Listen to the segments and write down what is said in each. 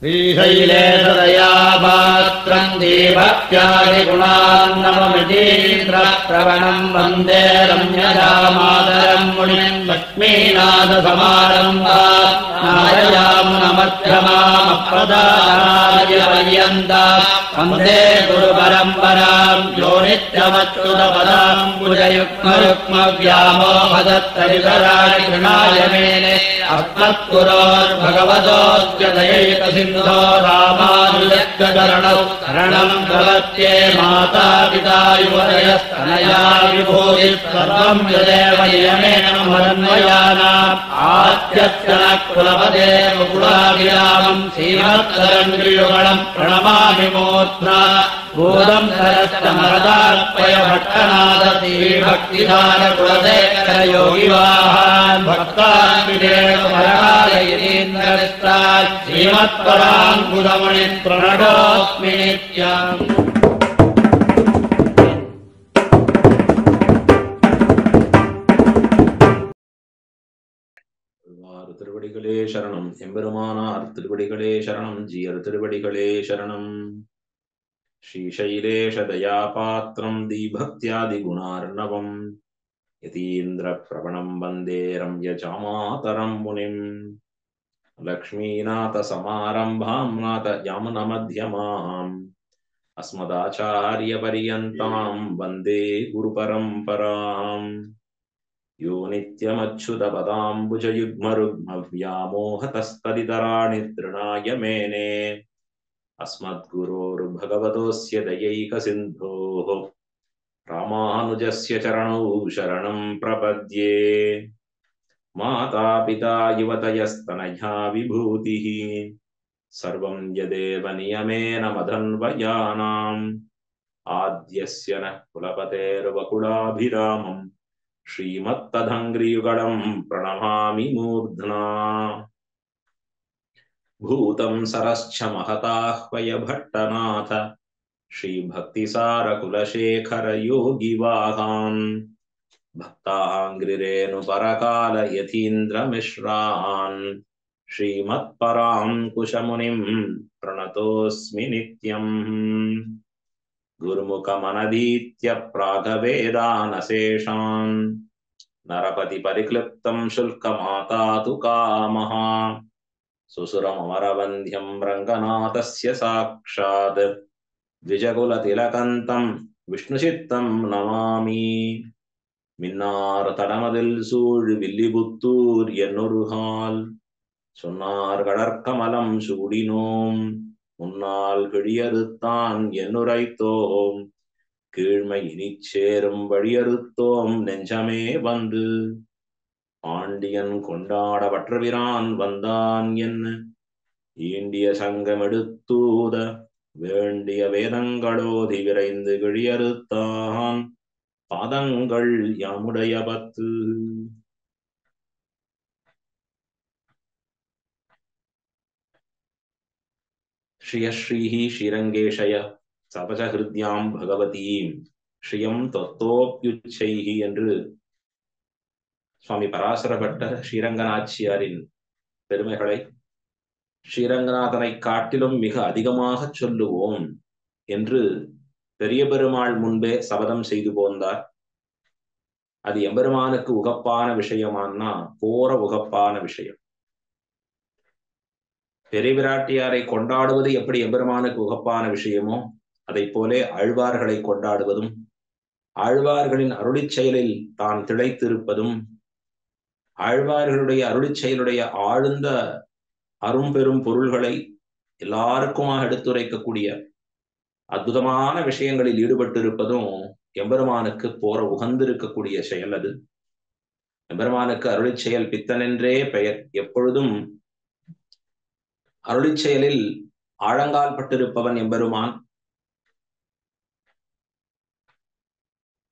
श्रीशैलेशदया पात्रम् दीभक्त्यादिगुणान्नवमितीन्द्रप्रवणम् वन्दे रम्यजामातरम् मुनिम् लक्ष्मीनाथसमारम्भाम् नारयामुनमध्यमामप्रदानार्यपर्यन्ताम् वन्दे गुरुपरम्पराम् यो नित्यमच्युतपदाम् भुजयुग्मयुग्मव्यामोहदत्तरितराणि कृणाय मेने अस्मत्पुरोर्भगवतोऽस्य दयैकसिन्धो रामानुजस्य शरणम् प्रपद्ये माता पिता युवतयस्तनया विभूतिः सर्वम् यदेव नियमेन मदन्वयानाम् आद्यस्य नः कुलपते कुलाभिरामम् श्रीमत्तरङ्गियुगणम् प्रणमामि मूर्ध्ना भूतम् सरश्च महदार्पय भट्टनाथ श्रीभक्तिधारकुलशेखरयोगिवाहान् भक्तान्विदेवपरकालयतीन्द्रविस्तात् श्रीमत्पराङ्कुरमुनिम् प्रणतोऽस्मि नित्यम्। திருவடிகளே சரணம். எம்பெருமானார் திருவடிகளே சரணம். ஜீயர் திருவடிகளே சரணம். ஸ்ரீசைலேஷ தயாபாத்திரம் தீபக்தியாதிகுணார்ணவம் யதீந்திர பிரவணம் வந்தே ரம்யஜாமாதரம் முனிம் லக்ஷ்மீநாத சமாரம்பாம் நாத யாமுன மத்யமாம் அஸ்மதாச்சாரிய பரியந்தாம் வந்தே குரு பரம்பராம். யோ நித்யமச்சுதபதாம்புஜயுக்மருக்மவ்யாமோஹதஸ்ததிதராணி த்ருணாய மேனே अस्मद्गुरोर्भगवतोऽस्य दयैकसिन्धोः रामानुजस्य चरणौ शरणं प्रपद्ये। मातापिता युवतयस्तनया विभूतिः सर्वं यदेव नियमेन मदन्वयानाम् आद्यस्य नः कुलपतेर्वकुलाभिरामम् श्रीमत्तदङ्घ्रियुगलं प्रणमामि मूर्ध्ना। भूतं सरश्च महताह्वय भट्टनाथ श्रीभक्तिसारकुलशेखर योगिवाहान् भक्ताङ्घ्रिरेणुपरकाल यतीन्द्रमिश्रान् श्रीमत्पराङ्कुशमुनिं प्रणतोऽस्मि नित्यम्। गुरुमुखमनधीत्य प्रागवेदानशेषान् नरपतिपरिक्लिप्तं शुल्कमातातु कामः सुसुरमरवन्ध्यं रङ्गनाथस्य साक्षात् द्विजकुलतिलकन्तं विष्णुचित्तं नमामि। मिन्नार तडमदिल सूழ் வில்லிபுத்தூர் என்னொருகால் சொன்னார் கடற்கமலம் சூடினோம் முன்னால் கிழியறுத்தான் என்னுரைத்தோம் கீழ்மை இனிச் சேரும் வழியறுத்தோம் நெஞ்சமே வந்து ஆண்டியன் கொண்டாட வற்றவிரான் வந்தான் என்ன ஈண்டிய சங்கம் எடுத்தூத வேண்டிய வேதங்களோதி விரைந்து கிழியறுத்தான் பாதங்கள் யாமுடைய பத்து. ஸ்ரீயஸ்ரீஹி ஸ்ரீரங்கேஷய சபஜ ஹிருத்யாம் பகவதீம் ஸ்ரீயம் தத்தோப்யுச்சைஹி என்று சுவாமி பராசரப்பட்டர் ஸ்ரீரங்கநாச்சியாரின் பெருமைகளை ஸ்ரீரங்கநாதனை காட்டிலும் மிக அதிகமாக சொல்லுவோம் என்று பெரிய பெருமாள் முன்பே சபதம் செய்து போந்தார். அது எம்பெருமானுக்கு உகப்பான விஷயமானா போற உகப்பான விஷயம். பெரிய பிராட்டியாரை கொண்டாடுவது எப்படி எம்பெருமானுக்கு உகப்பான விஷயமோ அதை போலே ஆழ்வார்களை கொண்டாடுவதும் ஆழ்வார்களின் அருளிச் செயலில் தான் திளைத்திருப்பதும் ஆழ்வார்களுடைய அருளிச் செயலுடைய ஆழ்ந்த அரும்பெரும் பொருள்களை எல்லாருக்குமாக எடுத்துரைக்கக்கூடிய அற்புதமான விஷயங்களில் ஈடுபட்டிருப்பதும் எம்பெருமானுக்கு போற உகந்திருக்கக்கூடிய செயல். அது எம்பெருமானுக்கு அருளிச் செயல் பித்தனென்றே பெயர். எப்பொழுதும் அருளிச் செயலில் ஆழங்கால் பட்டிருப்பவன் எம்பெருமான்.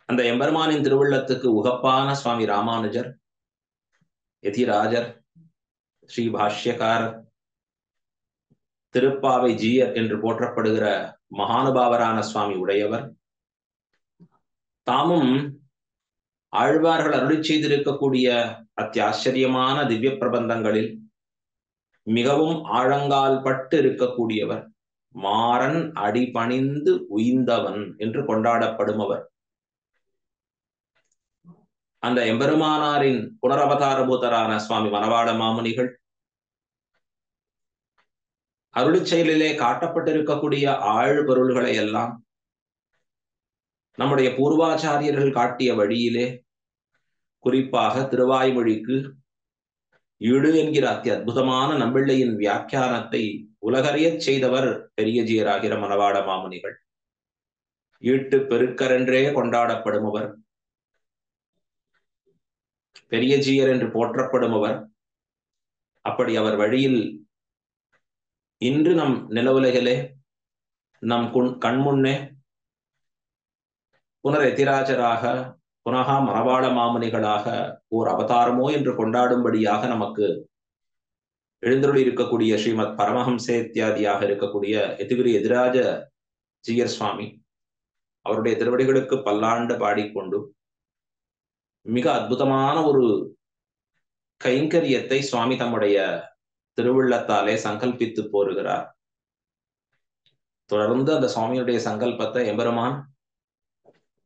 அந்த எம்பெருமானின் திருவுள்ளத்துக்கு உகப்பான சுவாமி ராமானுஜர், யதிராஜர், ஸ்ரீ பாஷ்யக்காரர், திருப்பாவை ஜீயர் என்று போற்றப்படுகிற மகானுபாவரான சுவாமி உடையவர். தாமும் ஆழ்வார்கள் அருளி செய்திருக்கக்கூடிய அத்தியாச்சரியமான திவ்ய பிரபந்தங்களில் மிகவும் ஆழங்கால் பட்டு இருக்கக்கூடியவர், மாறன் அடிபணிந்து உய்ந்தவன் என்று கொண்டாடப்படுபவர். அந்த எம்பெருமானாரின் புனரவதாரபூதரான சுவாமி மணவாள மாமுனிகள் அருளிச் செயலிலே காட்டப்பட்டிருக்கக்கூடிய ஆழ் பொருள்களை எல்லாம் நம்முடைய பூர்வாச்சாரியர்கள் காட்டிய வழியிலே, குறிப்பாக திருவாய்மொழிக்கு ஈடு என்கிற அற்புதமான நம்பிள்ளையின் வியாக்கியானத்தை உலகறியச் செய்தவர் பெரியஜியராகிற மணவாள மாமுனிகள். ஈட்டு பெருக்கரென்றே கொண்டாடப்படுபவர், பெரியஜியர் என்று போற்றப்படுபவர். அப்படி அவர் வழியில் இன்று நம் நிலவுலகிலே நம் கண்முன்னே புனரெதிராஜராக புனகா மணவாள மாமுனிகளாக ஓர் அவதாரமோ என்று கொண்டாடும்படியாக நமக்கு எழுந்தருளி இருக்கக்கூடிய ஸ்ரீமத் பரமஹம்சேத்யாதியாக இருக்கக்கூடிய எதிகிரி எதிராஜ ஜீயர் சுவாமி அவருடைய திருவடிகளுக்கு பல்லாண்டு பாடிக்கொண்டு மிக அற்புதமான ஒரு கைங்கரியத்தை சுவாமி தம்முடைய திருவுள்ளத்தாலே சங்கல்பித்து போருகிறார். தொடர்ந்து அந்த சுவாமியுடைய சங்கல்பத்தை எம்பெருமான்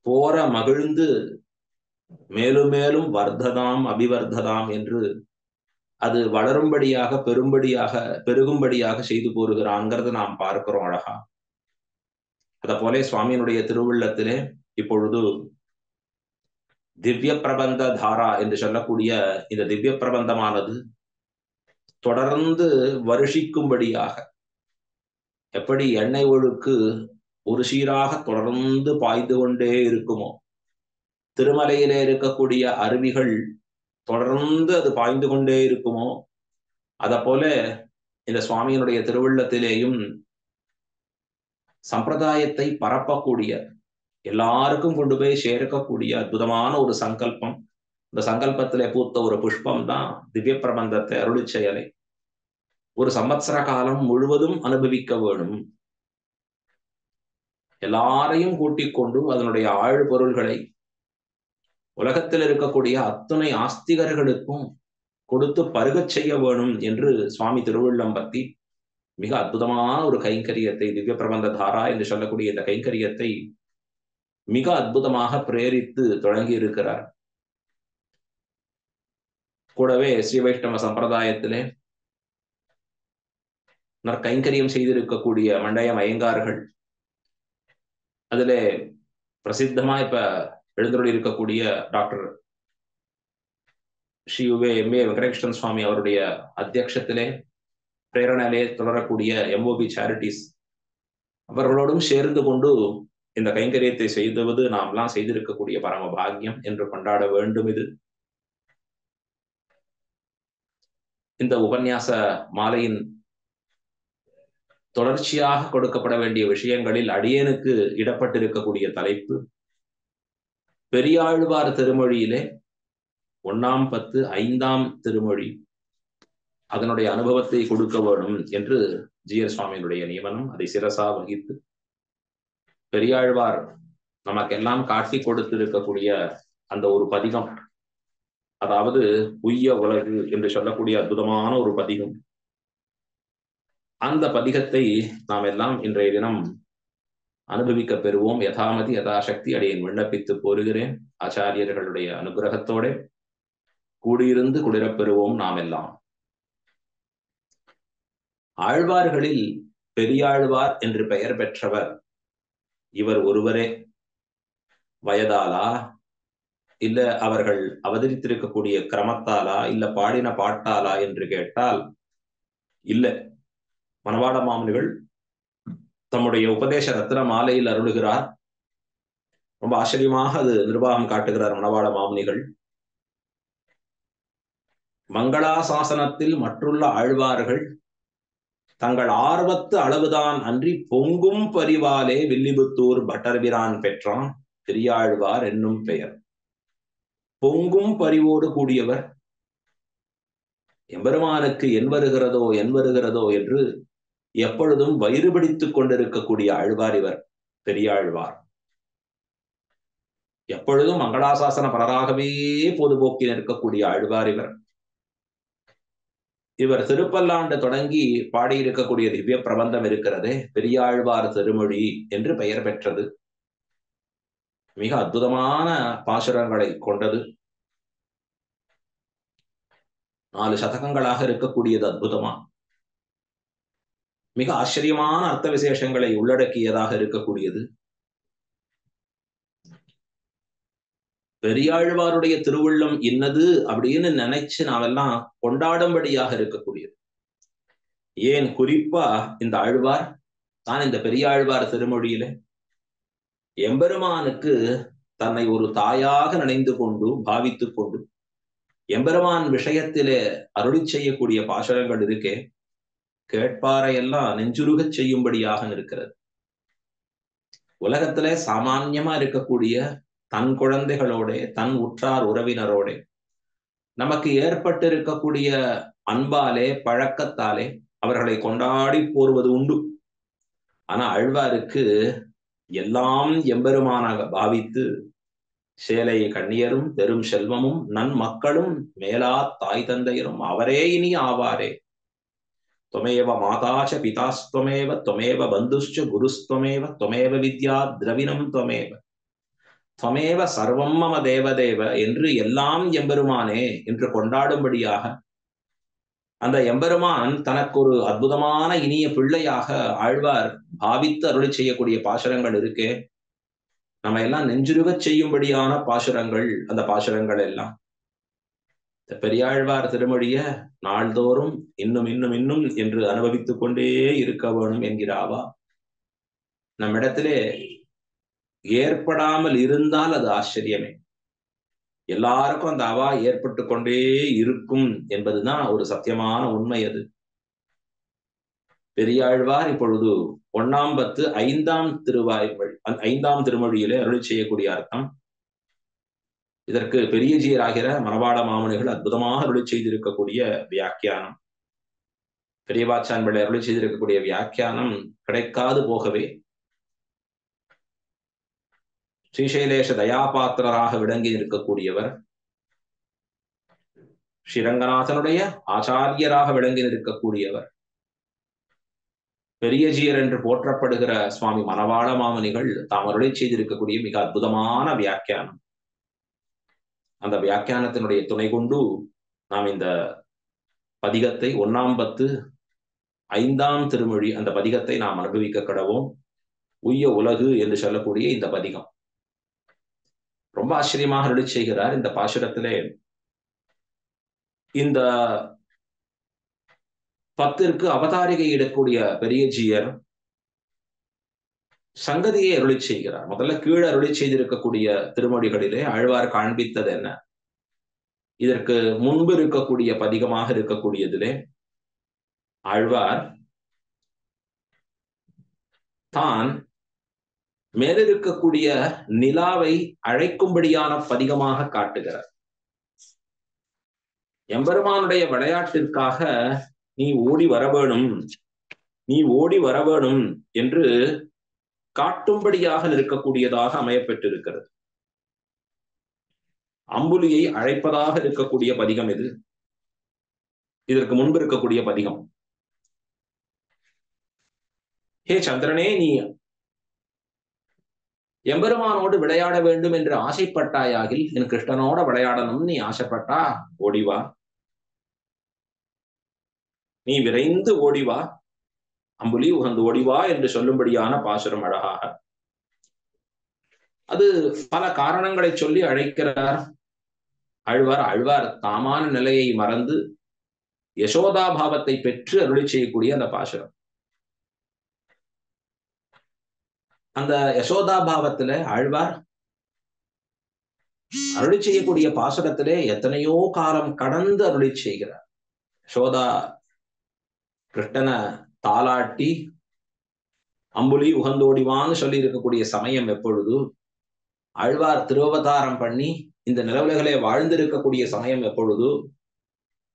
போர மகிழ்ந்து மேலும் மேலும் வர்த்ததாம் அபிவர்த்ததாம் என்று அது வளரும்படியாக பெருகும்படியாக செய்து போருகிறாங்கிறது நாம் பார்க்கிறோம் அழகா. அத போல சுவாமியினுடைய திருவுள்ளத்திலே இப்பொழுது திவ்ய பிரபந்த தாரா என்று சொல்லக்கூடிய இந்த திவ்ய பிரபந்தமானது தொடர்ந்து வருஷிக்கும்படியாக, எப்படி எண்ணெய் ஒழுக்கு ஒரு சீராக தொடர்ந்து பாய்ந்து கொண்டே இருக்குமோ, திருமலையிலே இருக்கக்கூடிய அருவிகள் தொடர்ந்து அது பாய்ந்து கொண்டே இருக்குமோ, அத போல இந்த சுவாமியினுடைய திருவுள்ளத்திலேயும் சம்பிரதாயத்தை பரப்பக்கூடிய, எல்லாருக்கும் கொண்டு போய் சேர்க்கக்கூடிய அற்புதமான ஒரு சங்கல்பம். இந்த சங்கல்பத்திலே பூத்த ஒரு புஷ்பம் தான் திவ்ய பிரபந்தத்தை அருளி செயலை ஒரு சம்வத்சர காலம் முழுவதும் அனுபவிக்க வேணும். எல்லாரையும் கூட்டிக் கொண்டு அதனுடைய ஆழ் பொருள்களை உலகத்தில் இருக்கக்கூடிய அத்துணை ஆஸ்திகர்களுக்கும் கொடுத்து பருகச் செய்ய வேணும் என்று சுவாமி திருவுள்ளம் பத்தி மிக அற்புதமான ஒரு கைங்கரியத்தை, திவ்ய பிரபந்த தாரா என்று சொல்லக்கூடிய இந்த கைங்கரியத்தை மிக அற்புதமாக பிரேரித்து தொடங்கி இருக்கிறார். கூடவே ஸ்ரீ வைஷ்ணவ சம்பிரதாயத்திலே நற்கைங்கரியம் செய்திருக்கக்கூடிய மண்டையம் ஐயங்கார்கள், அதிலே பிரசித்தமா இப்ப எழுந்தருளி இருக்கக்கூடிய டாக்டர் ஸ்ரீ எம்.ஏ. வெங்கடகிருஷ்ணன் சுவாமி அவருடைய அத்தியட்சத்திலே பிரேரணையிலே தொடரக்கூடிய எம்ஓபி சேரிட்டிஸ் அவர்களோடும் சேர்ந்து கொண்டு இந்த கைங்கரியத்தை செய்துவது நாம்லாம் செய்திருக்கக்கூடிய பரம பாக்கியம் என்று கொண்டாட வேண்டும். இது இந்த உபன்யாச மாலையின் தொடர்ச்சியாக கொடுக்கப்பட வேண்டிய விஷயங்களில் அடியேனுக்கு இடப்பட்டிருக்கக்கூடிய தலைப்பு பெரியாழ்வார் திருமொழியிலே 1ஆம் 10 5ஆம் திருமொழி, அதனுடைய அனுபவத்தை கொடுக்க வேணும் என்று ஜீயர் சுவாமியினுடைய நியமனம். அதை சிரசா வகித்து பெரியாழ்வார் நமக்கெல்லாம் காட்டி கொடுத்திருக்கக்கூடிய அந்த ஒரு பதிகம், அதாவது உய்ய உலகு என்று சொல்லக்கூடிய அற்புதமான ஒரு பதிகம், அந்த பதிகத்தை நாம் எல்லாம் இன்றைய தினம் அனுபவிக்க பெறுவோம். யதாமதி யதாசக்தி அடியேன் விண்ணப்பித்து போருகிறேன். ஆச்சாரியர்களுடைய அனுகிரகத்தோட கூடியிருந்து குளிரப் பெறுவோம் நாம் எல்லாம். ஆழ்வார்களில் பெரியாழ்வார் என்று பெயர் பெற்றவர் இவர் ஒருவரே. வயதாலா, இல்ல அவர்கள் அவதரித்திருக்கக்கூடிய கிரமத்தாலா, இல்ல பாடின பாட்டாலா என்று கேட்டால் இல்ல. மணவாள மாமுனிகள் தம்முடைய உபதேச ரத்ன மாலையில் அருளுகிறார். ரொம்ப ஆச்சரியமாக அது நிர்வாகம் காட்டுகிறார் மணவாள மாமுனிகள். மங்களாசாசனத்தில் மற்றுள்ள ஆழ்வார்கள் தங்கள் ஆர்வத்து அளவுதான் அன்றி பொங்கும் பரிவாலே வில்லிபுத்தூர் பட்டர்பிரான் பெற்றான் பெரியாழ்வார் என்னும் பெயர். பொங்கும் பரிவோடு கூடியவர், எம்பெருமானுக்கு என் வருகிறதோ என்று எப்பொழுதும் வயிறு பிடித்துக் கொண்டிருக்கக்கூடிய ஆழ்வார் இவர் பெரியாழ்வார். எப்பொழுதும் மங்களாசாசன பரராகவே பொதுபோக்கில் இருக்கக்கூடிய ஆழ்வார் இவர். இவர் திருப்பல்லாண்டு தொடங்கி பாடியிருக்கக்கூடிய திவ்ய பிரபந்தம் இருக்கிறதே பெரியாழ்வார் திருமொழி என்று பெயர் பெற்றது. மிக அற்புதமான பாசுரங்களை கொண்டது. 4 சதகங்களாக இருக்கக்கூடியது. அற்புதமா மிக ஆச்சரியமான அர்த்த விசேஷங்களை உள்ளடக்கியதாக இருக்கக்கூடியது. பெரியாழ்வாருடைய திருவுள்ளம் இன்னது அப்படின்னு நினைச்சு நாமெல்லாம் கொண்டாடும்படியாக இருக்கக்கூடியது. ஏன் குறிப்பா இந்த ஆழ்வார் தான் இந்த பெரியாழ்வார் திருமொழியில எம்பெருமானுக்கு தன்னை ஒரு தாயாக நினைந்து கொண்டு பாவித்துக் கொண்டு எம்பெருமான் விஷயத்திலே அருளி செய்யக்கூடிய பாசுரங்கள் இருக்கே, கேட்பாரையெல்லாம் நெஞ்சுருகச் செய்யும்படியாக இருக்கிறது. உலகத்திலே சாமான்யமா இருக்கக்கூடிய தன் குழந்தைகளோட தன் உற்றார் உறவினரோட நமக்கு ஏற்பட்டு இருக்கக்கூடிய அன்பாலே பழக்கத்தாலே அவர்களை கொண்டாடி போர்வது உண்டு. ஆனா ஆழ்வாருக்கு எல்லாம் எம்பெருமானாக பாவித்து சேலை கண்ணியரும் பெரும் செல்வமும் நன்மக்களும் மேலா தாய் தந்தையரும் அவரே இனி ஆவாரே. त्वमेव माता च पितास्त्वमेव त्वमेव बन्धुश्च गुरुस्त्वमेव त्वमेव विद्या द्रविणं त्वमेव त्वमेव सर्वं मम देवदेव என்று எல்லாம் எம்பெருமானே என்று கொண்டாடும்படியாக அந்த எம்பெருமான் தனக்கு ஒரு அற்புதமான இனிய பிள்ளையாக ஆழ்வார் பாவித்து அருளி செய்யக்கூடிய பாசுரங்கள் இருக்கே, நம்ம எல்லாம் நெஞ்சுருகச் செய்யும்படியான பாசுரங்கள். அந்த பாசுரங்கள் எல்லாம் பெரியாழ்வார் திருமொழிய நாள்தோறும் இன்னும் இன்னும் இன்னும் என்று அனுபவித்துக் கொண்டே இருக்க வேணும் என்கிறாவா நம்மிடத்திலே ஏற்படாமல் இருந்தால் அது ஆச்சரியமே. எல்லாருக்கும் அந்த அவா ஏற்பட்டு கொண்டே இருக்கும் என்பதுதான் ஒரு சத்தியமான உண்மை. அது பெரியாழ்வார் இப்பொழுது 1ஆம் பத்து 5ஆம் திருவாய்மொழி 5ஆம் திருமொழியிலே அருளி செய்யக்கூடிய அர்த்தம். இதற்கு பெரியஜியராகிற மணவாள மாமுனிகள் அற்புதமாக அருளி செய்திருக்கக்கூடிய வியாக்கியானம். பெரியவாச்சான் பிள்ளை அருளி செய்திருக்கக்கூடிய வியாக்கியானம் கிடைக்காது போகவே ஸ்ரீசைலேஷ தயாபாத்திரராக விளங்கி இருக்கக்கூடியவர், ஸ்ரீரங்கநாதனுடைய ஆச்சாரியராக விளங்கி இருக்கக்கூடியவர், பெரியஜியர் என்று போற்றப்படுகிற சுவாமி மணவாள மாமுனிகள் தாம் அருளி செய்திருக்கக்கூடிய மிக அற்புதமான வியாக்கியானம். அந்த வியாக்கியானத்தினுடைய துணை கொண்டு நாம் இந்த பதிகத்தை 1ஆம் பத்து 5ஆம் திருமொழி அந்த பதிகத்தை நாம் அனுபவிக்க கடவோம். உய்ய உலகு என்று சொல்லக்கூடிய இந்த பதிகம் ரொம்ப ஆச்சரியமாக அருளி செய்கிறார். இந்த பாசுரத்திலே இந்த 10ற்கு அவதாரிகை இடக்கூடிய பெரியஜியர் சங்கதியை அருளி செய்கிறார். முதல்ல கீழே அருளி செய்திருக்கக்கூடிய திருமொழிகளிலே ஆழ்வார் காண்பித்தது என்ன, இதற்கு முன்பு இருக்கக்கூடிய பதிகமாக இருக்கக்கூடியதிலே ஆழ்வார் தான் மேலிருக்கக்கூடிய நிலாவை அழைக்கும்படியான பதிகமாக காட்டுகிறார். எம்பெருமானுடைய விளையாட்டிற்காக நீ ஓடி வர வேணும், நீ ஓடி வர வேணும் என்று காட்டும்படியாக இருக்கக்கூடியதாக அமையப்பெற்றிருக்கிறது. அம்புலியை அழைப்பதாக இருக்கக்கூடிய பதிகம் இது. இதற்கு முன்பு இருக்கக்கூடிய பதிகம், ஹே சந்திரனே, நீ எம்பெருமானோடு விளையாட வேண்டும் என்று ஆசைப்பட்டாயாகில், என் கிருஷ்ணனோட விளையாடணும் நீ ஆசைப்பட்டா ஓடிவா, நீ விரைந்து ஓடிவா, அம்புலி உகந்து ஓடிவா என்று சொல்லும்படியான பாசுரம் அழகாக. அது பல காரணங்களை சொல்லி அழைக்கிறார் ஆழ்வார். ஆழ்வார் தாமான நிலையை மறந்து யசோதா பாவத்தை பெற்று அருளி செய்யக்கூடிய அந்த பாசுரம். அந்த யசோதா பாவத்துல ஆழ்வார் அருளி செய்யக்கூடிய பாசுரத்திலே எத்தனையோ காலம் கடந்து அருளி செய்கிறார். யசோதா கிருஷ்ணனை தாலாட்டி அம்புலி உகந்தோடிவான்னு சொல்லி இருக்கக்கூடிய சமயம் எப்பொழுது, ஆழ்வார் திருவவதாரம் பண்ணி இந்த நிலவுலகளே வாழ்ந்திருக்கக்கூடிய சமயம் எப்பொழுது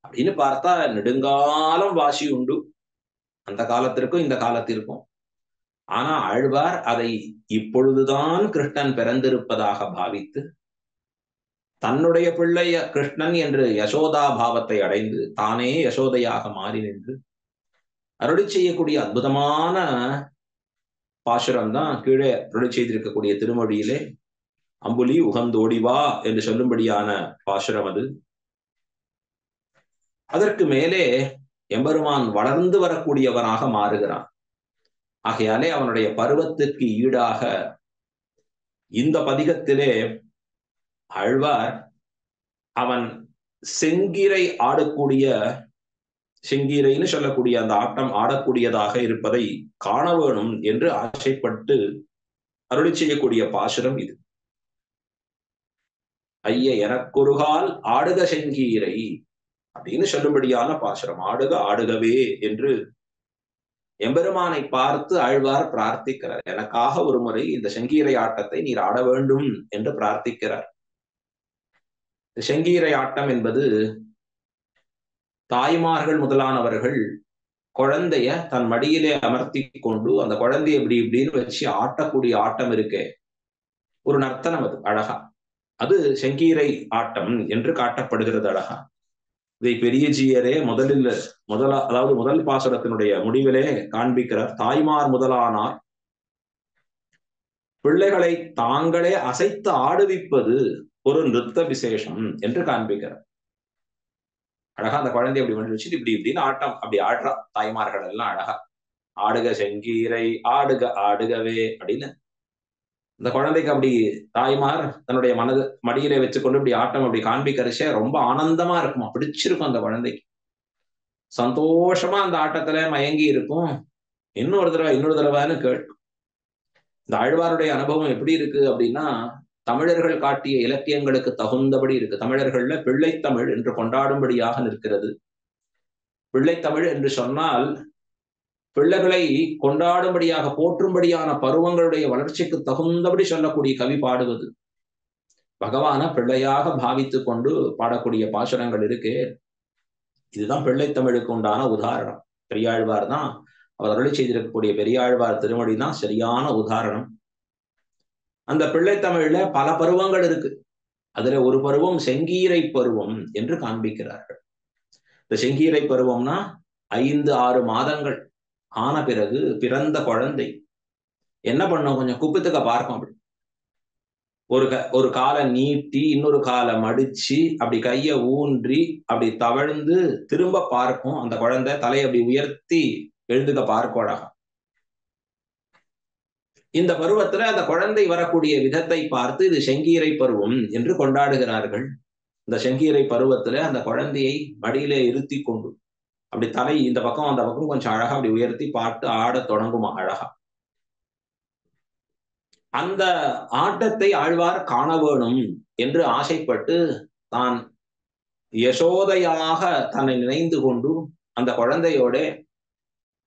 அப்படின்னு பார்த்தா நெடுங்காலம் வாசி உண்டு, அந்த காலத்திற்கும் இந்த காலத்திற்கும். ஆனா ஆழ்வார் அதை இப்பொழுதுதான் கிருஷ்ணன் பிறந்திருப்பதாக பாவித்து தன்னுடைய பிள்ளைய கிருஷ்ணன் என்று யசோதா பாவத்தை அடைந்து தானே யசோதையாக மாறி நின்று அருளி செய்யக்கூடிய அற்புதமான பாசுரம் தான் கீழே அருளி செய்திருக்கக்கூடிய திருமொழியிலே அம்புலி உகந்தோடிவா என்று சொல்லும்படியான பாசுரம் அது. அதற்கு மேலே எம்பெருமான் வளர்ந்து வரக்கூடியவனாக மாறுகிறான். ஆகையாலே அவனுடைய பருவத்திற்கு ஈடாக இந்த பதிகத்திலே ஆழ்வார் அவன் செங்கிரை ஆடக்கூடிய, செங்கீரைன்னு சொல்லக்கூடிய அந்த ஆட்டம் ஆடக்கூடியதாக இருப்பதை காண வேணும் என்று ஆசைப்பட்டு அருளி செய்யக்கூடிய பாசுரம் இது. ஐய எனக்குருகால் ஆடுக செங்கீரை அப்படின்னு சொல்லும்படியான பாசுரம். ஆடுக ஆடுகவே என்று எம்பெருமானை பார்த்து ஆழ்வார் பிரார்த்திக்கிறார். எனக்காக ஒரு முறை இந்த செங்கீரை ஆட்டத்தை நீர் ஆட வேண்டும் என்று பிரார்த்திக்கிறார். செங்கீரை ஆட்டம் என்பது தாய்மார்கள் முதலானவர்கள் குழந்தைய தன் மடியிலே அமர்த்தி கொண்டு அந்த குழந்தைய இப்படி இப்படின்னு வச்சு ஆட்டக்கூடிய ஆட்டம் இருக்கே, ஒரு நர்த்தனம். அது அழகா, அது செங்கீரை ஆட்டம் என்று காட்டப்படுகிறது அழகா. இதை பெரியஜியரே அதாவது முதல் பாசுரத்தினுடைய முடிவிலே காண்பிக்கிறார். தாய்மார் முதலானார் பிள்ளைகளை தாங்களே அசைத்து ஆடுவிப்பது ஒரு நிறுத்த விசேஷம் என்று காண்பிக்கிறார். அழகா அந்த குழந்தை அப்படி பண்ணி வச்சுட்டு இப்படி இப்படின்னு ஆட்டம் அப்படி ஆடுறா தாய்மார்கள் எல்லாம் அழகா. ஆடுக செங்கீரை ஆடுக ஆடுகவே அப்படின்னு இந்த குழந்தைக்கு அப்படி தாய்மார் தன்னுடைய மடியிலே வச்சுக்கொண்டு இப்படி ஆட்டம் அப்படி காண்பிக்கிறச்சே ரொம்ப ஆனந்தமா இருக்குமா, பிடிச்சிருக்கும் அந்த குழந்தைக்கு. சந்தோஷமா அந்த ஆட்டத்துல மயங்கி இருக்கும். இன்னொரு தடவைன்னு கேட்கும். இந்த ஆழ்வாருடைய அனுபவம் எப்படி இருக்கு அப்படின்னா, தமிழர்கள் காட்டிய இலக்கியங்களுக்கு தகுந்தபடி இருக்கு. தமிழர்கள்ல பிள்ளைத்தமிழ் என்று கொண்டாடும்படியாக நிற்கிறது. பிள்ளைத்தமிழ் என்று சொன்னால் பிள்ளைகளை கொண்டாடும்படியாக போற்றும்படியான பருவங்களுடைய வளர்ச்சிக்கு தகுந்தபடி சொல்லக்கூடிய கவி பாடுவது. பகவான பிள்ளையாக பாவித்து கொண்டு பாடக்கூடிய பாசுரங்கள் இருக்கு. இதுதான் பிள்ளைத்தமிழுக்கு உண்டான உதாரணம். பெரியாழ்வார் தான், அவர் அருளி செய்திருக்கக்கூடிய பெரியாழ்வார் திருமொழி தான் சரியான உதாரணம். அந்த பிள்ளைத்தமிழ்ல பல பருவங்கள் இருக்கு. அதுல ஒரு பருவம் செங்கீரை பருவம் என்று காண்பிக்கிறார்கள். இந்த செங்கீரை பருவம்னா 5-6 மாதங்கள் ஆன பிறகு பிறந்த குழந்தை என்ன பண்ணும், கொஞ்சம் குப்பித்துக்க பார்க்கும். அப்படி ஒரு காலை நீட்டி இன்னொரு காலை மடிச்சு அப்படி கைய ஊன்றி அப்படி தவழ்ந்து திரும்ப பார்க்கும். அந்த குழந்தை தலையை அப்படி உயர்த்தி எழுந்துக்க பார்க்கும் அழகா. இந்த பருவத்துல அந்த குழந்தை வரக்கூடிய விதத்தை பார்த்து இது செங்கீரை பருவம் என்று கொண்டாடுகிறார்கள். இந்த செங்கீரை பருவத்துல அந்த குழந்தையை மடியிலே இருத்தி கொண்டு அப்படி தலை இந்த பக்கம் அந்த பக்கம் கொஞ்சம் அழகா அப்படி உயர்த்தி பாட்டு ஆட தொடங்குமா அழகா. அந்த ஆட்டத்தை ஆழ்வார் காண வேணும் என்று ஆசைப்பட்டு தான் யசோதையாக தன்னை நினைந்து கொண்டு அந்த குழந்தையோட,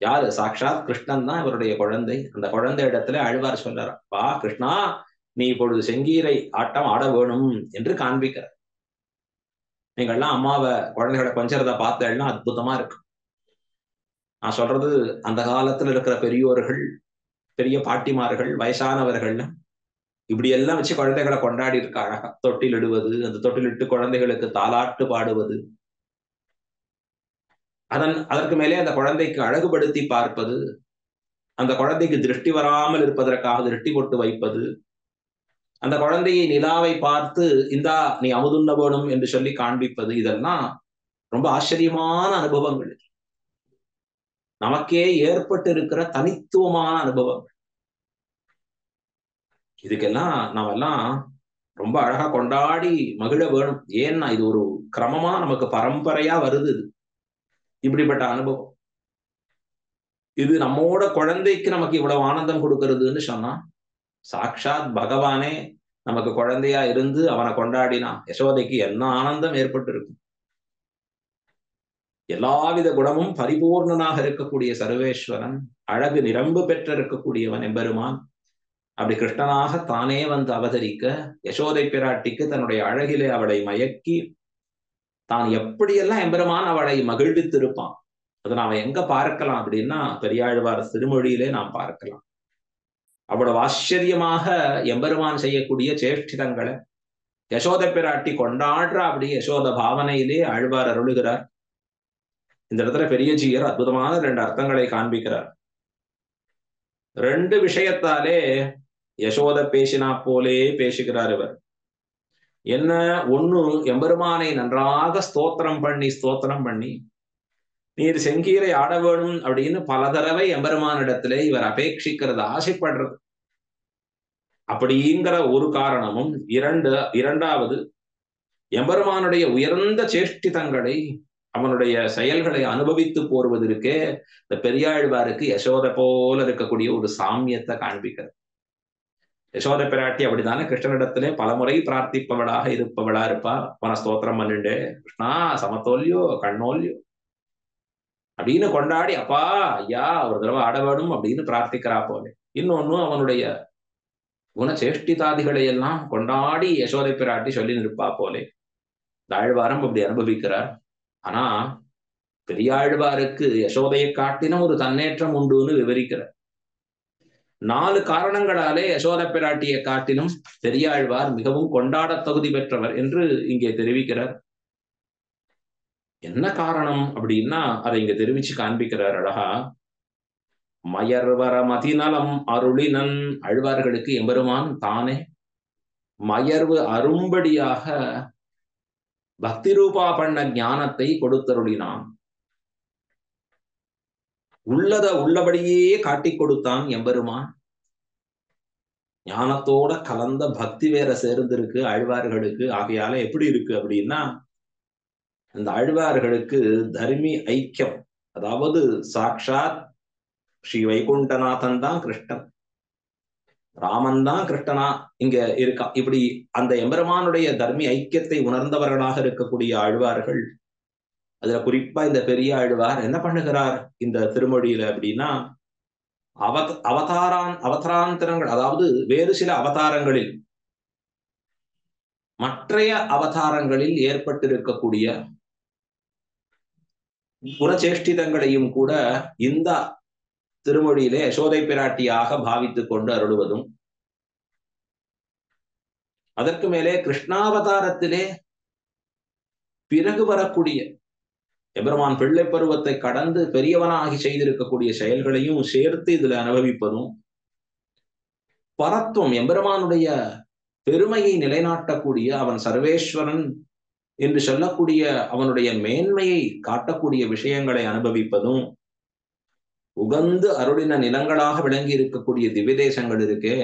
யாரு, சாட்சாத் கிருஷ்ணன் தான் இவருடைய குழந்தை. அந்த குழந்தை இடத்துல ஆழ்வார் சொல்றார், வா கிருஷ்ணா, நீ இப்பொழுது செங்கீரை ஆட்டம் ஆட வேணும் என்று காண்பிக்கிறார். நீங்கள்லாம் அம்மாவை குழந்தைகளை கொஞ்சறதை பார்த்தேன்னா அற்புதமா இருக்கு. நான் சொல்றது அந்த காலத்துல இருக்கிற பெரியோர்கள், பெரிய பாட்டிமார்கள், வயசானவர்கள் இப்படி எல்லாம் வச்சு குழந்தைகளை கொண்டாடி இருக்க அழகா. தொட்டில் இடுவது, அந்த தொட்டிலிட்டு குழந்தைகளுக்கு தாலாட்டு பாடுவது, அதற்கு மேலே அந்த குழந்தைக்கு அழகுபடுத்தி பார்ப்பது, அந்த குழந்தைக்கு திருஷ்டி வராமல் இருப்பதற்காக திருஷ்டி போட்டு வைப்பது, அந்த குழந்தையை நிலாவை பார்த்து இந்தா நீ அமுதுண்ண வேணும் என்று சொல்லி காண்பிப்பது, இதெல்லாம் ரொம்ப ஆச்சரியமான அனுபவங்கள். நமக்கே ஏற்பட்டு இருக்கிற தனித்துவமான அனுபவம். இதுக்கெல்லாம் நாமெல்லாம் ரொம்ப அழகா கொண்டாடி மகிழ வேணும். ஏன்னா இது ஒரு கிரமமா நமக்கு பரம்பரையா வருது. இப்படிப்பட்ட அனுபவம் இது நம்மோட குழந்தைக்கு நமக்கு இவ்வளவு ஆனந்தம் கொடுக்கறதுன்னு சொன்னா, சாட்சாத் பகவானே நமக்கு குழந்தையா இருந்து அவனை கொண்டாடினா யசோதைக்கு என்ன ஆனந்தம் ஏற்பட்டு இருக்கும். எல்லாவித குணமும் பரிபூர்ணனாக இருக்கக்கூடிய சர்வேஸ்வரன், அழகு நிரம்பு பெற்று இருக்கக்கூடியவன் எம்பெருமான், அப்படி கிருஷ்ணனாக தானே வந்து அவதரிக்க யசோதை பிராட்டிக்கு தன்னுடைய அழகிலே அவளை மயக்கி தான் எப்படியெல்லாம் எம்பெருமான் அவளை மகிழ்வித்திருப்பான். அதை நாம எங்க பார்க்கலாம் அப்படின்னா, பெரியாழ்வார் திருமொழியிலே நாம் பார்க்கலாம். அவ்வளவு ஆச்சரியமாக எம்பெருமான் செய்யக்கூடிய சேஷ்டிதங்களை யசோத பிராட்டி கொண்டாடுற அப்படி யசோத பாவனையிலே ஆழ்வார் அருளுகிறார். இந்த இடத்துல பெரியஜியர் அற்புதமான 2 அர்த்தங்களை காண்பிக்கிறார். 2 விஷயத்தாலே யசோத பேசினா போலே பேசுகிறார் இவர். என்ன? ஒண்ணு, எம்பெருமானை நன்றாக ஸ்தோத்திரம் பண்ணி நீர் செங்கீரை ஆட வேணும் அப்படின்னு பல தடவை எம்பெருமானிடத்திலே இவர் அபேட்சிக்கிறது, ஆசைப்படுறது. அப்படிங்கிற ஒரு காரணமும். இரண்டாவது, எம்பெருமானுடைய உயர்ந்த சேஷ்டிதங்களை, அவனுடைய செயல்களை அனுபவித்து போர்வதற்கே இந்த பெரியாழ்வாருக்கு யசோத போல இருக்கக்கூடிய ஒரு சாமியத்தை காண்பிக்கிறது. யசோத பிராட்டி அப்படித்தானே கிருஷ்ணனிடத்திலே பலமுறை பிரார்த்திப்பவளாக இருப்பா. அவன ஸ்தோத்திரம் பண்ணிண்டே, கிருஷ்ணா சமத்தோல்யோ கண்ணோல்யோ அப்படின்னு கொண்டாடி, அப்பா ஐயா ஒரு தடவை ஆட வேணும் அப்படின்னு பிரார்த்திக்கிறா போல. இன்னொன்னு, அவனுடைய குணச்சேஷ்டிதாதிகளை எல்லாம் கொண்டாடி யசோதை பிராட்டி சொல்லி நிற்பா போலே. ஆழ்வாரம் அப்படி அனுபவிக்கிறார். ஆனா பெரியாழ்வாருக்கு யசோதையை காட்டின ஒரு தன்னேற்றம் உண்டுன்னு விவரிக்கிறார். 4 காரணங்களாலே யசோத பிராட்டியை காட்டிலும் பெரியாழ்வார் மிகவும் கொண்டாட தகுதி பெற்றவர் என்று இங்கே தெரிவிக்கிறார். என்ன காரணம் அப்படின்னா அதை இங்க தெரிவிச்சு காண்பிக்கிறார் அழகா. மயர்வர மதிநலம் அருளினன். ஆழ்வார்களுக்கு எம்பெருமான் தானே மயர்வு அரும்படியாக பக்தி ரூபா பண்ண ஞானத்தை கொடுத்தருளினான். உள்ளத உள்ளபடியே காட்டிக் கொடுத்தான் எம்பெருமான். ஞானத்தோட கலந்த பக்தி வேற சேர்ந்திருக்கு ஆழ்வார்களுக்கு. ஆகையால எப்படி இருக்கு அப்படின்னா, இந்த ஆழ்வார்களுக்கு தர்மி ஐக்கியம், அதாவது சாட்சாத் ஸ்ரீ வைகுண்டநாதன் தான் கிருஷ்ணன், ராமன் தான் கிருஷ்ணனா இங்க இருக்கான். இப்படி அந்த எம்பெருமானுடைய தர்மி ஐக்கியத்தை உணர்ந்தவர்களாக இருக்கக்கூடிய ஆழ்வார்கள். அதுல குறிப்பா இந்த பெரிய ஆழ்வார் என்ன பண்ணுகிறார் இந்த திருமொழியில அப்படின்னா, அவதாராந்தரங்கள், அதாவது வேறு சில அவதாரங்களில், மற்றைய அவதாரங்களில் ஏற்பட்டிருக்கக்கூடிய குணச்சேஷ்டிதங்களையும் கூட இந்த திருமொழியிலே யசோதை பிராட்டியாக பாவித்துக் கொண்டு அருளுவதும், அதற்கு மேலே கிருஷ்ணாவதாரத்திலே பிறகு வரக்கூடிய எம்பெருமான் பிள்ளை பருவத்தை கடந்து பெரியவனாகி செய்திருக்கக்கூடிய செயல்களையும் சேர்த்து இதுல அனுபவிப்பதும், பரத்துவம் எம்பெருமானுடைய பெருமையை நிலைநாட்டக்கூடிய, அவன் சர்வேஸ்வரன் என்று சொல்லக்கூடிய அவனுடைய மேன்மையை காட்டக்கூடிய விஷயங்களை அனுபவிப்பதும், உகந்து அருளின நிலங்களாக விளங்கி இருக்கக்கூடிய திவ்யதேசங்கள் இருக்கே,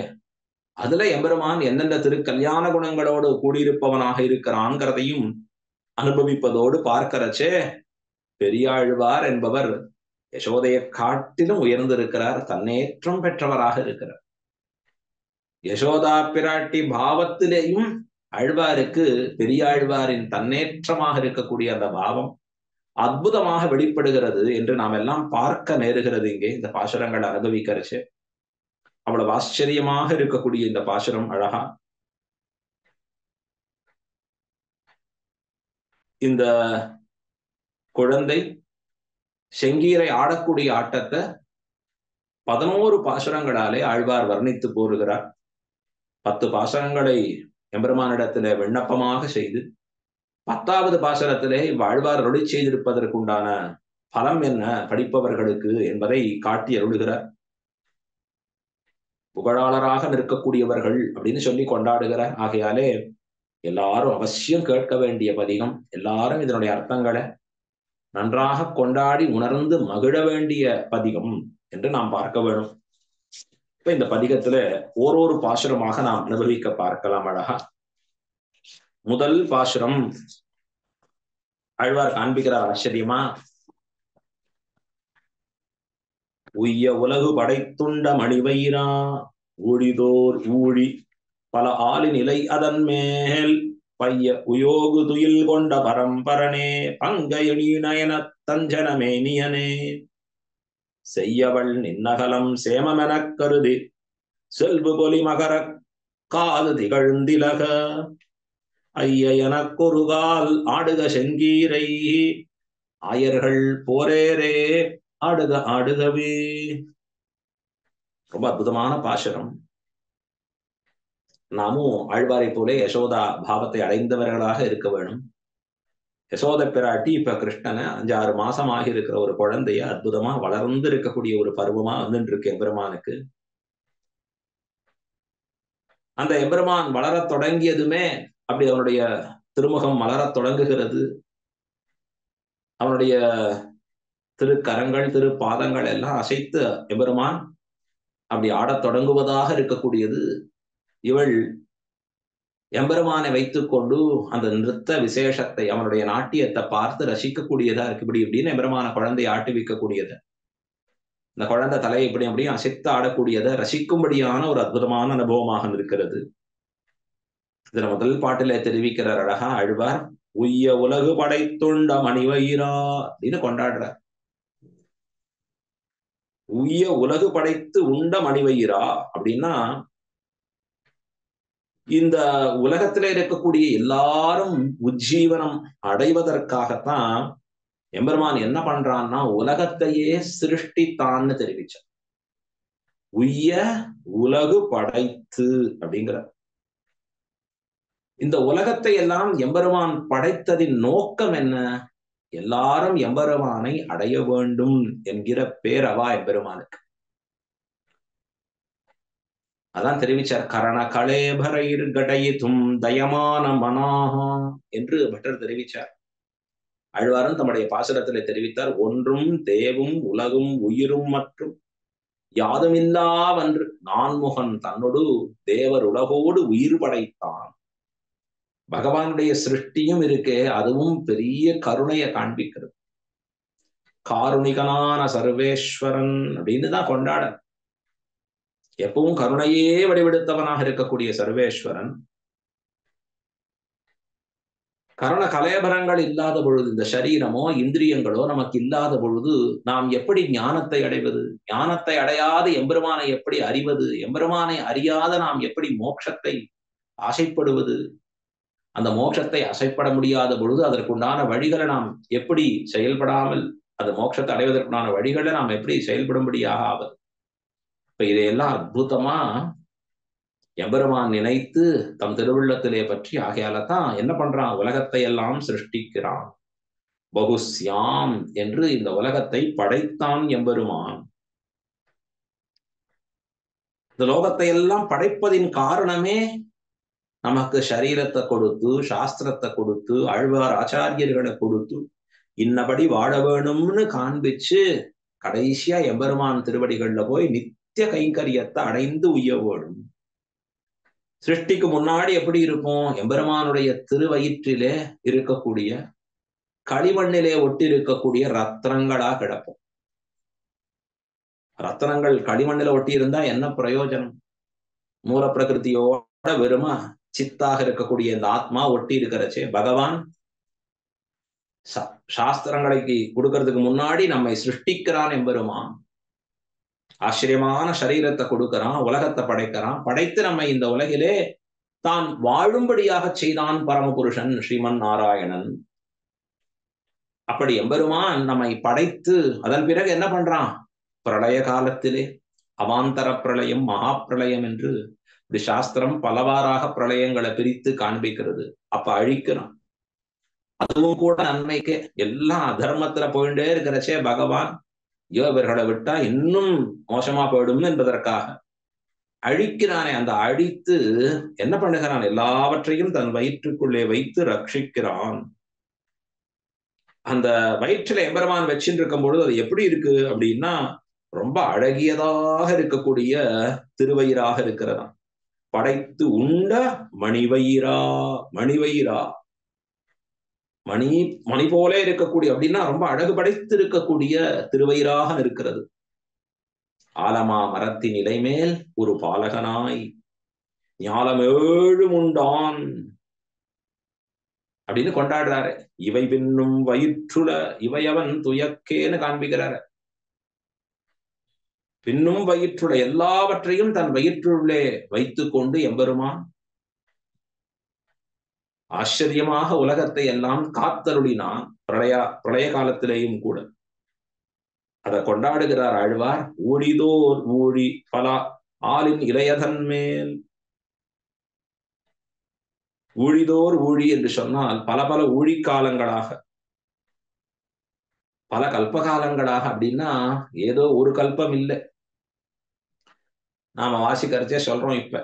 அதுல எம்பெருமான் எந்தெந்த திருக்கல்யாண குணங்களோடு கூடியிருப்பவனாக இருக்கிறான்கிறதையும் அனுபவிப்பதோடு பார்க்கிறச்சே பெரியாழ்வார் என்பவர் யசோதையை காட்டிலும் உயர்ந்திருக்கிறார், தன்னேற்றம் பெற்றவராக இருக்கிறார். யசோதா பிராட்டி பாவத்திலேயும் ஆழ்வாருக்கு பெரியாழ்வாரின் தன்னேற்றமாக இருக்கக்கூடிய அந்த பாவம் அற்புதமாக வெளிப்படுகிறது என்று நாம் எல்லாம் பார்க்க நேருகிறது. இங்கே இந்த பாசுரங்கள் அனுபவிக்கிறச்சு அவ்வளவு ஆச்சரியமாக இருக்கக்கூடிய இந்த பாசுரம் அழகா. இந்த குழந்தை செங்கீரை ஆடக்கூடிய ஆட்டத்தை 11 பாசுரங்களாலே ஆழ்வார் வர்ணித்து போருகிறார். 10 பாசுரங்களை எம்பெருமானிடத்திலே விண்ணப்பமாக செய்து 10வது பாசுரத்திலே ஆழ்வார் அருளி செய்திருப்பதற்குண்டான பலம் என்ன படிப்பவர்களுக்கு என்பதை காட்டி அருளுகிறார். புகழாளராக நிற்கக்கூடியவர்கள் அப்படின்னு சொல்லி கொண்டாடுகிறார். ஆகையாலே எல்லாரும் அவசியம் கேட்க வேண்டிய பதிகம், எல்லாரும் இதனுடைய அர்த்தங்களை நன்றாக கொண்டாடி உணர்ந்து மகிழ வேண்டிய பதிகம் என்று நாம் பார்க்க வேணும். இப்ப இந்த பதிகத்துல ஓரொரு பாசுரமாக நாம் அனுபவிக்க பார்க்கலாம் அழகா. முதல் பாசுரம் ஆழ்வார் காண்பிக்கிறார் ஆச்சரியமா. உய்ய உலகு படைத்துண்ட மணிவயிரா ஊழிதோர் ஊழி பல ஆளி நிலை அதன் மேல் பைய உயோகு துயில் கொண்ட பரம்பரனே பங்கயணி நயன தஞ்சனமேனியனே செய்யவள் நின்னகலம் சேமமெனக் கருதி செல்வு பொலி மகர காது திகழ்ந்திலக ஐய எனக்கொரு கால் ஆடுக செங்கீரை ஆயர்கள் போரேரே ஆடுக ஆடுகவே. ரொம்ப அற்புதமான பாசுரம். நாமும் ஆழ்வாரை போல யசோதா பாவத்தை அடைந்தவர்களாக இருக்க வேணும். யசோத பிராட்டி இப்ப கிருஷ்ணனை 5-6 மாசம் ஆகி இருக்கிற ஒரு குழந்தைய அற்புதமா வளர்ந்து இருக்கக்கூடிய ஒரு பருவமா வந்துட்டு இருக்கு எம்பெருமானுக்கு. அந்த எம்பெருமான் வளரத் தொடங்கியதுமே அப்படி அவனுடைய திருமுகம் மலரத் தொடங்குகிறது. அவனுடைய திருக்கரங்கள் திருப்பாதங்கள் எல்லாம் அசைத்து எம்பெருமான் அப்படி ஆடத் தொடங்குவதாக இருக்கக்கூடியது. இவள் எம்பெருமானை வைத்துக் கொண்டு அந்த நிறுத்த விசேஷத்தை அவனுடைய நாட்டியத்தை பார்த்து ரசிக்கக்கூடியதா இருக்கு. இப்படி இப்படின்னு எம்பெருமான குழந்தையை ஆட்டுவிக்கக்கூடியது. இந்த குழந்தை தலையை இப்படி அப்படியும் அசைத்து ஆடக்கூடியதை ரசிக்கும்படியான ஒரு அற்புதமான அனுபவமாக இருக்கிறது. இதுல முதல் பாட்டில தெரிவிக்கிறார் அழகா ஆழ்வார், உய்ய உலகு படைத்துண்ட மணிவயிரா அப்படின்னு கொண்டாடுறார். உய்ய உலகு படைத்து உண்ட மணிவயிரா அப்படின்னா இந்த உலகத்தில இருக்கக்கூடிய எல்லாரும் உஜ்ஜீவனம் அடைவதற்காகத்தான் எம்பெருமான் என்ன பண்றான்னா உலகத்தையே சிருஷ்டித்தான்னு தெரிவிச்சார். உய்ய உலகு படைத்து அப்படிங்கிற இந்த உலகத்தை எல்லாம் எம்பெருமான் படைத்ததின் நோக்கம் என்ன? எல்லாரும் எம்பெருமானை அடைய வேண்டும் என்கிற பேரவா எம்பெருமானுக்கு. அதான் தெரிவிச்சார். கரண கலேபரைர் கடையிதும் தயமான மனாகா என்று பட்டர் தெரிவிச்சார். ஆழ்வாரும் தம்முடைய பாசுரத்திலே தெரிவித்தார், ஒன்றும் தேவும் உலகும் உயிரும் மற்றும் யாதுமில்லாவன்று நான்முகன் தன்னோடு தேவர் உலகோடு உயிர் படைத்தான். பகவானுடைய சிருஷ்டியும் இருக்கே, அதுவும் பெரிய கருணையை காண்பிக்கிறது. காருணிகனான சர்வேஸ்வரன் அப்படின்னு தான் கொண்டாட. எப்பவும் கருணையே வடிவெடுத்தவனாக இருக்கக்கூடிய சர்வேஸ்வரன் கரண கலேபரங்கள் இல்லாத பொழுது, இந்த சரீரமோ இந்திரியங்களோ நமக்கு இல்லாத பொழுது நாம் எப்படி ஞானத்தை அடைவது? ஞானத்தை அடையாத எம்பெருமானை எப்படி அறிவது? எம்பெருமானை அறியாத நாம் எப்படி மோட்சத்தை ஆசைப்படுவது? அந்த மோட்சத்தை ஆசைப்பட முடியாத பொழுது அதற்குண்டான வழிகளை நாம் எப்படி செயல்படாமல் அந்த மோட்சத்தை அடைவதற்குண்டான வழிகளை நாம் எப்படி செயல்படும்படியாக ஆவது? இப்ப இதையெல்லாம் அற்புதமா எம்பெருமான் நினைத்து தம் திருவுள்ளத்திலே பற்றி ஆகையால தான் என்ன பண்றான்? உலகத்தை எல்லாம் சிருஷ்டிக்கிறான். பகுஸ்யாம் என்று இந்த உலகத்தை படைத்தான் எம்பெருமான். இந்த லோகத்தை எல்லாம் படைப்பதின் காரணமே நமக்கு சரீரத்தை கொடுத்து, சாஸ்திரத்தை கொடுத்து, ஆழ்வார் ஆச்சாரியர்களை கொடுத்து, இன்னபடி வாழ வேணும்னு காண்பிச்சு கடைசியா எம்பெருமான் திருவடிகள்ல போய் நித்திய கைங்கரியத்தை அடைந்து உய்ய வேணும். சிருஷ்டிக்கு முன்னாடி எப்படி இருக்கும்? எம்பெருமானுடைய திருவயிற்றிலே இருக்கக்கூடிய களிமண்ணிலே ஒட்டி இருக்கக்கூடிய ரத்னங்களா கிடப்போம். ரத்னங்கள் களிமண்ணில ஒட்டி இருந்தா என்ன பிரயோஜனம்? மூல பிரகிருதியோட வெறுமா சித்தாக இருக்கக்கூடிய இந்த ஆத்மா ஒட்டி இருக்கிறச்சே, பகவான் சாஸ்திரங்களுக்கு கொடுக்கறதுக்கு முன்னாடி நம்மை சிருஷ்டிக்கிறான் எம்பெருமான். ஆச்சரியமான சரீரத்தை கொடுக்கிறான், உலகத்தை படைக்கிறான், படைத்து நம்மை இந்த உலகிலே தான் வாழும்படியாக செய்தான் பரமபுருஷன் ஸ்ரீமன் நாராயணன். அப்படி எம்பெருமான் நம்மை படைத்து அதன் பிறகு என்ன பண்றான்? பிரளய காலத்திலே அவாந்தர பிரளயம் மகா பிரளயம் என்று இப்படி சாஸ்திரம் பலவாறாக பிரளயங்களை பிரித்து காண்பிக்கிறது. அப்ப அழிக்கிறான். அதுவும் கூட நன்மைக்கு. எல்லாம் அதர்மத்துல போயிட்டே இருக்கிறச்சே பகவான் இவர்களை விட்டா இன்னும் மோசமா போயிடும் என்பதற்காக அழிக்கிறானே. அந்த அழித்து என்ன பண்ணுகிறான்? எல்லாவற்றையும் தன் வயிற்றுக்குள்ளே வைத்து ரட்சிக்கிறான். அந்த வயிற்றுல எம்பெருமான் வச்சுட்டு இருக்கும் பொழுது அது எப்படி இருக்கு அப்படின்னா ரொம்ப அழகியதாக இருக்கக்கூடிய திருவயிறாக இருக்கிறதா. படைத்து உண்ட மணிவயிரா. மணிவயிரா மணி மணி போல இருக்கக்கூடிய அப்படின்னா ரொம்ப அழகு படைத்து இருக்கக்கூடிய திருவயிறாக இருக்கிறது. ஆலமா மரத்தின் இலைமேல் ஒரு பாலகனாய் ஞாலம் 7 உண்டான் அப்படின்னு கொண்டாடுறாரு. இவை பின்னும் வயிற்றுல இவையவன் துயக்கேன்னு காண்பிக்கிறாரு. பின்னும் வயிற்றுல எல்லாவற்றையும் தன் வயிற்றுள்ளே வைத்துக் கொண்டு எம்பெருமான் ஆச்சரியமாக உலகத்தை எல்லாம் காத்தருளினான். பிரளய காலத்திலேயும் கூட அதை கொண்டாடுகிறார் ஆழ்வார். ஊழிதோர் ஊழி பலா ஆளின் இளையதன் மேல் ஊழிதோர் ஊழி என்று சொன்னால் பல பல ஊழிக்காலங்களாக, பல கல்பகாலங்களாக. அப்படின்னா ஏதோ ஒரு கல்பம் இல்லை. நாம வாசிக்கரிச்சே சொல்றோம். இப்ப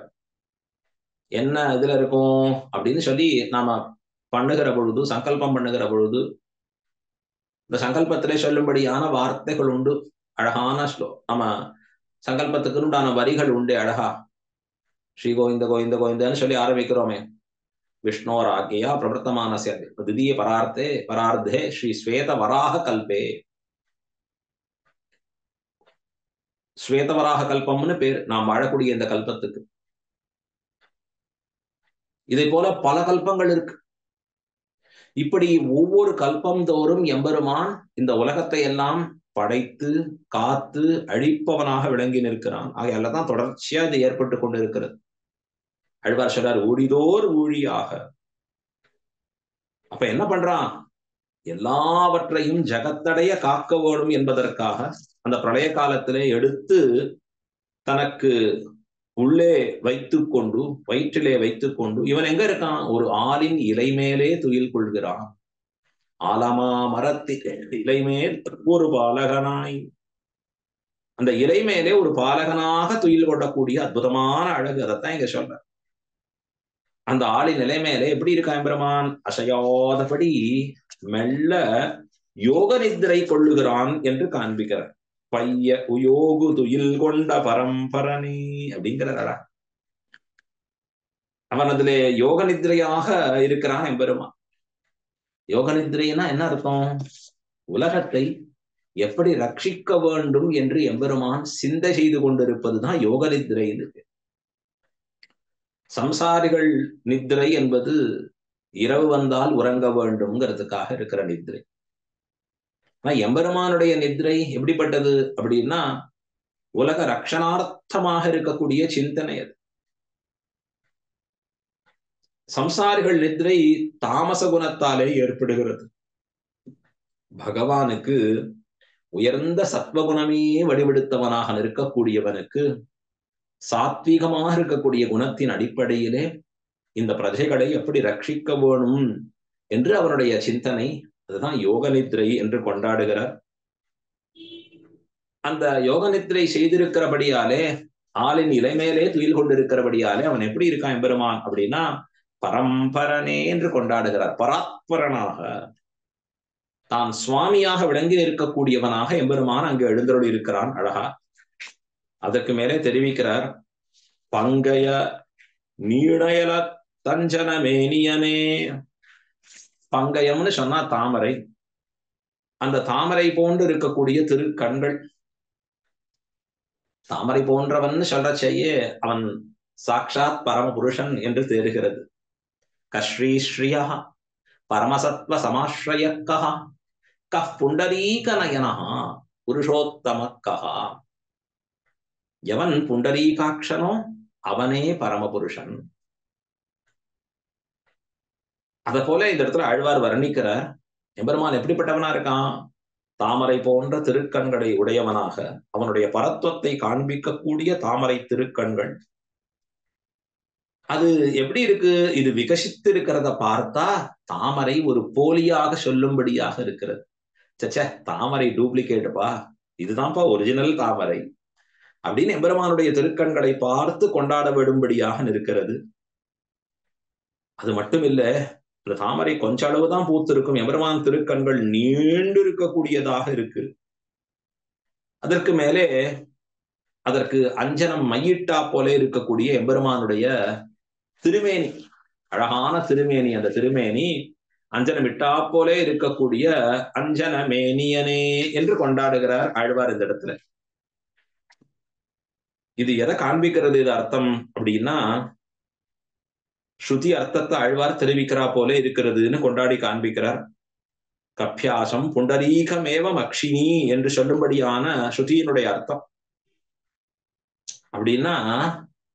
என்ன இதுல இருக்கும் அப்படின்னு சொல்லி நாம பண்ணுகிற பொழுது, சங்கல்பம் பண்ணுகிற பொழுது, இந்த சங்கல்பத்திலே சொல்லும்படியான வார்த்தைகள் உண்டு. அழகான நம்ம சங்கல்பத்துக்கு உண்டான வரிகள் உண்டு. அழகா ஸ்ரீ கோவிந்த கோவிந்த கோவிந்தன்னு சொல்லி ஆரம்பிக்கிறோமே. விஷ்ணோராஜ்யா பிரவர்த்தமானஸ்ய திதீய பரார்த்தே ஸ்ரீ ஸ்வேத வராக கல்பே. ஸ்வேதவராக கல்பம்னு பேர் நாம் வாழக்கூடிய இந்த கல்பத்துக்கு. இதை போல பல கல்பங்கள் இருக்கு. இப்படி ஒவ்வொரு கல்பம் தோறும் எம்பெருமான் இந்த உலகத்தை எல்லாம் படைத்து காத்து அழிப்பவனாக விளங்கி நிற்கிறான். ஆகையாலதான் தொடர்ச்சியா இது ஏற்பட்டு கொண்டிருக்கிறது. ஆழ்வார் சொல்றார், ஊழிதோர் ஊழியாக. அப்ப என்ன பண்றான்? எல்லாவற்றையும் ஜகத்தடைய காக்க வேணும் என்பதற்காக அந்த பிரளய காலத்திலே எடுத்து தனக்கு உள்ளே வைத்துக்கொண்டு, வயிற்றிலே வைத்துக்கொண்டு, இவன் எங்க இருக்கான்? ஒரு ஆலின் இலை மேலே துயில் கொள்கிறான். ஆலமா மரத்திலே இலை மேல் ஒரு பாலகனாய். அந்த இலை மேலே ஒரு பாலகனாக துயில் கொள்ளக்கூடிய அற்புதமான அழகு. அதைத்தான் இங்க சொல்ற. அந்த ஆளின் நிலை மேலே எப்படி இருக்கான் எம்பெருமான்? அசையாதபடி மெல்ல யோக நித்திரை கொள்ளுகிறான் என்று காண்பிக்கிறார். பைய உயோகு துயில் கொண்ட பரம்பரணி அப்படிங்கிறாரா. அவன் அதிலே யோக நித்திரையாக இருக்கிறான் எம்பெருமான். யோக நித்திரைன்னா என்ன அர்த்தம்? உலகத்தை எப்படி ரட்சிக்க வேண்டும் என்று எம்பெருமான் சிந்தை செய்து கொண்டிருப்பதுதான் யோக நித்திரை. சம்சாரிகள் நித்திரை என்பது இரவு வந்தால் உறங்க வேண்டும்ங்கிறதுக்காக இருக்கிற நித்திரை. ஆனா எம்பெருமானுடைய நித்திரை எப்படிப்பட்டது அப்படின்னா உலக ரட்சணார்த்தமாக இருக்கக்கூடிய சிந்தனை அது. சம்சாரிகள் நித்திரை தாமச குணத்தாலே ஏற்படுகிறது. பகவானுக்கு உயர்ந்த சத்வகுணமே வடிவெடுத்தவனாக இருக்கக்கூடியவனுக்கு சாத்வீகமாக இருக்கக்கூடிய குணத்தின் அடிப்படையிலே இந்த பிரஜைகளை எப்படி ரட்சிக்க வேணும் என்று அவருடைய சிந்தனை. அதுதான் யோக நித்திரை என்று கொண்டாடுகிறார். அந்த யோக நித்திரை செய்திருக்கிறபடியாலே, ஆளின் இலைமேலே துயில் கொண்டிருக்கிறபடியாலே அவன் எப்படி இருக்கான் எம்பெருமான் அப்படின்னா பரம்பரனே என்று கொண்டாடுகிறார். பராத்பரனாக தான் சுவாமியாக விளங்கி இருக்கக்கூடியவனாக எம்பெருமான் அங்கு எழுந்தருளி இருக்கிறான். அழகா அதற்கு மேலே தெரிவிக்கிறார், பங்கைய நீணயல தஞ்சன மேனியனே. பங்கயம்னு சொன்னா தாமரை. அந்த தாமரை போன்று இருக்கக்கூடிய திருக்கண்கள். தாமரை போன்றவன் சொல்ற செய்ய அவன் சாட்சாத் பரமபுருஷன் என்று தேறுகிறது. கஸ்ரீ ஸ்ரீயா பரமசத்வ சமாஸ்ரயக்கா கஃ புண்டரீக நயனா புருஷோத்தமக்கா. எவன் புண்டரீகாட்சனோ அவனே பரமபுருஷன். அத போல இந்த இடத்துல ஆழ்வார் வர்ணிக்கிறார். எம்பெருமான் எப்படிப்பட்டவனா இருக்கான்? தாமரை போன்ற திருக்கண்களை உடையவனாக, அவனுடைய பரத்துவத்தை காண்பிக்கக்கூடிய தாமரை திருக்கண்கள். அது எப்படி இருக்கு? இது விகசித்து இருக்கிறத பார்த்தா தாமரை ஒரு போலியாக சொல்லும்படியாக இருக்கிறது. சச்ச, தாமரை டூப்ளிகேட்டுப்பா, இதுதான்ப்பா ஒரிஜினல் தாமரை அப்படின்னு எம்பெருமானுடைய திருக்கண்களை பார்த்து கொண்டாட விடும்படியாக இருக்கிறது. அது மட்டும் இல்ல, இந்த தாமரை கொஞ்ச அளவுதான் பூத்து இருக்கும். எம்பெருமான் திருக்கண்கள் நீண்டு இருக்கக்கூடியதாக இருக்கு. அதற்கு மேலே அதற்கு அஞ்சனம் மையிட்டா போல இருக்கக்கூடிய எம்பெருமானுடைய திருமேனி, அழகான திருமேனி. அந்த திருமேனி அஞ்சனம் இட்டா போலே இருக்கக்கூடிய அஞ்சன மேனியனே என்று கொண்டாடுகிறார் ஆழ்வார் இந்த இடத்துல. இது எதை காண்பிக்கிறது? இது அர்த்தம் அப்படின்னா ஸ்ருதி அர்த்தத்தை ஆழ்வார் தெரிவிக்கிறா போல இருக்கிறதுன்னு கொண்டாடி காண்பிக்கிறார். கப்பியாசம் புண்டரீகமேவம் அக்ஷினி என்று சொல்லும்படியான ஸ்ருதியினுடைய அர்த்தம். அப்படின்னா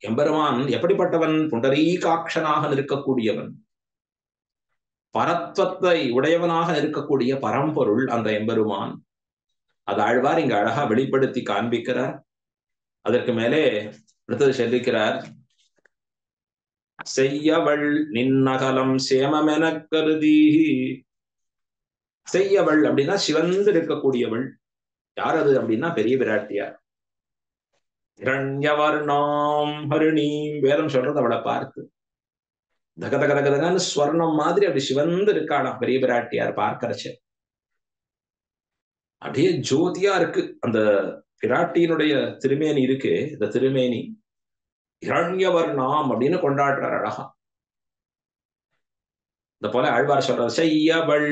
எம்பெருமான் எப்படிப்பட்டவன்? புண்டரீகாட்சனாக இருக்கக்கூடியவன், பரத்வத்தை உடையவனாக இருக்கக்கூடிய பரம்பொருள் அந்த எம்பெருமான். அது ஆழ்வார் இங்க அழகா வெளிப்படுத்தி காண்பிக்கிறார். அதற்கு மேலே அடுத்தது சொல்லிக்கிறார், செய்யவள் நின்னகலம் சேமமெனக் கருதி. செய்யவள் அப்படின்னா சிவந்து இருக்கக்கூடியவள். யார் அது அப்படின்னா பெரிய பிராட்டியார். இரண்யவர்ணாம் ஹரிணீம், வேதம் சொல்றது அவளை பார்த்து. தகதகதகதகன்னு ஸ்வர்ணம் மாதிரி அப்படி சிவந்து இருக்காளாம் பெரிய பிராட்டியார் பார்க்கறச்சு. அப்படியே ஜோதியா இருக்கு அந்த பிராட்டியினுடைய திருமேனி இருக்கு. இந்த திருமேனி இரண்யவர்ணாம் அப்படின்னு கொண்டாடுறார் அழகா. இந்த போல ஆழ்வார் சொல்றார் செய்யவள்.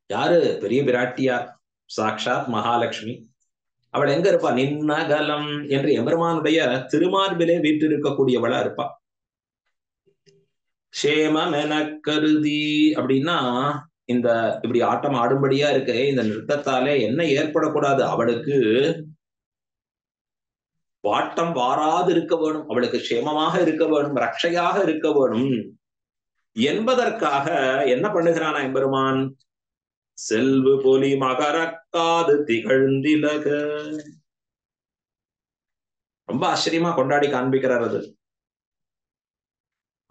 யாரு? பெரிய பிராட்டியார், சாக்ஷாத் மகாலட்சுமி. அவள் எங்க இருப்பா? நின்னகலம் என்று எம்பெருமானுடைய திருமார்பிலே வீற்றிருக்கக்கூடியவளா இருப்பா. சேமமென கருதி அப்படின்னா இந்த இப்படி ஆட்டம் ஆடும்படியா இருக்க இந்த நிறுத்தத்தாலே என்ன ஏற்படக்கூடாது? அவளுக்கு வாட்டம் வாராது இருக்க வேணும், அவளுக்கு சேமமாக இருக்க வேணும், ரட்சையாக இருக்க வேணும் என்பதற்காக என்ன பண்ணுகிறானா எம்பெருமான்? செல்வு பொலி மகரக்காது திகழ்ந்திலக. ரொம்ப ஆச்சரியமா கொண்டாடி காண்பிக்கிறார். அது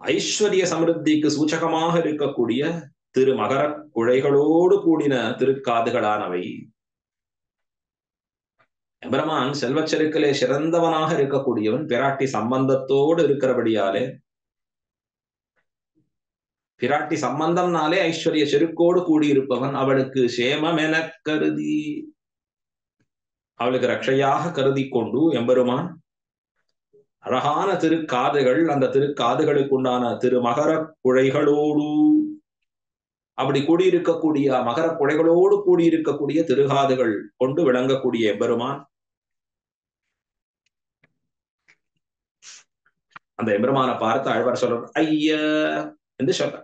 ஐஸ்வர்ய சமிருத்திக்கு சூச்சகமாக இருக்கக்கூடிய திரு மகர குழைகளோடு கூடின திருக்காதுகளானவை. எம்பெருமான் செல்வச்செருக்கிலே சிறந்தவனாக இருக்கக்கூடியவன். பிராட்டி சம்பந்தத்தோடு இருக்கிறபடியாலே, பிராட்டி சம்பந்தம்னாலே ஐஸ்வர்ய செருக்கோடு கூடியிருப்பவன். அவளுக்கு சேமம் என கருதி, அவளுக்கு ரட்சையாக கருதி கொண்டு எம்பெருமான் அழகான திருக்காதுகள், அந்த திருக்காதுகளுக்கு உண்டான திரு மகர குழைகளோடு, அப்படி கூடியிருக்கக்கூடிய மகர குழைகளோடு கூடியிருக்கக்கூடிய திருகாதுகள் கொண்டு விளங்கக்கூடிய எம்பெருமான். அந்த எம்பெருமானை பார்த்து ஆழ்வார் சொல்ற ஐய என்று சொல்ற.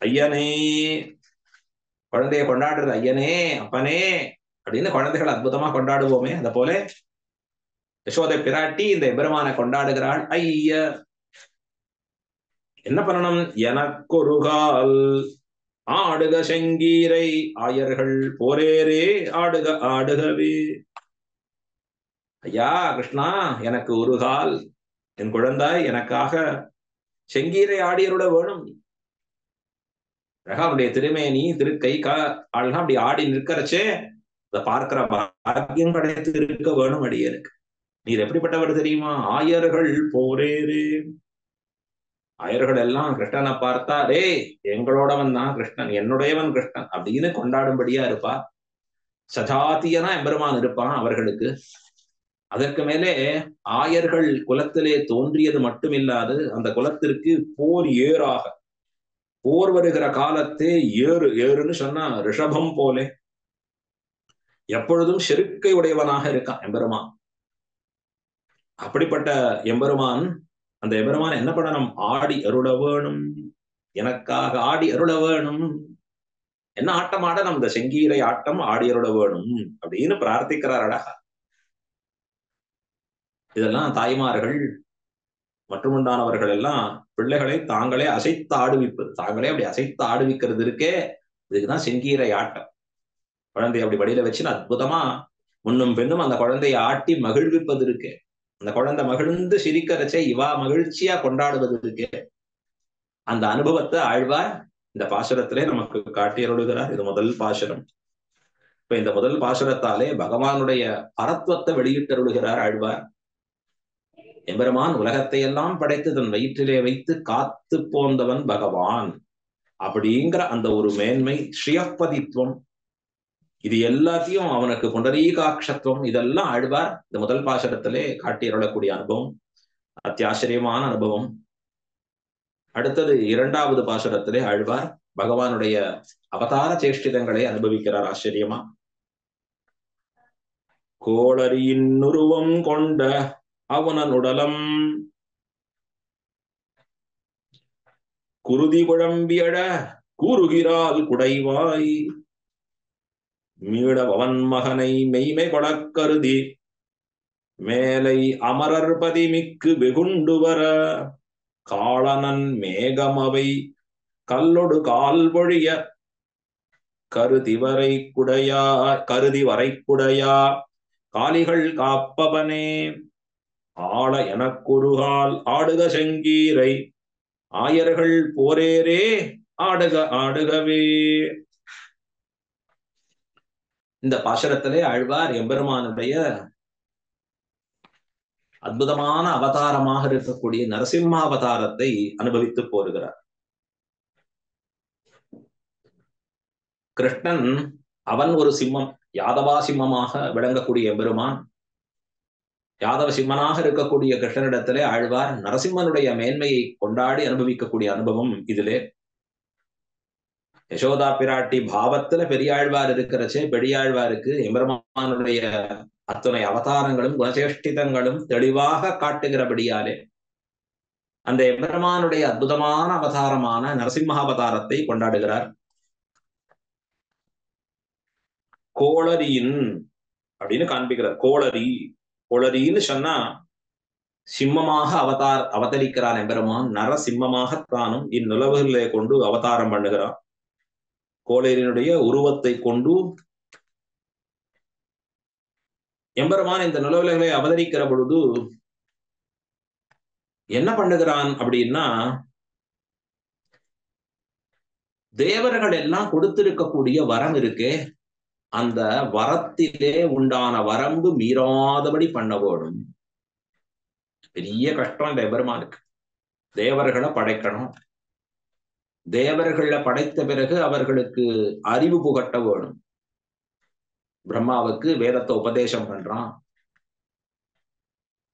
ஐயனே, குழந்தைய கொண்டாடுறது ஐயனே, அப்பனே அப்படின்னு குழந்தைகள் அற்புதமா கொண்டாடுவோமே, அத போல யசோதை பிராட்டி இந்த எம்பெருமானை கொண்டாடுகிறாள். ஐய, என்ன பண்ணணும்? எனக்கொருகால் ஆடுக செங்கீரை ஆயர்கள் போரேரே ஆடுக ஆடுகவே. ஐயா கிருஷ்ணா, எனக்கு ஒரு கால், என் குழந்தாய் எனக்காக செங்கீரை ஆடியருட வேணும். அவருடைய திருமேனி திருக்கை கால்லாம் அப்படி ஆடி நிற்கிறச்சே அதை பார்க்கிற பாக்கியம் கிடைத்து இருக்க வேணும் அடியருக்கு. நீர் எப்படிப்பட்டவர் தெரியுமா? ஆயர்கள் போரேரே. ஆயர்கள் எல்லாம் கிருஷ்ணனை பார்த்தா, ரே எங்களோடவன் தான் கிருஷ்ணன், என்னுடையவன் கிருஷ்ணன் அப்படின்னு கொண்டாடும்படியா இருப்பா. சஜாத்தியனா எம்பெருமான் இருப்பான் அவர்களுக்கு. அதற்கு மேலே ஆயர்கள் குலத்திலே தோன்றியது மட்டுமில்லாது அந்த குலத்திற்கு போர் ஏறாக, போர் வருகிற காலத்தே ஏறு, ஏறுன்னு சொன்னா ரிஷபம் போலே எப்பொழுதும் செருக்கை உடையவனாக இருக்கான் எம்பெருமான். அப்படிப்பட்ட எம்பெருமான், அந்த எம்பெருமான் என்ன பண்ணணும்? ஆடி அருள வேணும், எனக்காக ஆடி அருள வேணும். என்ன ஆட்டம் ஆட? இந்த செங்கீரை ஆட்டம் ஆடி அருள வேணும் அப்படின்னு பிரார்த்திக்கிறார் அழகா. இதெல்லாம் தாய்மார்கள் மற்றும் உண்டானவர்கள் எல்லாம் பிள்ளைகளை தாங்களே அசைத்து ஆடுவிப்பது, தாங்களே அப்படி அசைத்து ஆடுவிக்கிறது இருக்கே, இதுக்குதான் செங்கீரை ஆட்டம். குழந்தைய அப்படி வடியில வச்சு அற்புதமா முன்னும் பெண்ணும் அந்த குழந்தையை ஆட்டி மகிழ்விப்பது இருக்கே, அந்த குழந்தை மகிழ்ந்து சிரிக்கிறச்சே இவா மகிழ்ச்சியா கொண்டாடுவது இருக்கே, அந்த அனுபவத்தை ஆழ்வார் இந்த பாசுரத்திலே நமக்கு காட்டியருளுகிறார். இது முதல் பாசுரம். இப்ப இந்த முதல் பாசுரத்தாலே பகவானுடைய பரத்வத்தை வெளியிட்டருளுகிறார் ஆழ்வார். எம்பெருமான் உலகத்தை எல்லாம் படைத்து தன் வயிற்றிலே வைத்து காத்து போந்தவன் பகவான் அப்படிங்கிற அந்த ஒரு மேன்மை, ஸ்ரீயப்பதித்துவம், இது எல்லாத்தையும் அவனுக்கு புண்டரீகாட்சத்துவம், இதெல்லாம் ஆழ்வார் இந்த முதல் பாசுரத்திலே காட்டியருளக்கூடிய அனுபவம், அத்தியாச்சரியமான அனுபவம். அடுத்தது இரண்டாவது பாசுரத்திலே ஆழ்வார் பகவானுடைய அவதார சேஷ்டிதங்களை அனுபவிக்கிறார் ஆச்சரியமா. கோளரியின் உருவம் கொண்ட அவனுடலம் குருதி குழம்பியட கூறுகிறாள் குடைவாய் மீளவன் மகனை மெய்மை கொடக்கருதி மேலை அமரர்பதி மிக்கு வெகுண்டு வர காளனன் மேகமவை கல்லொடு கால் பொழிய கருதி வரை குடையா காளிகள் காப்பவனே. ஆள எனக்குருகால் ஆடுக செங்கீரை ஆயர்கள் போரேரே ஆடுக ஆடுகவே. இந்த பாசுரத்திலே ஆழ்வார் எம்பெருமானுடைய அற்புதமான அவதாரமாக இருக்கக்கூடிய நரசிம்ம அவதாரத்தை அனுபவித்து போருகிறார். கிருஷ்ணன் அவன் ஒரு சிம்மம், யாதவா சிம்மமாக விளங்கக்கூடிய எம்பெருமான். யாதவ சிம்மனாக இருக்கக்கூடிய கிருஷ்ணனிடத்திலே ஆழ்வார் நரசிம்மனுடைய மேன்மையை கொண்டாடி அனுபவிக்கக்கூடிய அனுபவம் இதிலே. யசோதா பிராட்டி பாவத்துல பெரியாழ்வார் இருக்கிறச்சே பெரியாழ்வாருக்கு எம்பெருமானுடைய அத்தனை அவதாரங்களும் குணசேஷ்டிதங்களும் தெளிவாக காட்டுகிறபடியாலே அந்த எம்பெருமானுடைய அற்புதமான அவதாரமான நரசிம்ம அவதாரத்தை கொண்டாடுகிறார். கோளரியின் அப்படின்னு காண்பிக்கிறார். கோளரி, கோளரின்னு சொன்னா சிம்மமாக அவதரிக்கிறான் எம்பெருமான். நரசிம்மமாகத்தானும் இந்நிலவுகளை கொண்டு அவதாரம் பண்ணுகிறான். கோளரியினுடைய உருவத்தை கொண்டு எம்பெருமான் இந்த நிலவுகளை அவதரிக்கிற பொழுது என்ன பண்ணுகிறான் அப்படின்னா, தேவர்கள் எல்லாம் கொடுத்திருக்கக்கூடிய வரம் இருக்கே, அந்த வரத்திலே உண்டான வரம்பு மீறாதபடி பண்ண வேணும். பெரிய கஷ்டம் இந்த எம்பெருமானுக்கு. தேவர்களை படைக்கணும், தேவர்களை படைத்த பிறகு அவர்களுக்கு அறிவு புகட்ட வேணும். பிரம்மாவுக்கு வேதத்தை உபதேசம் பண்றான்.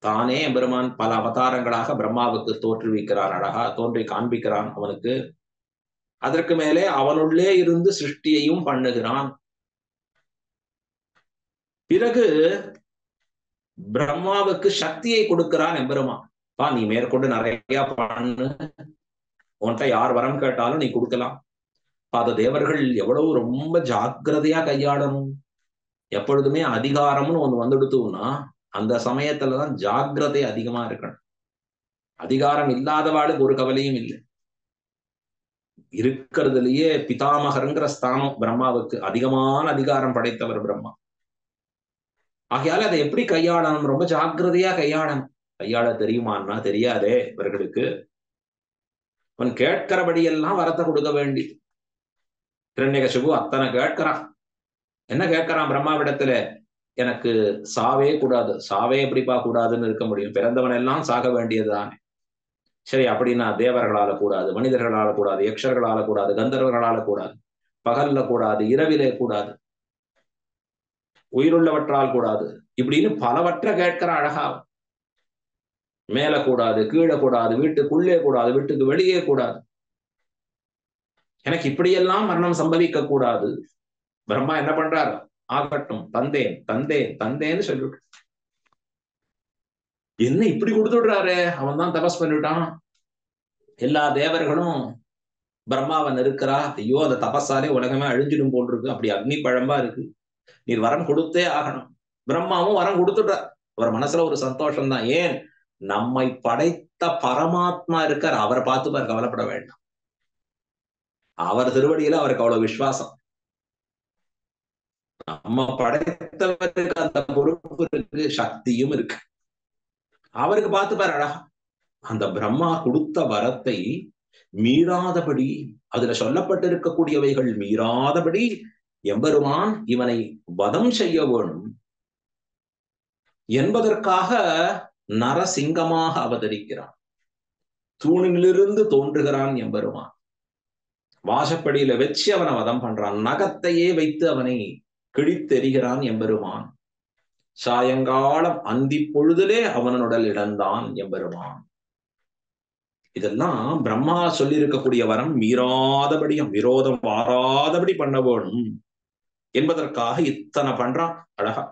தானே எம்பெருமான் பல அவதாரங்களாக பிரம்மாவுக்கு தோற்றுவிக்கிறான், அழகா தோன்றி காண்பிக்கிறான் அவனுக்கு. அதற்கு மேலே அவனுள்ளே இருந்து சிருஷ்டியையும் பண்ணுகிறான். பிறகு பிரம்மாவுக்கு சக்தியை கொடுக்கிறான் எம்பெருமான். பா, நீ மேற்கொண்டு நிறைய பண்ணு, உன்கிட்ட யார் வரம் கேட்டாலும் நீ கொடுக்கலாம். அது தேவர்கள் எவ்வளவு ரொம்ப ஜாக்கிரதையா கையாளணும். எப்பொழுதுமே அதிகாரம்னு ஒண்ணு வந்துடுத்துன்னா அந்த சமயத்துலதான் ஜாக்கிரதை அதிகமா இருக்கணும். அதிகாரம் இல்லாதவாளுக்கு ஒரு கவலையும் இல்லை. இருக்கிறதுலயே பிதாமகருங்கிற ஸ்தானம் பிரம்மாவுக்கு. அதிகமான அதிகாரம் படைத்தவர் பிரம்மா. ஆகையால அதை எப்படி கையாளணும்? ரொம்ப ஜாக்கிரதையா கையாளணும். கையாள தெரியுமான்னா தெரியாதே இவர்களுக்கு. அவன் கேட்கிறபடியெல்லாம் வரத்தை கொடுக்க வேண்டி. ஹிரண்யகசிபு அத்தனை கேட்கிறான். என்ன கேட்கிறான் பிரம்மாவிடத்துல? எனக்கு சாவே கூடாது. சாவே எப்படிப்பா கூடாதுன்னு இருக்க முடியும்? பிறந்தவன் எல்லாம் சாக வேண்டியதுதானே. சரி, அப்படின்னா தேவர்களால கூடாது, மனிதர்களால கூடாது, யக்ஷர்களால கூடாது, கந்தர்வர்களால கூடாது, பகல்ல கூடாது, இரவிலே கூடாது, உயிருள்ளவற்றால் கூடாது, இப்படின்னு பலவற்றை கேட்கிற அழகா. மேல கூடாது, கீழே கூடாது, வீட்டுக்குள்ளே கூடாது, வீட்டுக்கு வெளியே கூடாது, எனக்கு இப்படியெல்லாம் மரணம் சம்பவிக்க கூடாது. பிரம்மா என்ன பண்றாரு? ஆகட்டும், தந்தேன் தந்தேன் தந்தேன்னு சொல்லிவிட்டு என்ன இப்படி கொடுத்துடுறாரு. அவன் தான் தபஸ் பண்ணிவிட்டான். எல்லா தேவர்களும் பிரம்மாவன் இருக்கிறா. ஐயோ, அந்த தபஸாலே உலகமே அழிஞ்சிடும் போல் இருக்கு, அப்படி அக்னி பழம்பா இருக்கு, நீர் வரம் கொடுத்தே ஆகணும். பிரம்மாவும் வரம் கொடுத்துட்டார். அவர் மனசுல ஒரு சந்தோஷம் தான். ஏன்? நம்மை படைத்த பரமாத்மா இருக்கார், அவரை பார்த்து கவலைப்பட வேண்டாம். அவர் திருவடியில அவருக்கு அவ்வளவு விசுவாசம். நம்ம படைத்தவருக்கு அந்த பொறுப்பு இருக்கு, சக்தியும் இருக்கு. அவருக்கு பார்த்துப்பார் அழகா. அந்த பிரம்மா கொடுத்த வரத்தை மீறாதபடி, அதுல சொல்லப்பட்டிருக்கக்கூடியவைகள் மீறாதபடி எம்பெருமான் இவனை வதம் செய்ய வேணும் என்பதற்காக நரசிங்கமாக அவதரிக்கிறான். தூணிலிருந்து தோன்றுகிறான் எம்பெருமான். வாசப்படியில வச்சு அவனை வதம் பண்றான். நகத்தையே வைத்து அவனை கிழித்தெறிகிறான் எம்பெருமான். சாயங்காலம் அந்தி பொழுதிலே அவனுடல் இடந்தான் எம்பெருமான். இதெல்லாம் பிரம்மா சொல்லி இருக்கக்கூடிய வரம் மீறாதபடியும் விரோதம் வாராதபடி பண்ண வேணும் என்பதற்காக இத்தனை பண்றான் அழகா.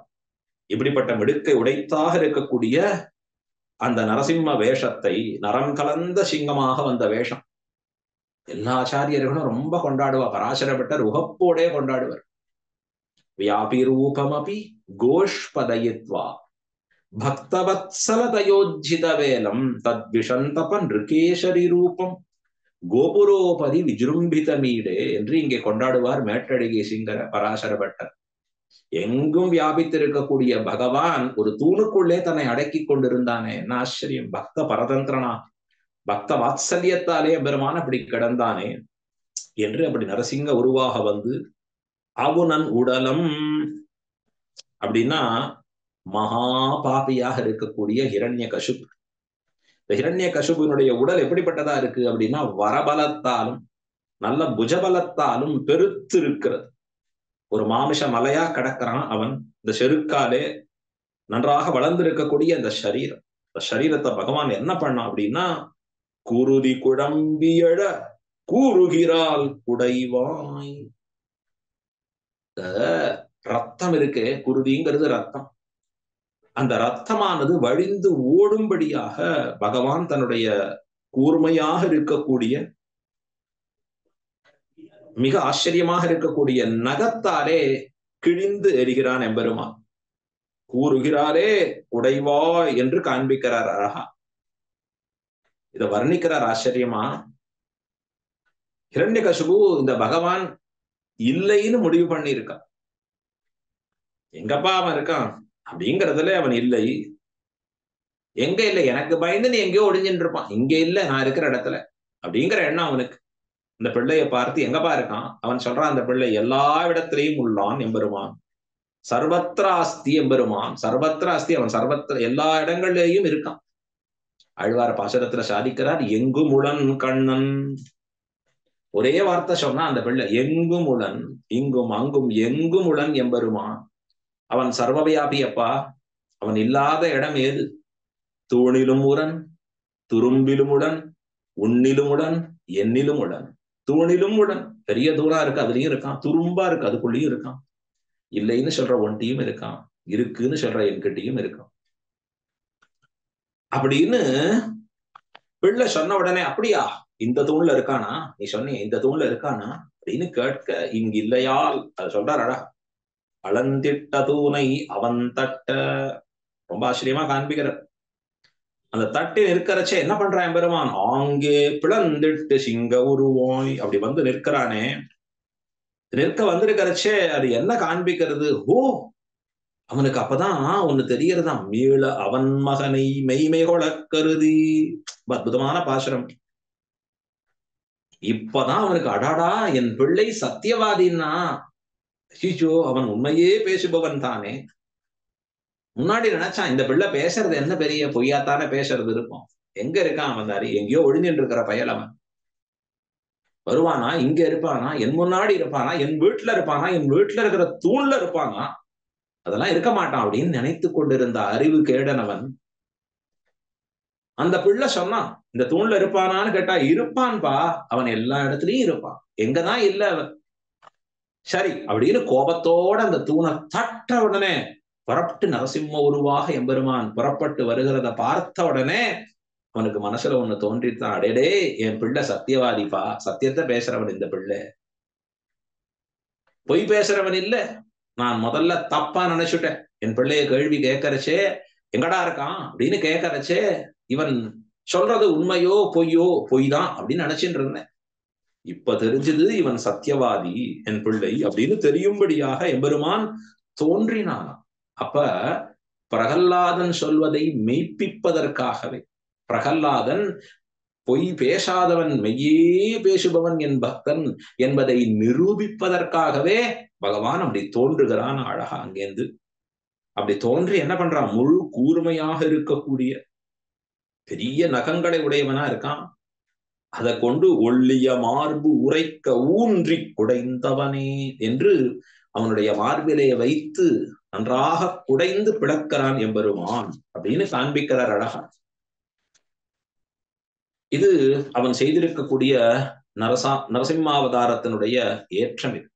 இப்படிப்பட்ட மிடுக்கை உடைத்தாக இருக்கக்கூடிய அந்த நரசிம்ம வேஷத்தை, நரம் கலந்த சிங்கமாக வந்த வேஷம் எல்லா ஆச்சாரியர்களும் ரொம்ப கொண்டாடுவார். பராசரப்பட்டர் உகப்போடே கொண்டாடுவர். வியாபி ரூபமபி கோஷ்பதயித்வா பக்தவத்சலதயோஜித வேலம் தத்விஷந்தப நிருகேசரி ரூபம் கோபுரோபதி விஜృంభిத மீடே என்று இங்கே கொண்டாடுவார் மேற்றடிகை சிங்கர பராசர பட்டர். எங்கும் வியாபித்திருக்கக்கூடிய பகவான் ஒரு தூணுக்குள்ளே தன்னை அடக்கி கொண்டிருந்தானே, என்ன ஆச்சரியம்! பக்த பரதந்திரனா, பக்த வாத்சல்யத்தாலே பெருமான் அப்படி கிடந்தானே என்று அப்படி நரசிங்க உருவாக வந்து அவுணன் உடலம் அப்படின்னா மகா பாபியாக இருக்கக்கூடிய ஹிரண்ய கசுப். இந்த ஹிரண்ய கசுபனுடைய உடல் எப்படிப்பட்டதா இருக்கு அப்படின்னா வரபலத்தாலும் நல்ல புஜபலத்தாலும் பெருத்து இருக்கிறது. ஒரு மாமிஷ மலையா கிடக்கிறான் அவன். இந்த செருக்காலே நன்றாக வளர்ந்து இருக்கக்கூடிய இந்த சரீரம், இந்த சரீரத்தை பகவான் என்ன பண்ணான் அப்படின்னா குருதி குழம்பியழ கூறுகிறாள் குடைவாய். ரத்தம் இருக்கே, குருதிங்கிறது ரத்தம். அந்த ரத்தமானது வழிந்து ஓடும்படியாக பகவான் தன்னுடைய கூர்மையாக இருக்கக்கூடிய மிக ஆச்சரியமாக இருக்கக்கூடிய நகத்தாலே கிழிந்து எரிகிறான் எம்பெருமான். கூறுகிறாரே உடைவாய் என்று காண்பிக்கிறார் அழகா. இத வர்ணிக்கிறார் ஆச்சரியமா. ஹிரண்யகசிபு இந்த பகவான் இல்லைன்னு முடிவு பண்ணி இருக்கான். எங்கப்பா அவன் இருக்கான் அப்படிங்கறதுல அவன் இல்லை. எங்க இல்லை, எனக்கு பயந்து நீ எங்கேயோ ஒளிஞ்சுட்டு இருப்பான், இங்க இல்ல நான் இருக்கிற இடத்துல அப்படிங்கிற எண்ணம் அவனுக்கு. இந்த பிள்ளைய பார்த்து எங்கப்பா இருக்கான், அவன் சொல்றான் அந்த பிள்ளை எல்லா இடத்திலையும் உள்ளான் எம்பெருமான். சர்வத்ராஸ்தி எம்பெருமான், சர்வத்ராஸ்தி, அவன் சர்வத்திர எல்லா இடங்கள்லயும் இருக்கான். ஆழ்வார் பாசுரத்துல சாதிக்கிறார் எங்கும் உளன் கண்ணன். ஒரே வார்த்தை சொன்னா அந்த பிள்ளை எங்கும் உளன், இங்கும் அங்கும் எங்கும் உளன் எம்பெருமான். அவன் சர்வவியாபி அப்பா. அவன் இல்லாத இடம் ஏது? தூணிலும் உடன், துரும்பிலும் உடன், உன்னிலும் உடன், என்னிலும் உடன். தூணிலும் உடன், பெரிய தூரா இருக்கு அதுலயும் இருக்கான், துரும்பா இருக்கு அதுக்குள்ளயும் இருக்கான், இல்லைன்னு சொல்ற ஒன்றையும் இருக்கான், இருக்குன்னு சொல்ற என்கிட்டையும் இருக்கான் அப்படின்னு பிள்ளை சொன்ன உடனே அப்படியா இந்த தூண்ல இருக்கானா, நீ சொன்னிய இந்த தூண்ல இருக்கானா அப்படின்னு கேட்க இங்க இல்லையால் அதை சொல்றாரடா. அளந்திட்ட தூணை அவன் தட்ட. ரொம்ப ஆச்சரியமா காண்பிக்கிறார். அந்த தட்டி நிற்கிறச்சே என்ன பண்றான் பெருமான், ஆங்கே பிளந்திட்டு சிங்க உருவாய் அப்படி வந்து நிற்கிறானே. நிற்க வந்திருக்கிறச்சே அது என்ன காண்பிக்கிறது? ஓ, அவனுக்கு அப்பதான் ஒண்ணு தெரியறதான், மீள அவன் மகனை மெய்மை கொள கருதி. அற்புதமான பாசுரம். இப்பதான் அவனுக்கு அடாடா என் பிள்ளை சத்தியவாதின்னா, ஐயோ அவன் உண்மையே பேசுபவன் தானே. முன்னாடி நினைச்சான் இந்த பிள்ளை பேசுறது என்ன பெரிய பொய்யாத்தானே பேசுறது இருக்கும். எங்க இருக்கான் அவன் தாரி, எங்கேயோ ஒழிஞ்சிட்டு இருக்கிற பயல் அவன். வருவானா, இங்க இருப்பானா, என் முன்னாடி இருப்பானா, என் வீட்டுல இருப்பானா, என் வீட்டுல இருக்கிற தூண்ல இருப்பானா, அதெல்லாம் இருக்க மாட்டான் அப்படின்னு நினைத்து கொண்டிருந்த அறிவு கேடனவன். அந்த பிள்ளை சொன்னான் இந்த தூண்ல இருப்பானான்னு கேட்டா இருப்பான்பா, அவன் எல்லா இடத்துலயும் இருப்பான், எங்கதான் இல்ல அவன். சரி அப்படின்னு கோபத்தோட அந்த தூணை தட்ட உடனே புறப்பட்டு நரசிம்ம உருவாக எம்பெருமான் புறப்பட்டு வருகிறத பார்த்த உடனே அவனுக்கு மனசுல ஒண்ணு தோன்றித்தான், அடேடே என் பிள்ளை சத்தியவாதிப்பா, சத்தியத்தை பேசுறவன் இந்த பிள்ளை, பொய் பேசுறவன் இல்ல. நான் முதல்ல தப்பா நினைச்சுட்டேன். என் பிள்ளைய கேள்வி கேட்கறச்சே எங்கடா இருக்கான் அப்படின்னு கேட்கறச்சே இவன் சொல்றது உண்மையோ பொய்யோ, பொய் தான் அப்படின்னு நினைச்சுட்டு இருந்தேன். இப்ப தெரிஞ்சது இவன் சத்தியவாதி என் பிள்ளை அப்படின்னு தெரியும்படியாக எம்பெருமான் தோன்றினான். அப்ப பிரகல்லாதன் சொல்வதை மெய்ப்பிப்பதற்காகவே, பிரகல்லாதன் பொய் பேசாதவன் மெய்யே பேசுபவன் என் பக்தன் என்பதை நிரூபிப்பதற்காகவே பகவான் அப்படி தோன்றுகிறான் அழகா. அங்கேந்து அப்படி தோன்றி என்ன பண்றான், முழு கூர்மையாக இருக்கக்கூடிய பெரிய நகங்களை உடையவனா இருக்கான். அதை கொண்டு ஒள்ளிய மார்பு உரைக்க ஊன்றி குடைந்தவனே என்று அவனுடைய மார்பிலே வைத்து நன்றாக குடைந்து பிளக்கிறான் எம்பெருமான் அப்படின்னு காண்பிக்கிறார் அழகா. இது அவன் செய்திருக்கக்கூடிய நரசிம்மாவதாரத்தினுடைய ஏற்றம். இது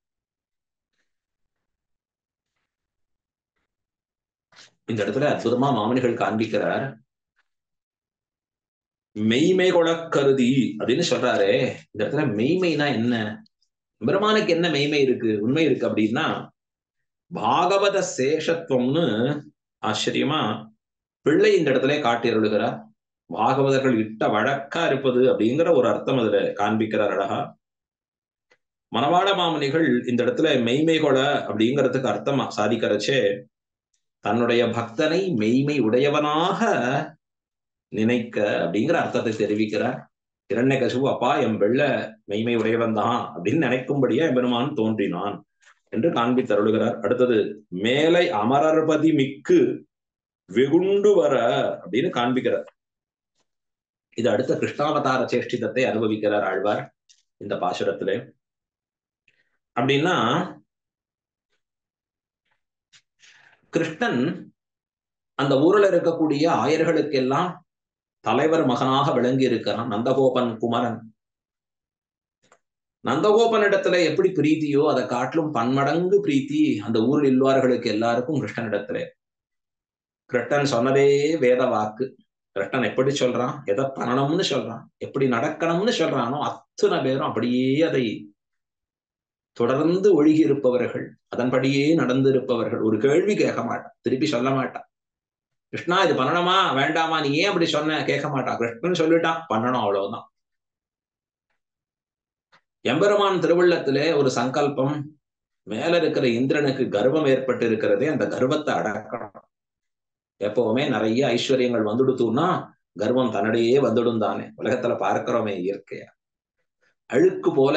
இந்த இடத்துல அற்புதமா மாமனிகள் காண்பிக்கிறார். மெய்மை கொள கருதி அப்படின்னு சொல்றாரு. இந்த இடத்துல மெய்மைனா என்ன, பெருமானுக்கு என்ன மெய்மை இருக்கு, உண்மை இருக்கு அப்படின்னா பாகவத சேஷத்துவம்னு ஆச்சரியமா பிள்ளை இந்த இடத்துல காட்டியருளுகிறார். பாகவதர்கள் இட்ட வழக்கா இருப்பது அப்படிங்கிற ஒரு அர்த்தம் அதுல காண்பிக்கிறார் அழகா. மணவாள மாமுனிகள் இந்த இடத்துல மெய்மை கொள அப்படிங்கிறதுக்கு அர்த்தமா சாதிக்கிறச்சே தன்னுடைய பக்தனை மெய்மை உடையவனாக நினைக்க அப்படிங்கிற அர்த்தத்தை தெரிவிக்கிறார். இரண்யகசிபு அப்பா என் வெள்ள மெய்மை உடையவன் தான் அப்படின்னு நினைக்கும்படியா எம்பெருமான் தோன்றினான் என்று காண்பித்தருளுகிறார். அடுத்தது மேலை அமரர்பதி மிக்கு வெகுண்டு வர அப்படின்னு காண்பிக்கிறார். இது அடுத்த கிருஷ்ணாவதார சேஷ்டிதத்தை அனுபவிக்கிறார் ஆழ்வார் இந்த பாசுரத்திலே. அப்படின்னா கிருஷ்ணன் அந்த ஊரில் இருக்கக்கூடிய ஆயர்களுக்கெல்லாம் தலைவர் மகனாக விளங்கி இருக்கிறான். நந்தகோபன் குமரன். நந்தகோபன் இடத்துல எப்படி பிரீத்தியோ அதை காட்டிலும் பன்மடங்கு பிரீத்தி அந்த ஊரில் இல்லவார்களுக்கு எல்லாருக்கும் கிருஷ்ணனிடத்துல. கிருஷ்ணன் சொன்னதே வேத வாக்கு. கிருஷ்ணன் எப்படி சொல்றான், எதை பண்ணணும்னு சொல்றான், எப்படி நடக்கணும்னு சொல்றானோ அத்தனை பேரும் அப்படியே அதை தொடர்ந்து ஒழுகி இருப்பவர்கள், அதன்படியே நடந்து இருப்பவர்கள். ஒரு கேள்வி கேட்க மாட்டான், திருப்பி சொல்ல மாட்டான். கிருஷ்ணா இது பண்ணணுமா வேண்டாமா நீ ஏன் அப்படி சொன்ன கேட்க மாட்டான். கிருஷ்ணன் சொல்லிட்டான் பண்ணணும், அவ்வளவுதான். எம்பெருமான் திருவுள்ளத்திலே ஒரு சங்கல்பம், மேல இருக்கிற இந்திரனுக்கு கர்வம் ஏற்பட்டு இருக்கிறதே, அந்த கர்வத்தை அடக்கணும். எப்பவுமே நிறைய ஐஸ்வர்யங்கள் வந்துடுத்துன்னா கர்வம் தன்னிடையே வந்துடும் தானே. உலகத்துல பார்க்கிறோமே இயற்கையா. அழுக்கு போல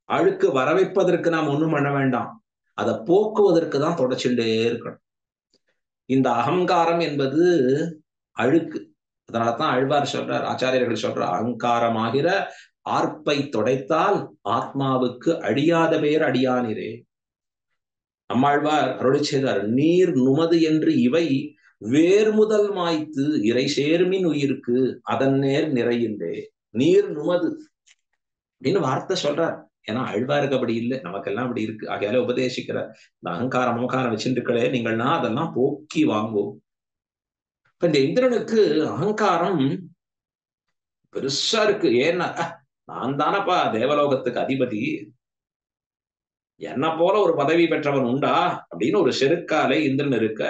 அழுக்கு வர வைப்பதற்கு நாம் ஒண்ணும் பண்ண வேண்டாம், அதை போக்குவதற்கு தான் தொடச்சுட்டே இருக்கணும். இந்த அகங்காரம் என்பது அழுக்கு. அதனாலதான் ஆழ்வார் சொல்றார், ஆச்சாரியர்கள் சொல்ற அகங்காரமாகிற ஆர்ப்பை தொடைத்தால் ஆத்மாவுக்கு அடியாத பேர் அடியானிரே. நம்மாழ்வார் அருளி செய்தார், நீர் நுமது என்று இவை வேர் முதல் மாய்த்து இறை சேர்மின் உயிருக்கு அதன் நேர் நிறையின்றே. நீர் நுமது அப்படின்னு வார்த்தை சொல்றார். ஏன்னா ஆழ்வாருக்கு அப்படி இல்லை, நமக்கெல்லாம் அப்படி இருக்கு. ஆகையால உபதேசிக்கிறார், இந்த அகங்காரம் அமகாரம் வச்சுருக்களே நீங்கள்னா அதெல்லாம் போக்கி வாங்கும். இப்ப இந்த இந்திரனுக்கு அகங்காரம் பெருசா இருக்கு. ஏன்னா நான் தானப்பா தேவலோகத்துக்கு அதிபதி, என்ன போல ஒரு பதவி பெற்றவன் உண்டா அப்படின்னு ஒரு செருக்காலை இந்திரன் இருக்க.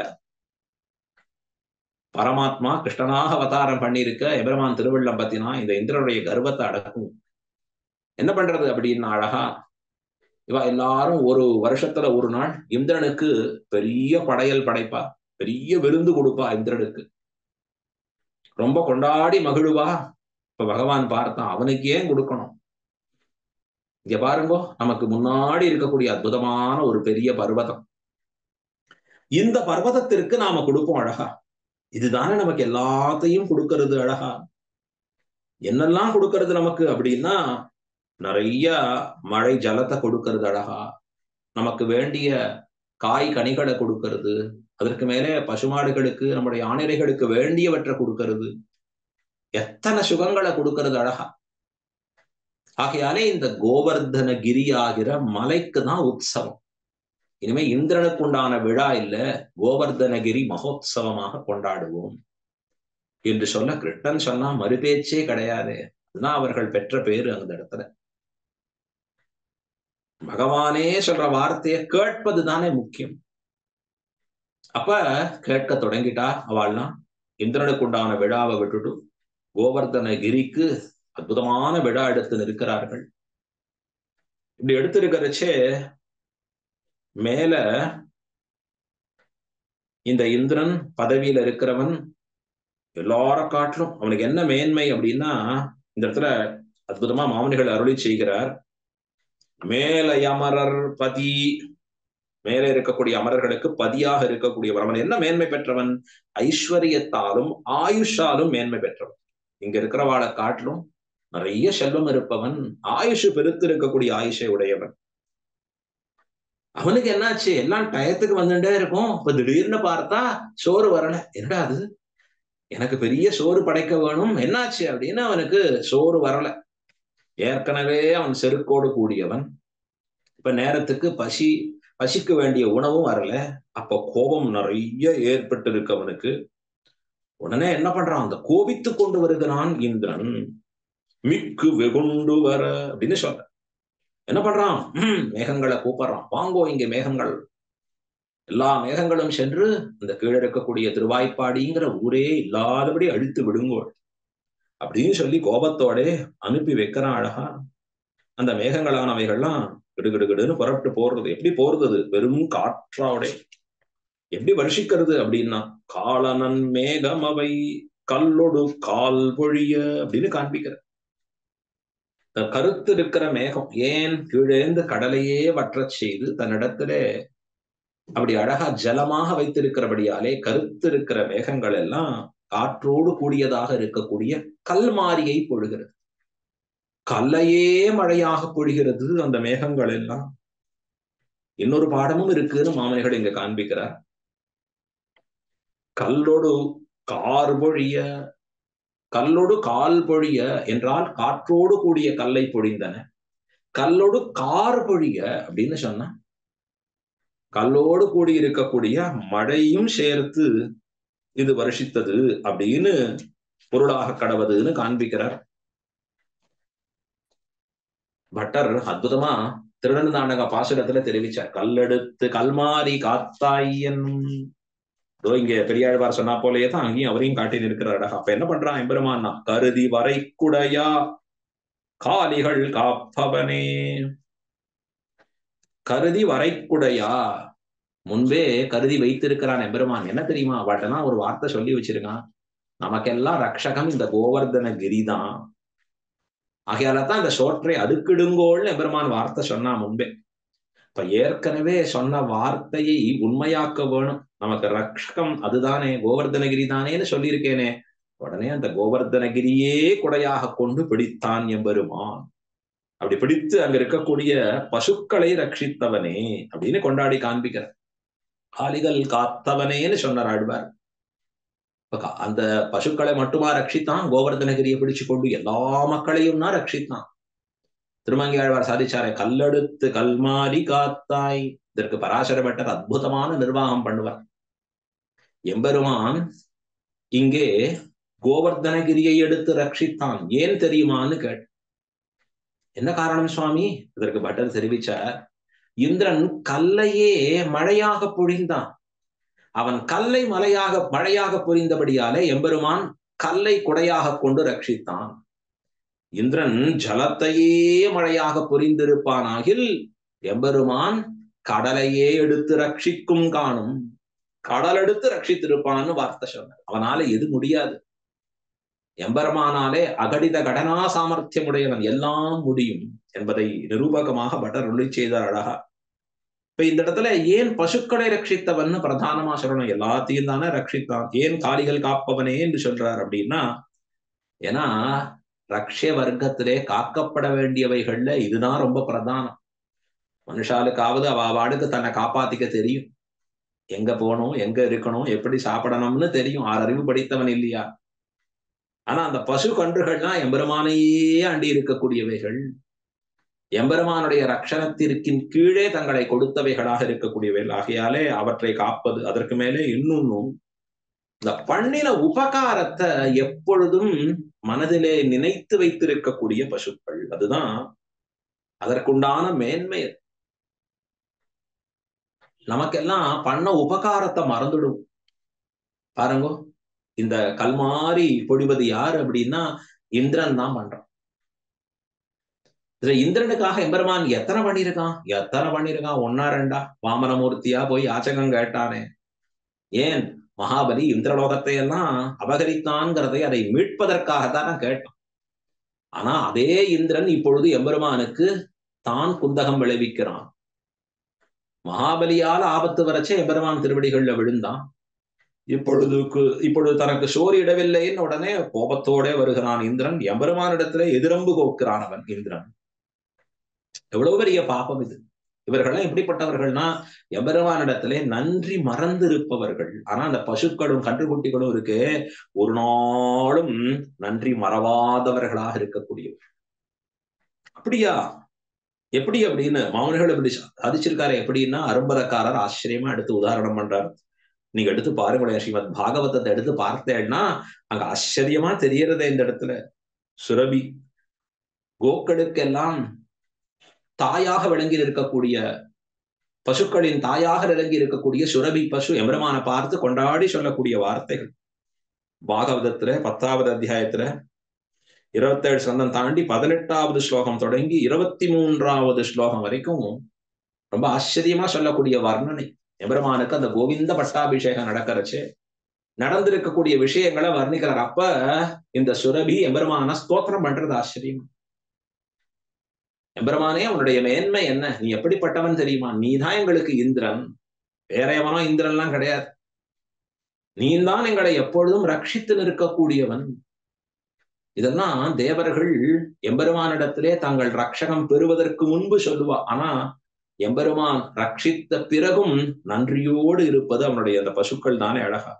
பரமாத்மா கிருஷ்ணனாக அவதாரம் பண்ணியிருக்க எபெருமான் திருவள்ளம் பத்தினா இந்த இந்திரனுடைய கர்வத்தை அடக்கும். என்ன பண்றது அப்படின்னு அழகா இவ எல்லாரும் ஒரு வருஷத்துல ஒரு நாள் இந்திரனுக்கு பெரிய படையல் படைப்பா, பெரிய விருந்து கொடுப்பா. இந்திரனுக்கு ரொம்ப கொண்டாடி மகிழ்வா. இப்ப பகவான் பார்த்தான், அவனுக்கு ஏன் கொடுக்கணும்? இங்க பாருங்கோ, நமக்கு முன்னாடி இருக்கக்கூடிய அற்புதமான ஒரு பெரிய பர்வதம், இந்த பர்வதத்திற்கு நாம கொடுப்போம் அழகா. இதுதானே நமக்கு எல்லாத்தையும் கொடுக்கறது அழகா. என்னெல்லாம் கொடுக்கறது நமக்கு அப்படின்னா, நிறைய மழை ஜலத்தை கொடுக்கறது அழகா, நமக்கு வேண்டிய காய் கனிகளை கொடுக்கறது, அதற்கு மேலே பசுமாடுகளுக்கு நம்முடைய ஆணைகளுக்கு வேண்டியவற்றை கொடுக்கறது, எத்தனை சுகங்களை கொடுக்கறது அழகா. ஆகையாலே இந்த கோவர்தன கிரி ஆகிற மலைக்கு தான் உற்சவம். இனிமே இந்திரனுக்கு உண்டான விழா இல்ல, கோவர்தனகிரி மகோத்சவமாக கொண்டாடுவோம் என்று சொல்ல கிருஷ்ணன் சொன்னா மறுபேச்சே கிடையாது. அதுதான் அவர்கள் பெற்ற பேரு. அந்த இடத்துல பகவானே சொல்ற வார்த்தையை கேட்பது தானே முக்கியம். அப்ப கேட்க தொடங்கிட்டா அவள்லாம் இந்திரனுக்கு உண்டான விழாவை விட்டுட்டு கோவர்தனகிரிக்கு அற்புதமான விழா எடுத்து நிற்கிறார்கள். இப்படி எடுத்திருக்கிறச்சே மேல இந்த இந்திரன் பதவியில இருக்கிறவன் எல்லார காட்டிலும் அவனுக்கு என்ன மேன்மை அப்படின்னா, இந்த இடத்துல அற்புதமா மாமுனிகள் அருளி செய்கிறார். மேல அமரர் பதி, மேலே இருக்கக்கூடிய அமரர்களுக்கு பதியாக இருக்கக்கூடியவர். அவன் என்ன மேன்மை பெற்றவன்? ஐஸ்வர்யத்தாலும் ஆயுஷாலும் மேன்மை பெற்றவன். இங்க இருக்கிறவாளை காட்டிலும் நிறைய செல்வம் இருப்பவன், ஆயுஷு பெருத்து இருக்கக்கூடிய ஆயுஷை உடையவன். அவனுக்கு என்னாச்சு, எல்லாம் டயத்துக்கு வந்துட்டே இருக்கும். இப்ப திடீர்னு பார்த்தா சோறு வரல. என்னடா அது, எனக்கு பெரிய சோறு படைக்க வேணும், என்னாச்சு அப்படின்னு அவனுக்கு சோறு வரல. ஏற்கனவே அவன் செருக்கோடு கூடியவன். இப்ப நேரத்துக்கு பசிக்கு வேண்டிய உணவும் வரல. அப்ப கோபம் நிறைய ஏற்பட்டு இருக்கு அவனுக்கு. உடனே என்ன பண்றான், அந்த கோபித்து கொண்டு வருகிறான் இந்திரன். மிக்கு வெகுண்டு வர அப்படின்னு சொல்ற. என்ன பண்றான், மேகங்களை கூப்பிடுறான், வாங்கோ இங்க மேகங்கள். எல்லா மேகங்களும் சென்று இந்த கீழே இருக்கக்கூடிய திருவாய்ப்பாடிங்கிற ஊரே இல்லாதபடி அழித்து விடுங்கோ அப்படின்னு சொல்லி கோபத்தோட அனுப்பி வைக்கிறான் அழகா. அந்த மேகங்களானவைகள்லாம் கிடுகிடுகிடுன்னு புறப்பட்டு போறது. எப்படி போறது? வெறும் காற்றாவோட எப்படி வருஷிக்கிறது அப்படின்னா, காலனன் மேகம் அவை கல்லொடு கால் பொழிய அப்படின்னு காண்பிக்கிற. கருத்து இருக்கிற மேகம் ஏன் கீழேந்து கடலையே வற்றச் செய்து தன்னிடத்துல அப்படி அழகா ஜலமாக வைத்திருக்கிறபடியாலே கருத்து இருக்கிற மேகங்கள் எல்லாம் காற்றோடு கூடியதாக இருக்கக்கூடிய கல்மாரியை பொழுகிறது. கல்லையே மழையாக பொழிகிறது அந்த மேகங்கள் எல்லாம். இன்னொரு பாடமும் இருக்குன்னு மாமனிகள் இங்க காண்பிக்கிறார். கல்லொடு கார் பொழிய, கல்லொடு கால் பொழிய என்றால் காற்றோடு கூடிய கல்லை பொழிந்தன. கல்லொடு கார் பொழிய அப்படின்னு சொன்ன கல்லோடு கூடி இருக்கக்கூடிய மழையும் சேர்த்து இது வருஷித்தது அப்படின்னு பொருளாக கடவுதுன்னு காண்பிக்கிறார் பட்டர். அற்புதமா திருநந்தாண்டக பாசுரத்துல தெரிவிச்சார். கல்லெடுத்து கல்மாரி காத்தாயன். இங்க பெரியாழ்வார் சொன்னா போலயே தான் அங்கேயும் அவரையும் காட்டி நிற்கிறார். அப்ப என்ன பண்றான் எம்பெருமான்னா, கருதி வரைக்குடையா காலிகள் காப்பவனே. கருதி வரைக்குடையா, முன்பே கருதி வைத்திருக்கிறான் எம்பெருமான். என்ன தெரியுமா? அவட்டனா ஒரு வார்த்தை சொல்லி வச்சிருக்கான், நமக்கெல்லாம் ரக்ஷகம் இந்த கோவர்தன கிரிதான். ஆகையாலதான் இந்த சோற்றை அடுக்கிடுங்கோள்னு எம்பெருமான் வார்த்தை சொன்னா முன்பே. இப்ப ஏற்கனவே சொன்ன வார்த்தையை உண்மையாக்க வேணும். நமக்கு ரக்ஷகம் அதுதானே, கோவர்தனகிரி தானேன்னு சொல்லியிருக்கேனே. உடனே அந்த கோவர்தனகிரியே குடையாக கொண்டு பிடித்தான் எம்பெருமான். அப்படி பிடித்து அங்க இருக்கக்கூடிய பசுக்களை ரட்சித்தவனே அப்படின்னு கொண்டாடி காண்பிக்கிற. காலிகள் காத்தவனேன்னு சொன்னார் ஆழ்வார். அந்த பசுக்களை மட்டுமா ரட்சித்தான்? கோவர்தனகிரியை பிடிச்சு கொண்டு எல்லா மக்களையும் தான் ரட்சித்தான். திருமங்கி ஆழ்வார் சாதிச்சாரே, கல்லெடுத்து கல்மாரி காத்தாய். இதற்கு பராசர பட்டர் அற்புதமான நிர்வாகம் பண்ணுவார். எம்பெருமான் இங்கே கோவர்தனகிரியை எடுத்து ரட்சித்தான். ஏன் தெரியுமான்னு கேட்டு, என்ன காரணம் சுவாமி? இதற்கு பட்டர் தெரிவிச்சார், இந்திரன் கல்லையே மழையாக பொழிந்தான். அவன் கல்லை மழையாக பொழிந்தபடியாலே எம்பெருமான் கல்லை குடையாக கொண்டு ரட்சித்தான். இந்திரன் ஜலத்தையே மழையாக பொறிந்திருப்பானாகில் எம்பெருமான் கடலையே எடுத்து ரட்சிக்கும் காணும். கடல் எடுத்து ரட்சித்திருப்பான்னு வார்த்தை சொன்னார். அவனால எது முடியாது. எம்பெருமானாலே அகடித கடனா சாமர்த்தியம் உடையவன், எல்லாம் முடியும் என்பதை நிரூபகமாக பட்டர் ஒளி செய்தார் அழகா. இப்ப இந்த இடத்துல ஏன் பசுக்களை ரட்சித்தவன் பிரதானமா சொல்லணும்? எல்லாத்தையும் தானே ரட்சித்தான். ஏன் காலிகள் காப்பவனே என்று சொல்றார் அப்படின்னா, ஏன்னா ரக்ஷ வர்க்கத்திலே காக்கப்பட வேண்டியவைகள்ல இதுதான் ரொம்ப பிரதானம். மனுஷாளுக்காவது வாடுக்கு தன்னை காப்பாத்திக்க தெரியும். எங்க போகணும், எங்க இருக்கணும், எப்படி சாப்பிடணும்னு தெரியும். 6 அறிவு படித்தவன் இல்லையா? ஆனா அந்த பசு கன்றுகள்லாம் எம்பெருமானையே அண்டி இருக்கக்கூடியவைகள், எம்பெருமானுடைய ரட்சணத்திற்கின் கீழே தங்களை கொடுத்தவைகளாக இருக்கக்கூடியவைகள். ஆகையாலே அவற்றை காப்பது. அதற்கு மேலே இன்னொன்னும், இந்த பண்ணின உபகாரத்தை எப்பொழுதும் மனதிலே நினைத்து வைத்திருக்கக்கூடிய பசுக்கள். அதுதான் அதற்குண்டான மேன்மை. நமக்கெல்லாம் பண்ண உபகாரத்தை மறந்துடும். பாருங்க, இந்த கல்மாரி பொழிவது யாரு அப்படின்னா இந்திரன் தான் பண்றான். இதுல இந்திரனுக்காக எம்பெருமான் எத்தனை பண்ணிருக்கான்? 1 2 வாமனமூர்த்தியா போய் யாச்சகம் கேட்டானே. ஏன் மகாபலி இந்திரலோகத்தை எல்லாம் அபகரித்தான்ங்கிறதை அதை மீட்பதற்காகத்தான் கேட்டான். ஆனா அதே இந்திரன் இப்பொழுது எம்பெருமானுக்கு தான் குந்தகம் விளைவிக்கிறான். மகாபலியால் ஆபத்து வரச்சே எம்பெருமான் திருவடிகள்ல விழுந்தான். இப்பொழுது தனக்கு சோறு இடவில்லைன்னு உடனே கோபத்தோட வருகிறான் இந்திரன். எம்பெருமானிடத்துல எதிரம்பு கோக்கிறான் அவன் இந்திரன். எவ்வளவு பெரிய பாபம் இது! இவர்கள்லாம் எப்படிப்பட்டவர்கள்னா எம்பெருமானிடத்திலே நன்றி மறந்து இருப்பவர்கள். ஆனா அந்த பசுக்களும் கன்றுக்குட்டிகளும் இருக்கு, ஒரு நாளும் நன்றி மறவாதவர்களாக இருக்கக்கூடியவர். அப்படியா? எப்படி அப்படின்னு மாமனிகள் எப்படி சாதிச்சிருக்காரு? எப்படின்னா அரும்பதக்காரர் ஆச்சரியமா எடுத்து உதாரணம் பண்றாரு. நீங்க எடுத்து பாருங்களேன், ஸ்ரீமத் பாகவதத்தை எடுத்து பார்த்தேன்னா அங்க ஆச்சரியமா தெரியறதே. இந்த இடத்துல சுரபி கோக்களுக்கெல்லாம் தாயாக விளங்கி இருக்கக்கூடிய, பசுக்களின் தாயாக விளங்கி இருக்கக்கூடிய சுரபி பசு எம்பெருமானை பார்த்து கொண்டாடி சொல்லக்கூடிய வார்த்தைகள் பாகவதத்துல 10வது அத்தியாயத்துல 27 ஸ்கந்தம் தாண்டி 18வது ஸ்லோகம் தொடங்கி 23வது ஸ்லோகம் வரைக்கும் ரொம்ப ஆச்சரியமா சொல்லக்கூடிய வர்ணனை. எம்பெருமானுக்கு அந்த கோவிந்த பட்டாபிஷேகம் நடக்கிறச்சு நடந்திருக்கக்கூடிய விஷயங்களை வர்ணிக்கிறார். அப்ப இந்த சுரபி எம்பெருமான ஸ்தோத்திரம் பண்றது ஆச்சரியம். எம்பெருமானே, உன்னுடைய மேன்மை என்ன, நீ எப்படிப்பட்டவன் தெரியுமா, நீதான் எங்களுக்கு இந்திரன், வேற எவனோ இந்திரன்லாம் கிடையாது, நீதான் எங்களை எப்பொழுதும் ரட்சித்து நிற்கக்கூடியவன். இதெல்லாம் தேவர்கள் எம்பெருமானிடத்திலே தங்கள் ரட்சகம் பெறுவதற்கு முன்பு சொல்லுவா. ஆனா எம்பெருமான் ரட்சித்த பிறகும் நன்றியோடு இருப்பது அவனுடைய அந்த பசுக்கள் தானே அழகா.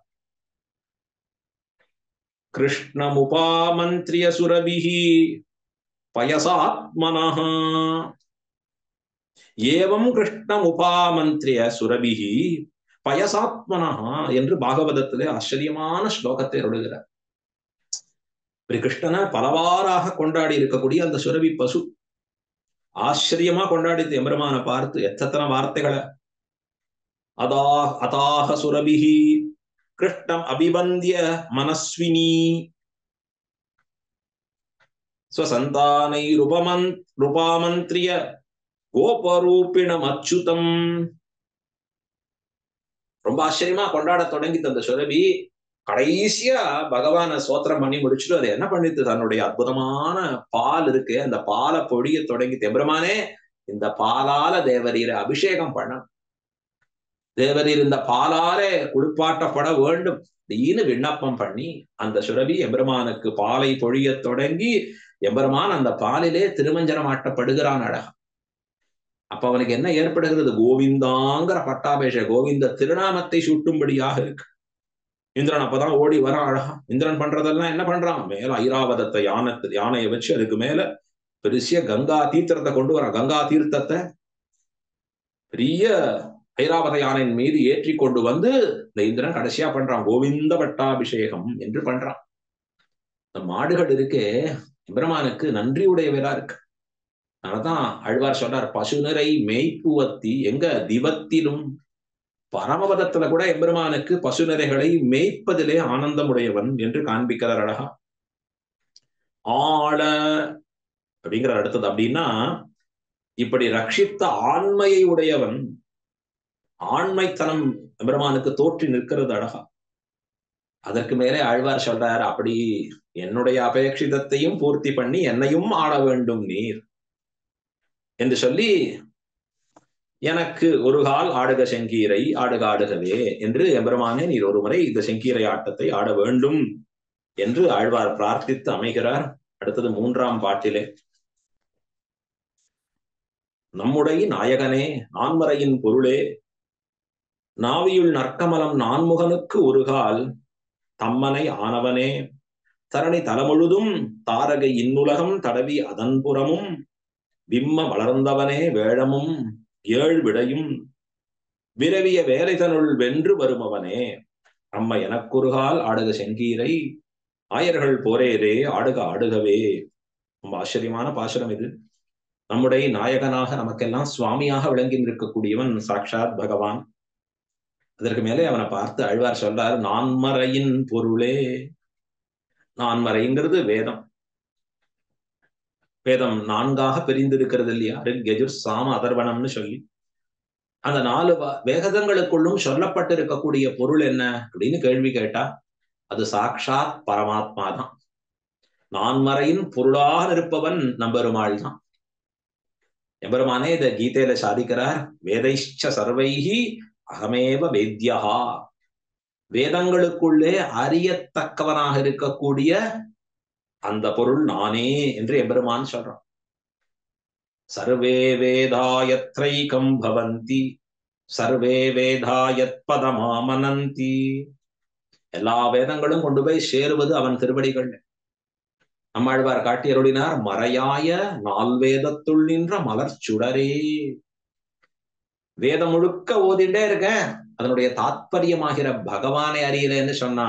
கிருஷ்ணமுபாமந்திரிய சுரபிஹி பயசாத்மனஹ ஏவம் கிருஷ்ணமுபாமந்திரிய சுரபிஹி பயசாத்மனஹ என்று பாகவதத்திலே ஆச்சரியமான ஸ்லோகத்தை எழுதுகிறார். கிருஷ்ணனை பலவாறாக கொண்டாடி இருக்கக்கூடிய அந்த சுரபி பசு ஆச்சரியமா கொண்டாடித்து எம்பெருமான பார்த்து எத்தனை வார்த்தைகளை. அதாக சுரபிஹி கிருஷ்ணம் அபிவந்திய மனஸ்வினி ஸ்வசந்தானை ரூபாமந்திரிய கோபரூபிணம் அச்சுதம். ரொம்ப ஆச்சரியமா கொண்டாட தொடங்கி அந்த சுரபி கடைசியா பகவான சோத்திரம் பண்ணி முடிச்சுட்டு அதை என்ன பண்ணிட்டு தன்னுடைய அற்புதமான பால் இருக்கு அந்த பாலை பொடிய தொடங்கி, எம்பெருமானே இந்த பாலால தேவரீரை அபிஷேகம் பண்ண, தேவரீர் இந்த பாலாலே குளிப்பாட்டப்பட வேண்டும் அப்படின்னு விண்ணப்பம் பண்ணி அந்த சுரபி எம்பெருமானுக்கு பாலை பொழிய தொடங்கி எம்பெருமான் அந்த பாலிலே திருமஞ்சனம் ஆட்டப்படுகிறான் அழகா. அப்ப அவனுக்கு என்ன ஏற்படுகிறது, கோவிந்தாங்கிற பட்டாபிஷேக கோவிந்த திருநாமத்தை சூட்டும்படியாக இருக்கு. இந்திரன் அப்பதான் ஓடி வரான் அழகா. இந்திரன் பண்றதெல்லாம் என்ன பண்றான், மேல ஐராவதத்தை யானையை வச்சு அதுக்கு மேல பெரிய கங்கா தீர்த்தத்தை கொண்டு வரான். கங்கா தீர்த்தத்தை பெரிய ஐராவத யானையின் மீது ஏற்றி கொண்டு வந்து இந்த இந்திரன் கடைசியா பண்றான் கோவிந்த பட்டாபிஷேகம் என்று பண்றான். இந்த மாடுகள் இருக்கே எம்பெருமானுக்கு நன்றியுடையவரா இருக்கு. அதனாலதான் ஆழ்வார் சொல்றார், பசுநிறை மேய்ப்புவத்தி எங்க திவத்திலும் பரமபதத்துல கூட எம்பெருமானுக்கு பசுநிறைகளை மேய்ப்பதிலே ஆனந்தமுடையவன் என்று காண்பிக்கிறார் அழகா. ஆள அப்படிங்கிற அடுத்தது அப்படின்னா இப்படி ரட்சித்த ஆண்மையை உடையவன், ஆண்மைத்தனம் எம்பெருமானுக்கு தோற்றி நிற்கிறது அழகா. அதற்கு மேலே ஆழ்வார் சொல்றார், அப்படி என்னுடைய அபேட்சிதத்தையும் பூர்த்தி பண்ணி என்னையும் ஆள வேண்டும் நீர் என்று சொல்லி, எனக்கு ஒரு கால் ஆடுக செங்கீரை ஆடுக ஆடுகவே என்று எம்பெருமானே நீர் ஒரு முறை இந்த செங்கீரை ஆட்டத்தை ஆட வேண்டும் என்று ஆழ்வார் பிரார்த்தித்து அமைகிறார். அடுத்தது 3ஆம் பாட்டிலே, நம்முடைய நாயகனே நான்மறையின் பொருளே நாவியுள் நற்கமலம் நான்முகனுக்கு ஒரு கால் தம்மனை ஆனவனே தரணி தலமுழுதும் தாரகை இன்னுலகம் தடவி அதன்புறமும் விம்ம வளர்ந்தவனே வேழமும் ஏழ் விடையும் விரவிய வேலைதனுள் வென்று வருமவனே அம்ம எனக்குறுகால் ஆடுக செங்கீரை ஆயர்கள் போரேரே ஆடுக ஆடுகவே. ரொம்ப ஆச்சரியமான பாசுரம் இது. நம்முடைய நாயகனாக நமக்கெல்லாம் சுவாமியாக விளங்கி இருக்கக்கூடியவன் சாட்சாத் பகவான். அதற்கு மேலே அவனை பார்த்து ஆழ்வார் சொல்றார், நான்மறையின் பொருளே. நான்மறைங்கிறது வேதம். வேதம் 4ஆக பிரிந்திருக்கிறது இல்லையா, ரிக் யஜுர் சாம அதர்வணம்னு சொல்லி. அந்த 4 வேதங்களுக்குள்ளும் சொல்லப்பட்டு இருக்கக்கூடிய பொருள் என்ன அப்படின்னு கேள்வி கேட்டா அது சாட்சாத் பரமாத்மா தான். நான்மறையின் பொருளாக இருப்பவன் நம்பெருமாள் தான். எம்பெருமானே இத கீதையில சாதிக்கிறார், வேதைஷ்ச சர்வைஹி அகமேவ வேத்யா. வேதங்களுக்குள்ளே அறியத்தக்கவனாக இருக்கக்கூடிய அந்த பொருள் நானே என்று எம்பெருமான் சொல்றான். சர்வே வேதாயத்ரைகம் பவந்தி சர்வே வேதாயத் பதமாமனந்தி. எல்லா வேதங்களும் கொண்டு போய் சேருவது அவன் திருவடிகள். நம்மாழ்வார் காட்டியருளினார், மறையாய 4 வேதத்துள் நின்ற மலர் சுடரே. வேதம் முழுக்க ஓதிண்டே இருக்க, அதனுடைய தாத்பரியமாகிற பகவானை அறியலன்னு சொன்னா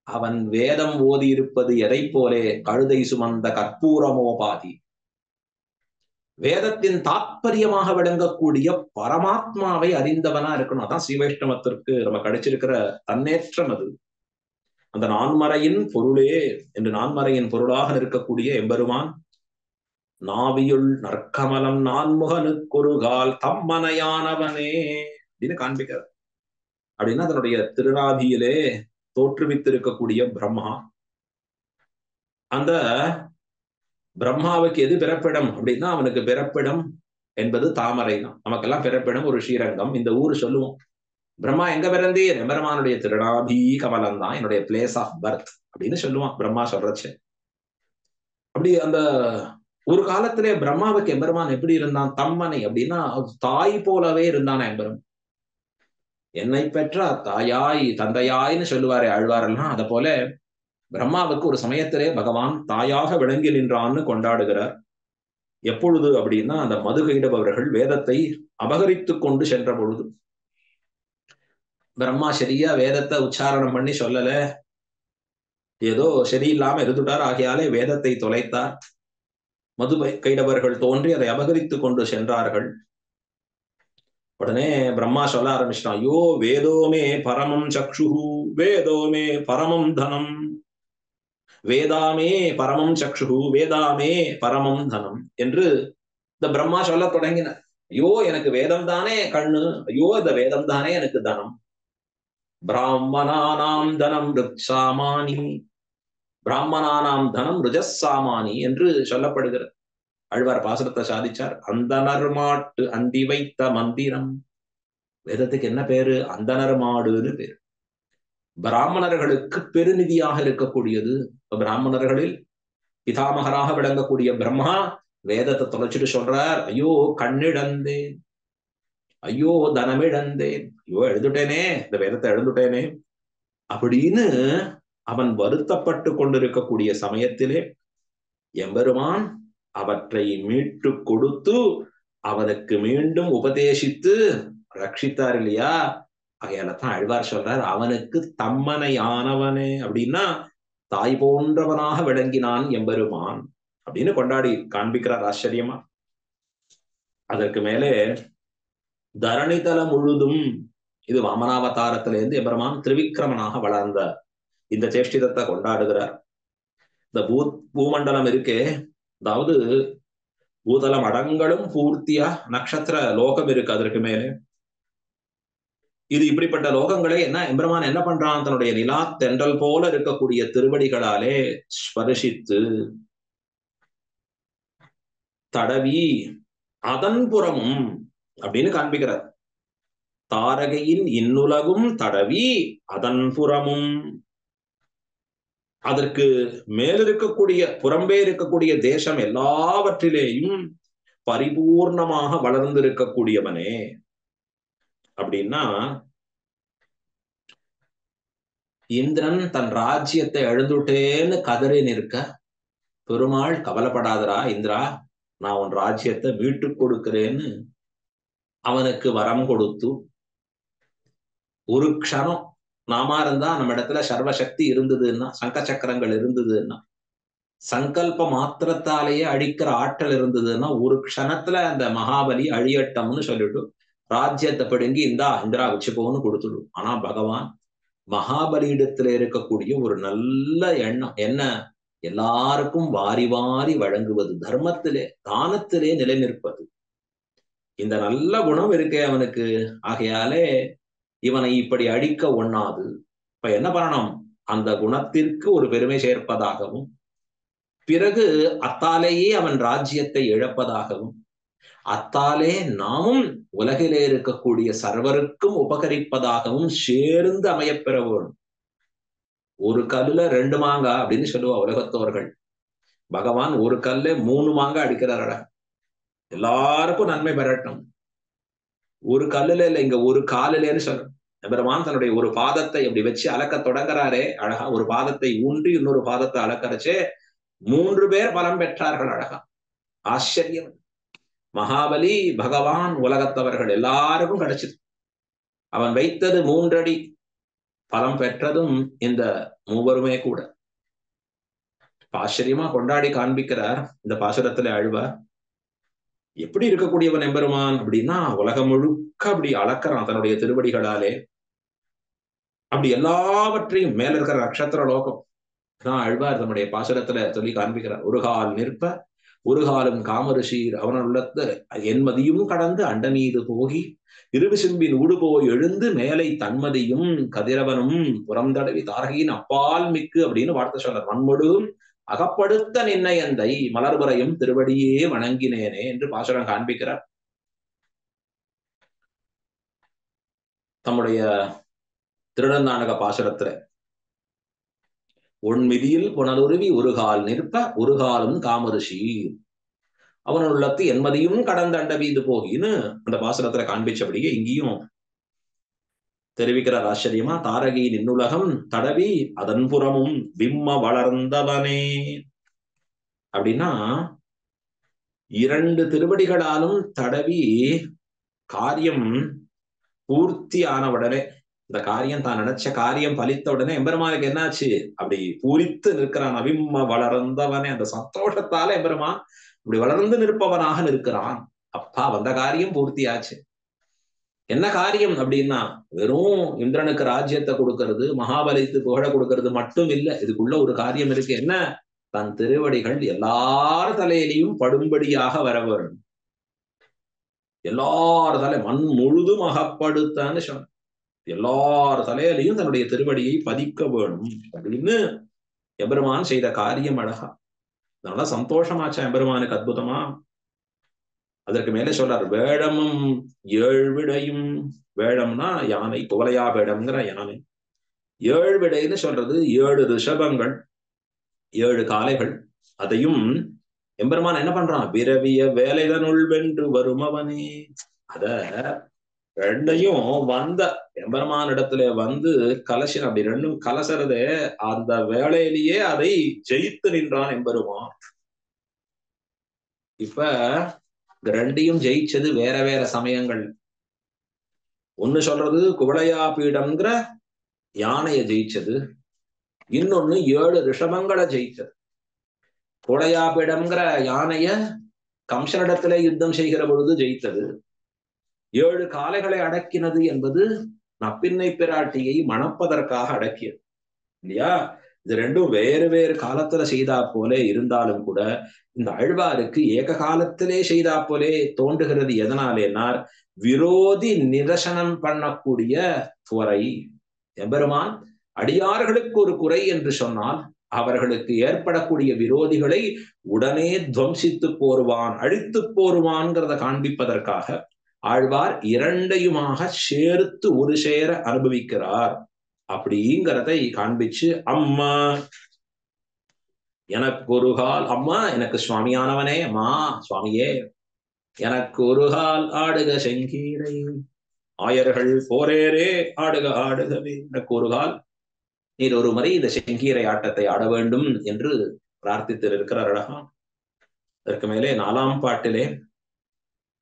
அவன் வேதம் ஓதி இருப்பது எதை போலே கழுதை சுமந்த கற்பூரமோபாதி. வேதத்தின் தாத்பரியமாக விளங்கக்கூடிய பரமாத்மாவை அறிந்தவனா இருக்கணும். அதான் ஸ்ரீவைஷ்ணவத்திற்கு நம்ம கிடைச்சிருக்கிற தன்னேற்றம். அது அந்த நான்மறையின் பொருளே என்று நான்மறையின் பொருளாக இருக்கக்கூடிய எம்பெருமான் நாவியுள் நற்கமலம் நான்முகனுக்கொருகால் தம்மனையானவனே அப்படின்னு காண்பிக்கிறார். அப்படின்னா அதனுடைய திருநாபியிலே தோற்றுவித்திருக்கக்கூடிய பிரம்மா, அந்த பிரம்மாவுக்கு எது பிறப்பிடம் அப்படின்னா அவனுக்கு பிறப்பிடம் என்பது தாமரை தான். நமக்கெல்லாம் பிறப்பிடம் ஒரு ஸ்ரீரங்கம், இந்த ஊர் சொல்லுவோம். பிரம்மா எங்க பிறந்தீர்? எம்பெருமானுடைய திருநாபி கமலம் தான் என்னுடைய பிளேஸ் ஆஃப் பர்த் அப்படின்னு சொல்லுவான் பிரம்மா சொல்றச்சு. அப்படி அந்த ஒரு காலத்திலே பிரம்மாவுக்கு எம்பெருமான் எப்படி இருந்தான்? தம்மனை அப்படின்னா தாய் போலவே இருந்தான் எம்பெருமான். என்னை பெற்ற தாயாய் தந்தையாய்ன்னு சொல்லுவாரே ஆழ்வாரெல்லாம், அத போல பிரம்மாவுக்கு ஒரு சமயத்திலே பகவான் தாயாக விளங்கி நின்றான்னு கொண்டாடுகிறார். எப்பொழுது அப்படின்னா அந்த மதுகைடபவர்கள் வேதத்தை அபகரித்து கொண்டு சென்ற பொழுது. பிரம்மா சரியா வேதத்தை உச்சாரணம் பண்ணி சொல்லல, ஏதோ சரியில்லாம இருந்துட்டார், ஆகையாலே வேதத்தை தொலைத்தார். மது கைடவர்கள் தோன்றி அதை அபகரித்து கொண்டு சென்றார்கள். உடனே பிரம்மா சொல்ல ஆரம்பிச்சிட்டான், ஐயோ வேதோமே பரமம் சக்ஷுஹு வேதோமே பரமம் தனம் வேதாமே பரமம் சக்ஷுஹு வேதாமே பரமம் தனம் என்று இந்த பிரம்மா சொல்ல தொடங்கினார். ஐயோ எனக்கு வேதம் தானே கண்ணு, ஐயோ இந்த வேதம் தானே எனக்கு தனம். பிராமணானாம் தனம் ருக்ஷாமானி பிராமணானாம் தனம் ருஜசாமானி என்று சொல்லப்படுகிறது. ஆழ்வார் பாசுரத்தை சாதிச்சார். அந்தனர் மாட்டு அந்தி வைத்த மந்திரம். வேதத்துக்கு என்ன பேரு? அந்தனர் மாடுன்னு பேரு. பிராமணர்களுக்கு பெருநிதியாக இருக்கக்கூடியது. பிராமணர்களில் பிதாமகராக விளங்கக்கூடிய பிரம்மா வேதத்தை தொலைச்சிட்டு சொல்றார், ஐயோ கண்ணிழந்தேன், ஐயோ தனமிழந்தேன், ஐயோ எழுந்துட்டேனே, இந்த வேதத்தை எழுந்துட்டேனே அப்படின்னு அவன் வருத்தப்பட்டு கொண்டிருக்கக்கூடிய சமயத்திலே எம்பெருமான் அவற்றை மீட்டு கொடுத்து அவனுக்கு மீண்டும் உபதேசித்து ரட்சித்தார் இல்லையா? அதையெல்லாம் ஆழ்வார் சொல்றார், அவனுக்கு தம்மனை ஆனவனே அப்படின்னா தாய் போன்றவனாக விளங்கினான் எம்பெருமான் அப்படின்னு கொண்டாடி காண்பிக்கிறார் ஆச்சரியமா. அதற்கு மேலே தரணிதலம் முழுதும், இது வாமனாவதாரத்திலிருந்து எம்பெருமான் திரிவிக்ரமனாக வளர்ந்த இந்த சேஷ்டிதத்தை கொண்டாடுகிறார். இந்த பூமண்டலம் இருக்கே, அதாவது பூதலம் அடங்களும் பூர்த்தியா நட்சத்திர லோகம் இருக்கு அதற்கு மேலே. இது இப்படிப்பட்ட லோகங்களே என்ன எம்பெருமான் என்ன பண்றான்? தன்னுடைய நிலா தென்றல் போல இருக்கக்கூடிய திருவடிகளாலே ஸ்பரிசித்து தடவி அதன் புறமும் அப்படின்னு காண்பிக்கிறார். தாரகையின் இன்னுலகும் தடவி அதன் புறமும், அதற்கு மேலிருக்கக்கூடிய புறம்பே இருக்கக்கூடிய தேசம் எல்லாவற்றிலேயும் பரிபூர்ணமாக வளர்ந்திருக்கக்கூடியவனே. அப்படின்னா இந்திரன் தன் ராஜ்யத்தை எழுந்துட்டேன்னு கதறி நிற்க பெருமாள் கவலைப்படாதரா இந்திரா, நான் உன் ராஜ்யத்தை மீட்டு கொடுக்கிறேன்னு அவனுக்கு வரம் கொடுத்து, ஒரு க்ஷணம் நாம இருந்தா நம்ம இடத்துல சர்வசக்தி இருந்ததுன்னா, சங்க சக்கரங்கள் இருந்ததுன்னா, சங்கல்ப மாத்திரத்தாலேயே அழிக்கிற ஆற்றல் இருந்ததுன்னா, ஒரு க்ஷணத்துல அந்த மகாபலி அழியட்டம்னு சொல்லிட்டு ராஜ்யத்தை பிடுங்கி இந்திரா வச்சுக்கோன்னு கொடுத்துடும். ஆனா பகவான் மகாபலியிடத்துல இருக்கக்கூடிய ஒரு நல்ல எண்ணம் என்ன? எல்லாருக்கும் வாரி வாரி வழங்குவது, தர்மத்திலே தானத்திலே நிலை நிற்பது, இந்த நல்ல குணம் இருக்கே அவனுக்கு. ஆகையாலே இவனை இப்படி அழிக்க ஒண்ணாது. இப்ப என்ன பண்ணணும்? அந்த குணத்திற்கு ஒரு பெருமை சேர்ப்பதாகவும், பிறகு அத்தாலேயே அவன் ராஜ்யத்தை இழப்பதாகவும், அத்தாலே நாமும் உலகிலே இருக்கக்கூடிய சர்வருக்கும் உபகரிப்பதாகவும் சேர்ந்து அமையப்பெற வேணும். ஒரு கல்லுல 2 மாங்கா அப்படின்னு சொல்லுவா உலகத்தோர்கள். பகவான் ஒரு கல்ல 3 மாங்கா அடிக்கிறாரடா, எல்லாருக்கும் நன்மை பெறட்டும். ஒரு கல்லுல இல்ல, இங்க ஒரு காலிலேன்னு சொல்ற பெருமான் தன்னுடைய ஒரு பாதத்தை அப்படி வச்சு அளக்க தொடங்குறாரே அழகா. ஒரு பாதத்தை ஊன்றி இன்னொரு பாதத்தை அளக்கறச்சே 3 பேர் பலம் பெற்றார்கள். அழகா, ஆச்சரியம். மகாபலி, பகவான், உலகத்தவர்கள் எல்லாருக்கும் கிடைச்சது. அவன் வைத்தது 3 அடி, பலம் பெற்றதும் இந்த மூவருமே கூட. ஆச்சரியமா கொண்டாடி காண்பிக்கிறார் இந்த பாசுரத்துல ஆழ்வார். எப்படி இருக்கக்கூடியவன் எம்பெருமான் அப்படின்னா உலகம் முழுக்க அப்படி அளக்கிறான் தன்னுடைய திருவடிகளாலே. அப்படி எல்லாவற்றையும் மேல இருக்கிற நட்சத்திர லோகம் தான் ஆழ்வார் தம்முடைய பாசுரத்துல சொல்லி காண்பிக்கிறார். ஒரு கால் நிற்ப ஒரு காலம் காமரிஷீர் அவன் உள்ளத்து என்மதியும் கடந்து அண்டமீது போகி இருவிசும்பின் ஊடுபோய் எழுந்து மேலை தன்மதியும் கதிரவனும் புறந்தடவி தாரகையின் அப்பால் மிக்கு அப்படின்னு வார்த்தை சொல்றார். மண்முழும் அகப்படுத்த நின்னையந்தை மலர்புறையும் திருவடியே வணங்கினேனே என்று பாசுரம் காண்பிக்கிறார். தம்முடைய திருநந்தாண்டக பாசுரத்துல ஒன்மிதியில் புனலுருவி ஒரு கால் நிற்ப ஒரு காலும் காமரிஷி அவன் உள்ளத்து என்மதியும் கடந்த அண்டவீது போகின்னு அந்த பாசுரத்துல காண்பிச்சபடியே இங்கேயும் தெரிவிக்கிறார். ஆச்சரியமா தாரகி நின்னுலகம் தடவி அதன் புறமும் விம்ம வளர்ந்தவனே அப்படின்னா இரண்டு திருவடிகளாலும் தடவி காரியம் பூர்த்தி ஆன உடனே, இந்த காரியம் தான் நினைச்ச காரியம் பலித்த உடனே எம்பெருமானுக்கு என்னாச்சு? அப்படி பூரித்து நிற்கிறான். அவிம்ம வளர்ந்தவனே, அந்த சந்தோஷத்தால எம்பெருமான் இப்படி வளர்ந்து நிற்பவனாக நிற்கிறான். அப்பா வந்த காரியம் பூர்த்தி ஆச்சு. என்ன காரியம் அப்படின்னா வெறும் இந்திரனுக்கு ராஜ்யத்தை கொடுக்கறது, மகாபலித்து புகழ கொடுக்கறது மட்டும் இல்லை. இதுக்குள்ள ஒரு காரியம் இருக்கு. என்ன? தன் திருவடிகள் எல்லார் தலையிலையும் படும்படியாக வர வரும். எல்லார் தலை மண் முழுதும் அகப்படுத்தான்னு சொன்ன எல்லார் தலையிலையும் தன்னுடைய திருவடியை பதிக்க வேணும் அப்படின்னு எம்பெருமான் செய்த காரியம் அழகா. அதனால சந்தோஷமாச்சா எம்பெருமானுக்கு அற்புதமா. அதற்கு மேலே சொல்றார் வேடமும் ஏழ்விடையும். வேடம்னா யானை, குவலையா வேடம்ங்கிற யானை. ஏழ்விடைன்னு சொல்றது 7 ரிஷபங்கள், 7 காளைகள். அதையும் எம்பெருமான் என்ன பண்றான்? விரவிய வேலைதனுள் வென்று வருமவனே. அத ரெண்டையும் வந்த எம்பெருமான் இடத்துல வந்து கலசின, அப்படி ரெண்டும் கலசறதே அந்த வேலையிலேயே அதை ஜெயித்து நின்றான் எம்பெருமான். இப்ப இந்த ரெண்டையும் ஜெயிச்சது வேற வேற சமயங்கள். ஒண்ணு சொல்றது குவளையா பீடம்ங்கிற யானையை ஜெயிச்சது, இன்னொன்னு 7 ரிஷபங்களை ஜெயிச்சது. குவளையா பீடம்ங்கிற யானைய கம்சனிடத்துல யுத்தம் செய்கிற பொழுது ஜெயித்தது. 7 காளைகளை அடக்கினது என்பது நப்பின்னை பிராட்டியை மணப்பதற்காக அடக்கியது இல்லையா? இது ரெண்டும் வேறு வேறு காலத்துல செய்தா போலே இருந்தாலும் கூட இந்த ஆழ்வாருக்கு ஏக காலத்திலே செய்தா போலே தோன்றுகிறது. எதனாலேனார் விரோதி நிரசனம் பண்ணக்கூடிய துறை. எம்பெருமான் அடியார்களுக்கு ஒரு குறை என்று சொன்னால் அவர்களுக்கு ஏற்படக்கூடிய விரோதிகளை உடனே துவம்சித்து போருவான், அழித்து போருவான்கிறத காண்பிப்பதற்காக ஆழ்வார் இரண்டையுமாக சேர்த்து ஒரு சேர அனுபவிக்கிறார் அப்படிங்கிறதை காண்பிச்சு அம்மா எனக்கு ஒரு கால், அம்மா எனக்கு சுவாமியானவனே, அம்மா சுவாமியே எனக்கு ஒரு கால் ஆடுக செங்கீரை ஆயர்கள் போரேரே ஆடுக ஆடுகவே, எனக்கு ஒரு கால் நீர் ஒரு முறை இந்த செங்கீரை ஆட்டத்தை ஆட வேண்டும் என்று பிரார்த்தித்து இருக்கிறார் அழகா. அதற்கு மேலே 4ஆம் பாட்டிலே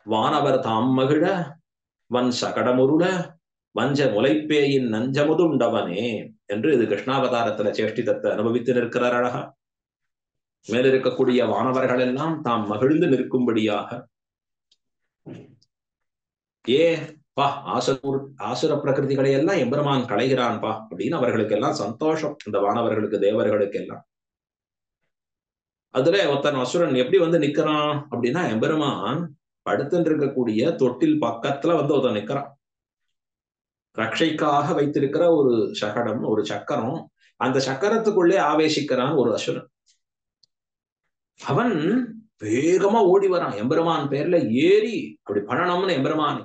வானவர் தாம் மகிழ வன் சகடமுருள வஞ்ச முலைப்பேயின் நஞ்சமுதுண்டவனே என்று இது கிருஷ்ணாவதாரத்துல சேஷ்டிதத்தை அனுபவித்து நிற்கிறார் அழகா. மேலிருக்கக்கூடிய வானவர்கள் எல்லாம் தாம் மகிழ்ந்து நிற்கும்படியாக பா ஆசுர பிரகிருதிகளை எல்லாம் எம்பெருமான் களைகிறான்பா அப்படின்னு அவர்களுக்கு எல்லாம் சந்தோஷம். இந்த வானவர்களுக்கு தேவர்களுக்கு எல்லாம். அதுல ஒருத்தன் அசுரன் எப்படி வந்து நிக்கிறான் அப்படின்னா எம்பெருமான் படுத்துட்டு இருக்கக்கூடிய தொட்டில் பக்கத்துல வந்து ஒருத்தன் நிக்கிறான். ரட்சைக்காக வைத்திருக்கிற ஒரு சகடம், ஒரு சக்கரம், அந்த சக்கரத்துக்குள்ளே ஆவேசிக்கிறான் ஒரு அசுரன். அவன் வேகமா ஓடி வரான், எம்பெருமான் பேர்ல ஏறி அப்படி பண்ணணும்னு எம்பெருமான்.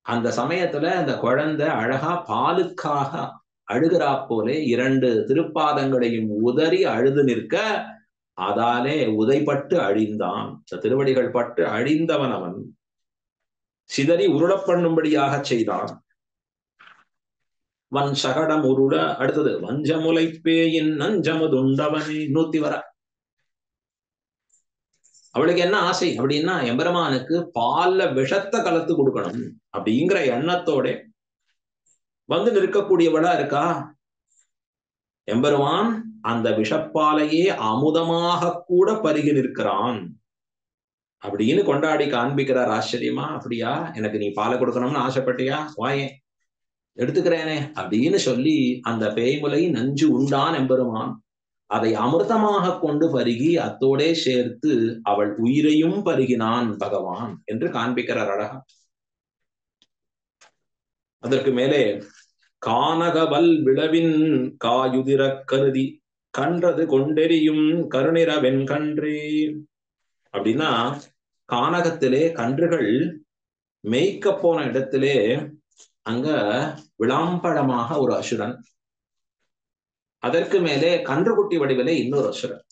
அந்த சமயத்துல அந்த குழந்தை அழகா பாலுக்காக அழுகிறா போலே 2 திருப்பாதங்களையும் உதறி அழுது நிற்க, அதாலே உதைப்பட்டு அழிந்தான். திருவடிகள் பட்டு அழிந்தவன் அவன் சிதறி உருளப் பண்ணும்படியாக செய்தான். வன் சகடம் உருள. அடுத்தது வஞ்சமுலைப்பேயின் நஞ்சமுதுண்டவனே. 100 வர அவளுக்கு என்ன ஆசை அப்படின்னா எம்பெருமானுக்கு பால்ல விஷத்தை கலத்து கொடுக்கணும் அப்படிங்கிற எண்ணத்தோட வந்து நிற்கக்கூடியவளா இருக்கா. எம்பெருமான் அந்த விஷப்பாலையே அமுதமாக கூட பருகி நிற்கிறான் அப்படின்னு கொண்டாடி காண்பிக்கிறார். ஆச்சரியமா? அப்படியா, எனக்கு நீ பாலை கொடுக்கணும்னு ஆசைப்பட்டியா? வாயே எடுத்துக்கிறேனே அப்படின்னு சொல்லி அந்த பேய்முலை நஞ்சு உண்டான் எம்பெருமான் அதை அமிர்தமாக கொண்டு பருகி அத்தோடே சேர்த்து அவள் உயிரையும் பருகினான் பகவான் என்று காண்பிக்கிறார் அழகா. அதற்கு மேலே கானகவல் விளவின் காயுதிர கருதி கன்றது கொண்டெறியும் கருநிற வெண்கன்றே அப்படின்னா, கானகத்திலே கன்றுகள் மேய்க்க போன இடத்திலே அங்க விளாம்பழமாக ஒரு அசுரன், அதற்கு மேலே கன்றுகுட்டி வடிவிலே இன்னொரு அசுரன்.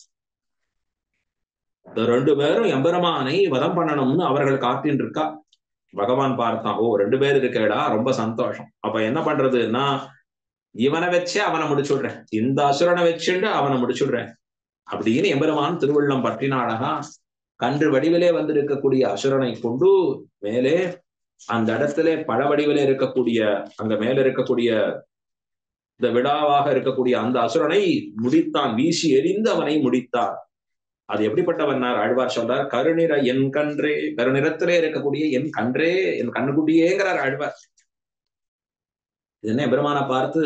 ரெண்டு பேரும் எம்பெருமானை வதம் பண்ணணும்னு அவர்கள் காத்தின்னு இருக்கா. பகவான் பார்த்தான், ஓ 2 பேர் இருக்கேடா, ரொம்ப சந்தோஷம். அப்ப என்ன பண்றதுன்னா, இவனை வச்சே அவனை முடிச்சுடுறேன், இந்த அசுரனை வச்சுட்டு அவனை முடிச்சுடுறேன் அப்படின்னு எம்பெருமான் திருவள்ளம் பற்றினாடகா. கன்று வடிவிலே வந்திருக்கக்கூடிய அசுரனை கொண்டு மேலே அந்த இடத்திலே பழ வடிவிலே இருக்கக்கூடிய அங்க மேல இருக்கக்கூடிய இந்த விடாவாக இருக்கக்கூடிய அந்த அசுரனை முடித்தான், வீசி எறிந்து அவனை முடித்தான். அது எப்படிப்பட்டவன்னார் ஆழ்வார் சொல்றார், கருநிற என் கன்றே, கருநிறத்திலே இருக்கக்கூடிய என் கன்றே, என் கண்ணுக்குட்டியேங்கிறார் ஆழ்வார். இது என்ன பெருமான பார்த்து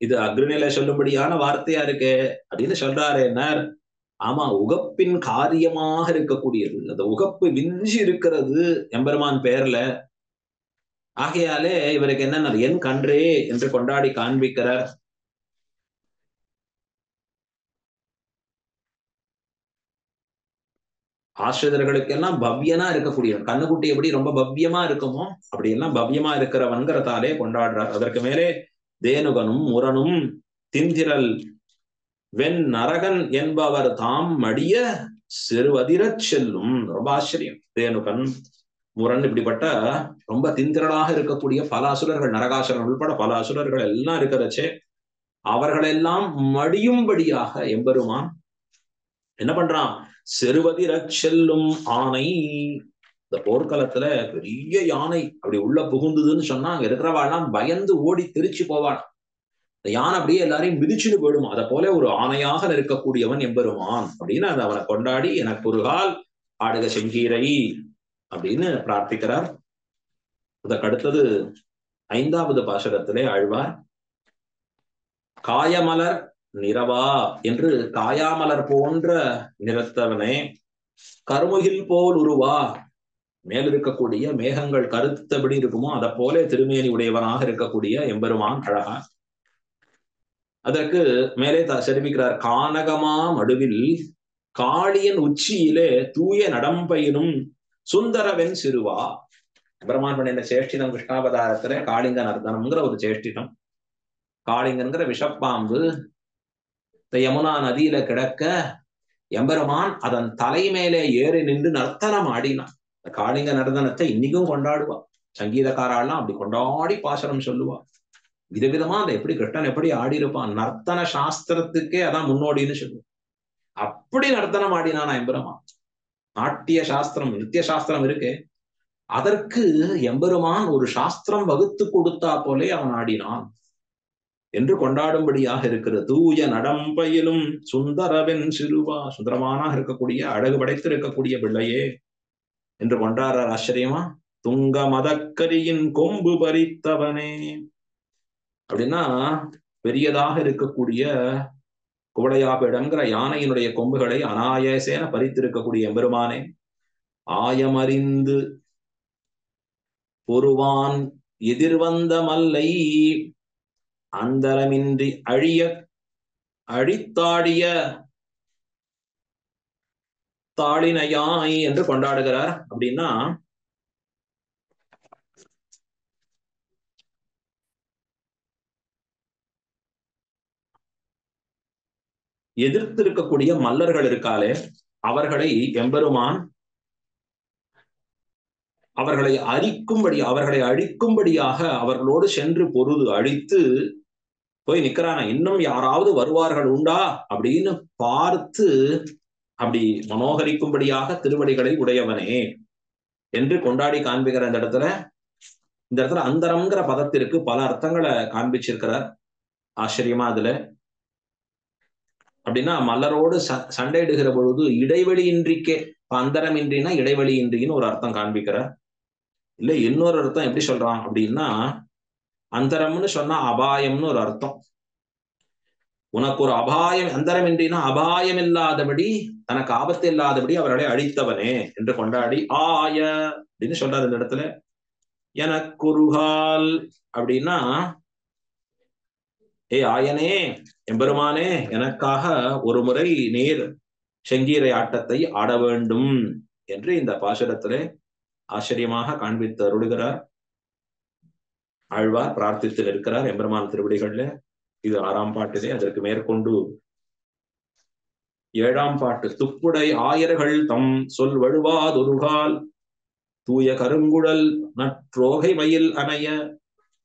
இது அக்னியில சொல்லும்படியான வார்த்தையா இருக்கே அப்படின்னு சொல்றாரு. என்ன, ஆமா, உகப்பின் காரியமாக இருக்கக்கூடியது, அந்த உகப்பு விஞ்சி இருக்கிறது எம்பெருமான் பெயர்ல. ஆகையாலே இவருக்கு என்ன என் கன்றே என்று கொண்டாடி காண்பிக்கிறார். ஆசிரியர்களுக்கெல்லாம் பவ்யனா இருக்கக்கூடியவன், கண்ணுக்குட்டி எப்படி ரொம்ப பவ்யமா இருக்குமோ அப்படி எல்லாம் பவ்யமா இருக்கிறவன்கிறதாலே கொண்டாடுறார். அதற்கு மேலே தேனுகனும் முரனும் திந்திரல் வெண் நரகன் என்பவர் தாம் மடிய சிறுவதிரச் செல்லும். ரொம்ப ஆச்சரியம். தேனுகன் முரண் இப்படிப்பட்ட ரொம்ப திந்திரளாக இருக்கக்கூடிய பல அசுரர்கள், நரகாசுரன் உள்பட பல அசுரர்கள் எல்லாம் இருக்கிறச்சே அவர்களெல்லாம் மடியும்படியாக எம்பெருமான் என்ன பண்றான், சிறுவதிரச் செல்லும் ஆணை. இந்த போர்க்களத்துல பெரிய யானை அப்படி உள்ள புகுந்ததுன்னு சொன்னா அங்க இருக்கிறவாள்லாம் பயந்து ஓடி திருச்சி போவாள். இந்த யானை அப்படியே எல்லாரையும் மிதிச்சுட்டு போயிடுமா. அதை போல ஒரு ஆணையாக இருக்கக்கூடியவன் எம்பெருமான் அப்படின்னு அதை அவனை கொண்டாடி எனக்கு ஒரு கால் ஆடுக செங்கீரை அப்படின்னு பிரார்த்திக்கிறார். அதற்கு அடுத்தது 5வது பாசுரத்திலே ஆழ்வார் காயமலர் நிறவா என்று, காயாமலர் போன்ற நிறத்தவனே, கருமுகில் போல் உருவா, மேல் இருக்கக்கூடிய மேகங்கள் கருத்தபடி இருக்குமோ அதை போல திருமேனி உடையவனாக இருக்கக்கூடிய எம்பெருமான் அழகா. அதற்கு மேலே தெரிவிக்கிறார், கானகமா மடுவில் காளியன் உச்சியிலே தூய நடம்பயிலும் சுந்தரவென் சிறுவா. எம்பெருமான் பண்ணின சேஷ்டிதம் கிருஷ்ணாவதாரத்துல காளிங்க நர்தனம்ங்கிற ஒரு சேஷ்டிதம். காளிங்கன்கிற விஷப்பாம்பு யமுனா நதியில கிடக்க எம்பெருமான் அதன் தலை மேலே ஏறி நின்று நர்த்தனம் ஆடினான். காளிங்க நர்தனத்தை இன்னைக்கும் கொண்டாடுவா. சங்கீதக்காரெல்லாம் அப்படி கொண்டாடி பாசனம் சொல்லுவா. விதவிதமா அந்த எப்படி கிருஷ்ணன் எப்படி ஆடி இருப்பான், நர்த்தன சாஸ்திரத்துக்கே அதான் முன்னோடின்னு சொல்லுவான். அப்படி நர்த்தனம் ஆடினானா எம்பெருமான். நாட்டிய சாஸ்திரம் நித்திய சாஸ்திரம் இருக்கு, அதற்கு எம்பெருமான் ஒரு சாஸ்திரம் வகுத்து கொடுத்தா போலே அவன் ஆடினான் என்று கொண்டாடும்படியாக இருக்கிறது. தூய நடம்பயிலும் சுந்தரவென் சிறுவா, சுந்தரமான இருக்கக்கூடிய அழகு படைத்திருக்கக்கூடிய பிள்ளையே என்று கொண்டாடுறார். ஆச்சரியமா, துங்க மதக்கரியின் கொம்பு பறித்தவனே அப்படின்னா, பெரியதாக இருக்கக்கூடிய குவளையாபிடம்ங்கிற யானையினுடைய கொம்புகளை அனாயசேன பறித்திருக்கக்கூடிய எம்பெருமானே, ஆயமறிந்து பொறுவான் எதிர்வந்த மல்லை அந்தரமின்றி அழித்தாடிய தாளினையாய் என்று கொண்டாடுகிறார். அப்படின்னா, எதிர்த்து இருக்கக்கூடிய மல்லர்கள் இருக்காலே அவர்களை எம்பெருமான் அவர்களை அழிக்கும்படியாக அவர்களோடு சென்று பொருது அழித்து போய் நிக்கிறான. இன்னும் யாராவது வருவார்கள் உண்டா அப்படின்னு பார்த்து அப்படி மனோகரிக்கும்படியாக திருவடிகளை உடையவனே என்று கொண்டாடி காண்பிக்கிற இந்த இடத்துல அந்தரம்ங்கிற பதத்திற்கு பல அர்த்தங்களை காண்பிச்சிருக்கிறார். ஆச்சரியமா அதுல அப்படின்னா, மல்லரோடு சண்டையிடுகிற பொழுது இடைவெளியின்றிக்கே, அந்தரமின்றினா இடைவெளியின்றின்னு ஒரு அர்த்தம் காண்பிக்கிறார். இல்ல இன்னொரு அர்த்தம் எப்படி சொல்றான் அப்படின்னா, அந்தரம்னு சொன்னா அபாயம்னு ஒரு அர்த்தம். உனக்கு ஒரு அபாயம், அந்தரம் என்றினா அபாயம் இல்லாதபடி, தனக்கு ஆபத்து இல்லாதபடி அவர்களை அழித்தவனே என்று கொண்டாடி ஆய அப்படின்னு சொல்றாரு இந்த இடத்துல. எனக்குருகால் அப்படின்னா, ஏ ஆயனே, எம்பெருமானே, எனக்காக ஒரு முறை நீர் செங்கீரை ஆட்டத்தை ஆட வேண்டும் என்று இந்த பாசுரத்திலே ஆச்சரியமாக காண்பித்து அருளுகிறார். ஆழ்வார் பிரார்த்தித்து நிற்கிறார் எம்பெருமான் திருவடிகள்ல. இது 6ஆம் பாட்டிலே. அதற்கு மேற்கொண்டு 7ஆம் பாட்டு. துப்புடை ஆயர்கள் தம் சொல் வழுவாதொருகால் தூய கருங்குழல் நற்றோகை மயில் அணைய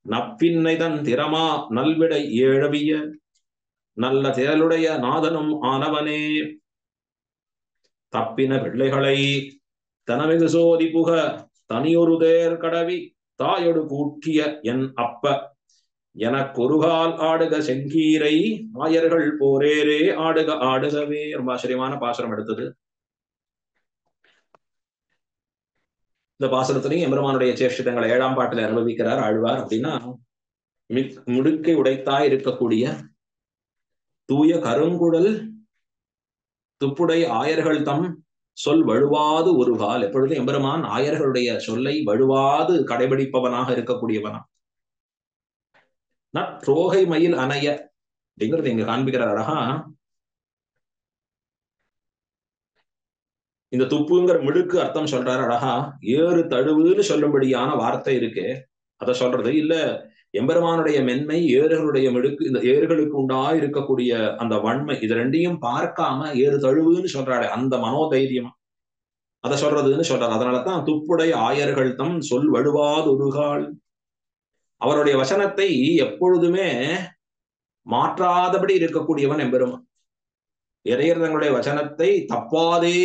நப்பின்னை தன் திறமா நல்விடை ஏழவிய நல்ல திரளுடைய நாதனும் ஆனவனே. தப்பின பிள்ளைகளை தனமிகு சோதி புக தனியொரு தேர் கடவி தாயொடு கூட்டிய என் அப்ப எனக்கொருகால் ஆடுக செங்கீரை ஆயர்கள் போரேரே ஆடுக ஆடுகவே. ரொம்ப ஆச்சரியமான பாசுரம் எடுத்தது. இந்த பாசுரத்திலையும் எம்பெருமானுடைய சேஷ்டிதங்களை 7ஆம் பாட்டில் அனுபவிக்கிறார் ஆழ்வார். அப்படின்னா, முடுக்கை உடைத்தாய் இருக்கக்கூடிய தூய கருங்குழல் துப்புடை ஆயர்கள் தம் சொல் வழுவாது ஒரு கால். எப்பொழுதும் எம்பெருமான் ஆயர்களுடைய சொல்லை வழுவாது கடைபிடிப்பவனாக இருக்கக்கூடியவனா. நற்றோகை மயில் அணைய அப்படிங்கிறது இங்க காண்பிக்கிறார் அழகா. இந்த துப்புங்கிற மிடுக்கு அர்த்தம் சொல்றாரு அழகா. ஏறு தழுவுன்னு சொல்லும்படியான வார்த்தை இருக்கு, அதை சொல்றது இல்ல. எம்பெருமானுடைய மென்மை, ஏறுகளுடைய மிடுக்கு, இந்த ஏறுகளுக்கு உண்டாய் இருக்கக்கூடிய அந்த வன்மை, இது ரெண்டையும் பார்க்காம ஏறு தழுவுன்னு சொல்றாரு, அந்த மனோதைரியம் அதை சொல்றதுன்னு சொல்றாரு. அதனாலதான் துப்புடை ஆயர்கள் தம் சொல் வழுவாது ஒருகால். அவருடைய வசனத்தை எப்பொழுதுமே மாற்றாதபடி இருக்கக்கூடியவன் எம்பெருமான். இறையர் தங்களுடைய வசனத்தை தப்பாதே.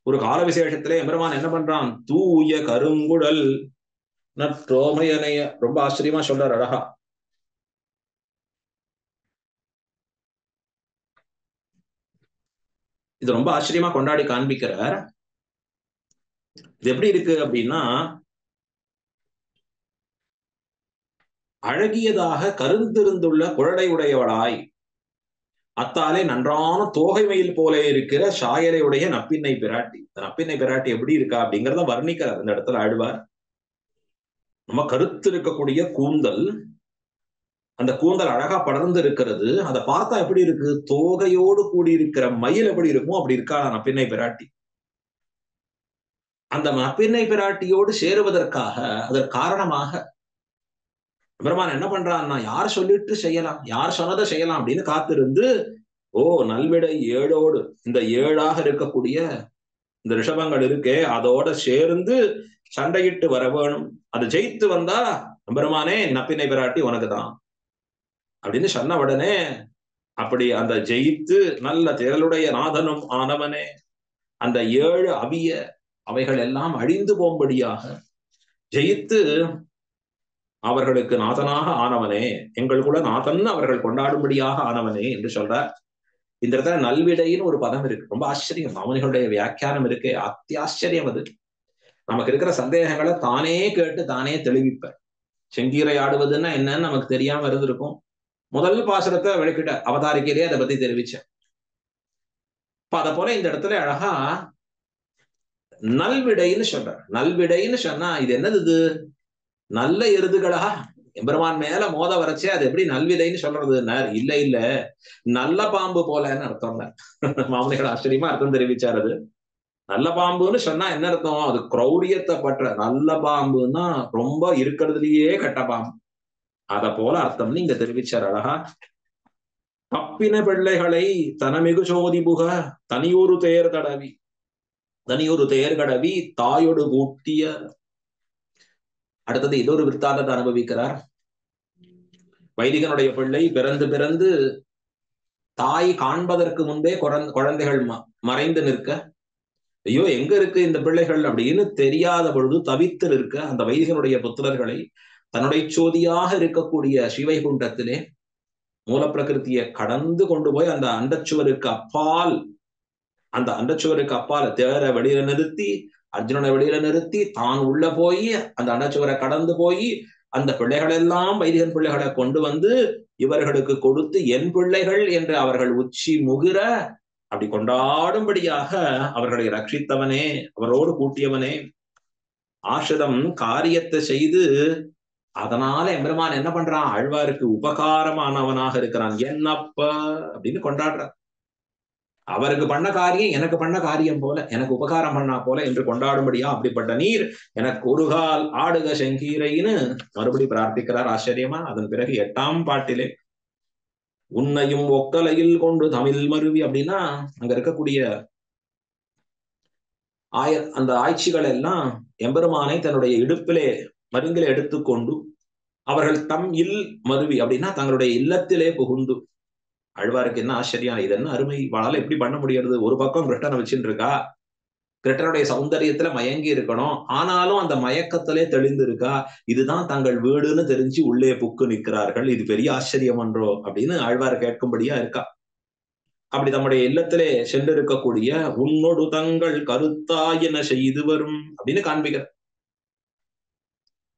ஒரு கால விசேஷத்திலே எம்பெருமான் என்ன பண்றான்? தூய கருங்குழல் நற்றோமையனைய. ரொம்ப ஆச்சரியமா சொல்றார் அழகா. இது ரொம்ப ஆச்சரியமா கொண்டாடி காண்பிக்கிறார். இது எப்படி இருக்கு அப்படின்னா, அழகியதாக கருந்திருந்துள்ள குழடை உடையவளாய் அத்தாலே நன்றான தோகை மயில் போல இருக்கிற சாயலை உடைய நப்பின்னை பிராட்டி. நப்பின்னை பிராட்டி எப்படி இருக்கா அப்படிங்கிறத வர்ணிக்கிறார் இந்த இடத்துல ஆழ்வார். நம்ம கருத்து இருக்கக்கூடிய கூந்தல், அந்த கூந்தல் அழகா படர்ந்து இருக்கிறது. அதை பார்த்தா எப்படி இருக்கு? தோகையோடு கூடி இருக்கிற மயில் எப்படி இருக்குமோ அப்படி இருக்கா நப்பின்னை பிராட்டி. அந்த நப்பின்னை பிராட்டியோடு சேருவதற்காக, அதற்கு காரணமாக பெருமான் என்ன பண்றான்னா, யார் சொல்லிட்டு செய்யலாம், யார் சொன்னதை செய்யலாம் அப்படின்னு காத்திருந்து, ஓ நல்விடை ஏழோடு, இந்த ஏழாக இருக்கக்கூடிய இந்த ரிஷபங்கள் இருக்கே அதோட சேர்ந்து சண்டையிட்டு வர வேணும். அது ஜெயித்து வந்தா பெருமானே நப்பினை பிராட்டி உனக்கு தான் அப்படின்னு சொன்ன உடனே, அப்படி அந்த ஜெயித்து நல்ல திரளுடைய நாதனும் ஆனவனே, அந்த 7 அவிய அவைகள் எல்லாம் அழிந்து போகும்படியாக ஜெயித்து அவர்களுக்கு நாதனாக ஆனவனே, எங்கள் கூட நாதன் அவர்கள் கொண்டாடும்படியாக ஆனவனே என்று சொல்றார். இந்த இடத்துல நல்விடைன்னு ஒரு பதம் இருக்கு. ரொம்ப ஆச்சரியம். மாமுனிகளுடைய வியாக்கியானம் இருக்கு, அத்தியாச்சரியம். அது நமக்கு இருக்கிற சந்தேகங்களை தானே கேட்டு தானே தெளிவிப்ப. செங்கீரை ஆடுவதுன்னா என்னன்னு நமக்கு தெரியாம இருந்திருக்கும். முதல் பாசுரத்தை விளக்கிட்ட அவதாரிக்கையிலேயே அதை பத்தி தெரிவிச்சேன். இப்ப அதை போல இந்த இடத்துல அழகா நல்விடைன்னு சொல்றார். நல்விடைன்னு சொன்னா இது என்னது? இது நல்ல எருதுகளா எம்பெருமான் மேல மோத வரைச்சே அது எப்படி நல்விதைன்னு சொல்றது? இல்ல இல்ல, நல்ல பாம்பு போலன்னு அர்த்தம். மாமுனிகள் ஆச்சரியமா அர்த்தம் தெரிவிச்சார். அது நல்ல பாம்புன்னு சொன்னா என்ன அர்த்தம்? அது கிரௌரியத்தை பற்ற. நல்ல பாம்புன்னா ரொம்ப இருக்கிறதுலயே கெட்ட பாம்பு, அத போல அர்த்தம்னு இங்க தெரிவிச்சார் அழகா. தப்பின பிள்ளைகளை தனமிகு சோதி புக தனியொரு தேர் தடவி, தனியொரு தேர் கடவி தாயோடு கூட்டிய. அடுத்தது இதொரு விற்த்தாந்தத்தை அனுபவிக்கிறார். வைதிகனுடைய பிள்ளை பிறந்து பிறந்து தாய் காண்பதற்கு முன்பே குழந்தைகள் மறைந்து நிற்க, ஐயோ எங்க இருக்கு இந்த பிள்ளைகள் அப்படின்னு தெரியாத பொழுது தவித்து நிற்க, அந்த வைதிகனுடைய புத்திரர்களை தன்னுடைய சோதியாக இருக்கக்கூடிய ஸ்ரீவைகுண்டத்திலே மூலப்பிரகிருத்தியை கடந்து கொண்டு போய் அந்த அண்டச்சுவருக்கு அப்பால், அந்த அண்டச்சுவருக்கு அப்பால் தேர வெளியில நிறுத்தி, அர்ஜுனனை வெளியில நிறுத்தி தான் உள்ள போய் அந்த அண்டச்சுவரை கடந்து போய் அந்த பிள்ளைகள் எல்லாம் வைதிகன் பிள்ளைகளை கொண்டு வந்து இவர்களுக்கு கொடுத்து என் பிள்ளைகள் என்று அவர்கள் உச்சி முகிற அப்படி கொண்டாடும்படியாக அவர்களை ரட்சித்தவனே, அவரோடு கூட்டியவனே, ஆசிரிதம் காரியத்தை செய்து அதனால எம்பெருமான் என்ன பண்றான், ஆழ்வாருக்கு உபகாரமானவனாக இருக்கிறான். என்னப்ப அப்படின்னு கொண்டாடுறான். அவருக்கு பண்ண காரியம் எனக்கு பண்ண காரியம் போல, எனக்கு உபகாரம் பண்ணா போல என்று கொண்டாடும்படியா அப்படிப்பட்ட நீர் எனக்கு ஒரு கால் ஆடுக செங்கீரைன்னு மறுபடி பிரார்த்திக்கிறார் ஆச்சரியமா. அதன் பிறகு 8ஆம் பாட்டிலே உன்னையும் ஒக்கலையில் கொண்டு தமிழ் மருவி அப்படின்னா அங்க இருக்கக்கூடிய அந்த ஆட்சிகள் எல்லாம் எம்பெருமானை தன்னுடைய இடுப்பிலே மருங்கிலே எடுத்துக்கொண்டு அவர்கள் தம் இல் மருவி அப்படின்னா தங்களுடைய இல்லத்திலே புகுந்து. ஆழ்வாருக்கு என்ன ஆச்சரியம், இது என்ன அருமை, வாழால எப்படி பண்ண முடியாது. ஒரு பக்கம் கிருஷ்ணனை வச்சுட்டு இருக்கா, கிருஷ்ணனுடைய சௌந்தரியத்துல மயங்கி இருக்கணும், ஆனாலும் அந்த மயக்கத்திலே தெளிந்து இருக்கா. இதுதான் தங்கள் வீடுன்னு தெரிஞ்சு உள்ளே புக்கு நிற்கிறார்கள், இது பெரிய ஆச்சரியம் என்றோ அப்படின்னு ஆழ்வார் கேட்கும்படியா இருக்கா. அப்படி தம்முடைய இல்லத்திலே சென்று இருக்கக்கூடிய உன்னொடு தங்கள் கருத்தாயன செய்து வரும் அப்படின்னு காண்பிக்கிற.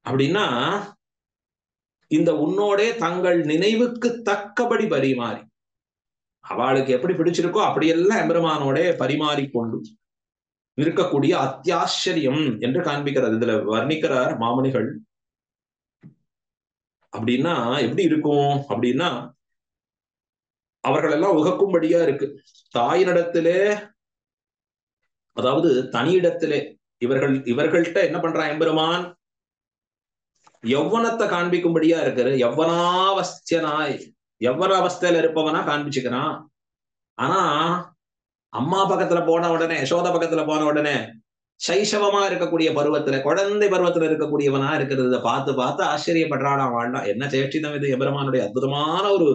அப்படின்னா இந்த உன்னோடே தங்கள் நினைவுக்கு தக்கபடி பரிமாறி, அவளுக்கு எப்படி பிடிச்சிருக்கோ அப்படியெல்லாம் எம்பெருமானோட பரிமாறிக்கொண்டு இருக்கக்கூடிய அத்தியாச்சரியம் என்று காண்பிக்கிறது. இதுல வர்ணிக்கிறார் மாமுனிகள். அப்படின்னா எப்படி இருக்கும் அப்படின்னா அவர்கள் எல்லாம் உகக்கும்படியா இருக்கு. தாயினிடத்திலே, அதாவது தனியிடத்திலே இவர்கள்ட்ட என்ன பண்றான் எம்பெருமான், யௌவனத்தை காண்பிக்கும்படியா இருக்கிற யௌவனாவஸ்தியனாய் யௌவன அவஸ்தையில இருப்பவனா காண்பிச்சுக்கிறான். ஆனா அம்மா பக்கத்துல போன உடனே, யசோத பக்கத்துல போன உடனே சைசவமா இருக்கக்கூடிய பருவத்துல, குழந்தை பருவத்துல இருக்கக்கூடியவனா இருக்கிறத பார்த்து பார்த்து ஆச்சரியப்படுறானா வாழ்னா. என்ன சேஷ்டிதம் இது, எபெருமானுடைய அற்புதமான ஒரு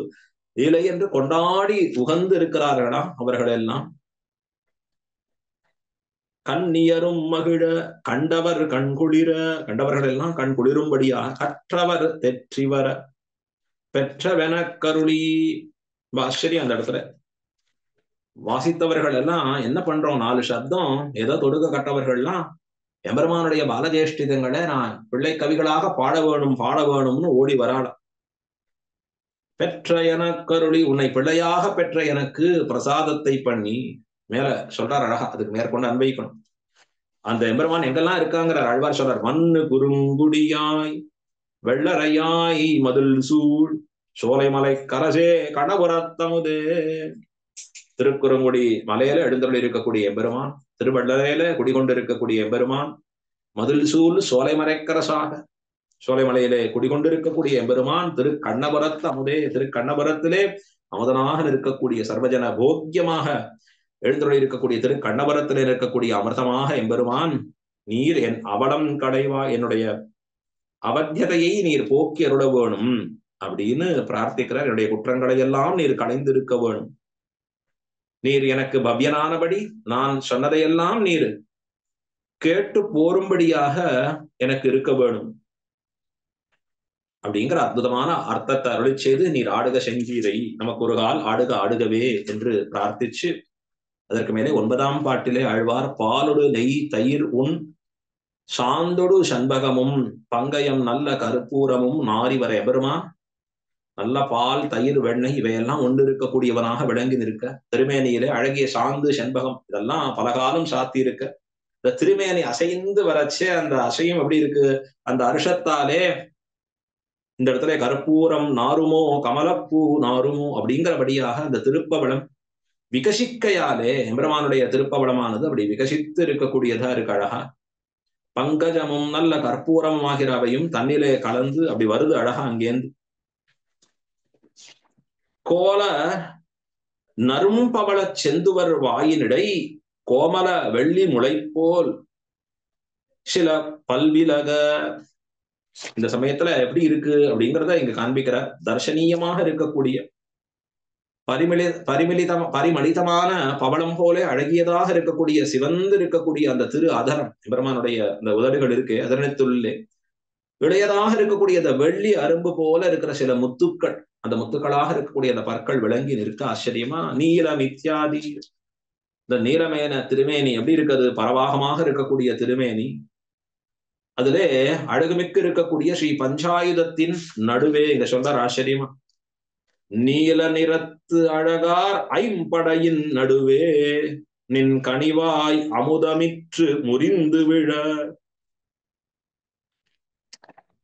இலை என்று கொண்டாடி உகந்து இருக்கிறார்களா அவர்கள் எல்லாம். கண்ணியரும் மகிழ கண்டவர் கண்குளிர, கண்டவர்கள் எல்லாம் கண் குளிரும்படியா கற்றவர் தெற்றிவர பெற்றவென கருளி. ஆச்சரியம் அந்த இடத்துல வாசித்தவர்கள் எல்லாம் என்ன பண்றோம், 4 சப்தம் ஏதோ தொடுக்க கட்டவர்கள்லாம் எம்பெருமானுடைய பாலஜேஷ்டிதங்களை நான் பிள்ளை கவிகளாக பாட வேணும்னு ஓடி வராளாம். பெற்ற என கருளி, உன்னை பிள்ளையாக பெற்ற எனக்கு பிரசாதத்தை பண்ணி, மேல சொல்றார் அழகா, அதுக்கு மேற்கொண்டு அன்வைக்கணும். அந்த எம்பெருமான் எங்கெல்லாம் இருக்காங்கிறார் ஆழ்வார் சொல்றார். மண்ணு குறுங்குடியாய் வெள்ளரையாய் மதில் சூழ் சோலைமலை கரசே கணபுரத்தமுதே. திருக்குறுங்குடி மலையில எழுந்தருள் இருக்கக்கூடிய எம்பெருமான், திருவள்ளரையில குடிகொண்டு இருக்கக்கூடிய எம்பெருமான், மதில் சூழ் சோலைமலைக்கரசாக சோலைமலையிலே குடிகொண்டிருக்கக்கூடிய எம்பெருமான், திருக்கண்ணபுரத்து அமுதே, திருக்கண்ணபுரத்திலே அமுதனாக இருக்கக்கூடிய சர்வஜன போக்கியமாக எழுந்தருள் இருக்கக்கூடிய திருக்கண்ணபுரத்திலே இருக்கக்கூடிய அமிர்தமாக எம்பெருமான், நீர் என் அவலம் கடைவா, என்னுடைய அவத்தியதையை நீர் போக்கி அருள வேணும் அப்படின்னு பிரார்த்திக்கிறார். என்னுடைய குற்றங்களை எல்லாம் நீர் களைந்திருக்க வேணும், நீர் எனக்கு பவ்யனானபடி நான் சொன்னதையெல்லாம் நீர் கேட்டு போரும்படியாக எனக்கு இருக்க வேணும் அப்படிங்கிற அற்புதமான அர்த்தத்தை அருளி செய்து, நீர் ஆடுக செங்கீரை, நமக்கு ஒரு கால் ஆடுக ஆடுகவே என்று பிரார்த்திச்சு, அதற்கு மேலே 9ஆம் பாட்டிலே ஆழ்வார் பாலொடு நெய் தயிர் உன் சாந்தொடு சண்பகமும் பங்கயம் நல்ல கருப்பூரமும் நாரி வர எபெருமான், நல்ல பால் தயிர் வெண்ணெய் இவையெல்லாம் ஒன்று இருக்கக்கூடியவனாக விளங்கி நிற்க, திருமேனியிலே அழகிய சாந்து செண்பகம் இதெல்லாம் பலகாலம் சாத்தி இருக்க, இந்த திருமேனி அசைந்து வரச்சே அந்த அசையும் எப்படி இருக்கு, அந்த அருஷத்தாலே இந்த இடத்துல கற்பூரம் நாருமோ கமலப்பூ நாருமோ அப்படிங்கிறபடியாக அந்த திருப்பவளம் விகசிக்கையாலே எம்பெருமானுடைய திருப்பவளமானது அப்படி விகசித்து இருக்கக்கூடியதா இருக்கு அழகா. பங்கஜமும் நல்ல கற்பூரம் ஆகிறவையும் தண்ணிலே கலந்து அப்படி வருது அழகா. அங்கேந்து கோல நரும்பவள செந்துவர் வாயினிடை கோமல வெள்ளி முளைப்போல் சில பல்விலக. இந்த சமயத்துல எப்படி இருக்கு அப்படிங்கிறத இங்க காண்பிக்கிறார். தர்சனீயமாக இருக்கக்கூடிய பரிமளிதமான பவளம் போல அழகியதாக இருக்கக்கூடிய சிவந்து இருக்கக்கூடிய அந்த திரு அதரம், பெருமானுடைய அந்த உதடுகள் இருக்கு, அதரத்துள்ளே இளையதாக இருக்கக்கூடிய அந்த வெள்ளி அரும்பு போல இருக்கிற சில முத்துக்கள், அந்த முத்துக்களாக இருக்கக்கூடிய அந்த பற்கள் விளங்கி நிற்க ஆச்சரியமா. நீலம் இத்தியாதி, இந்த நீலமேன திருமேனி எப்படி இருக்கிறது, பரவாகமாக இருக்கக்கூடிய திருமேனி, அதிலே அழகுமிக்க இருக்கக்கூடிய ஸ்ரீ பஞ்சாயுதத்தின் நடுவே இங்க சொல்றார் ஆச்சரியமா, நீல நிறத்து அழகார் ஐம்படையின் நடுவே நின் கனிவாய் அமுதமிற்று முறிந்து விழ.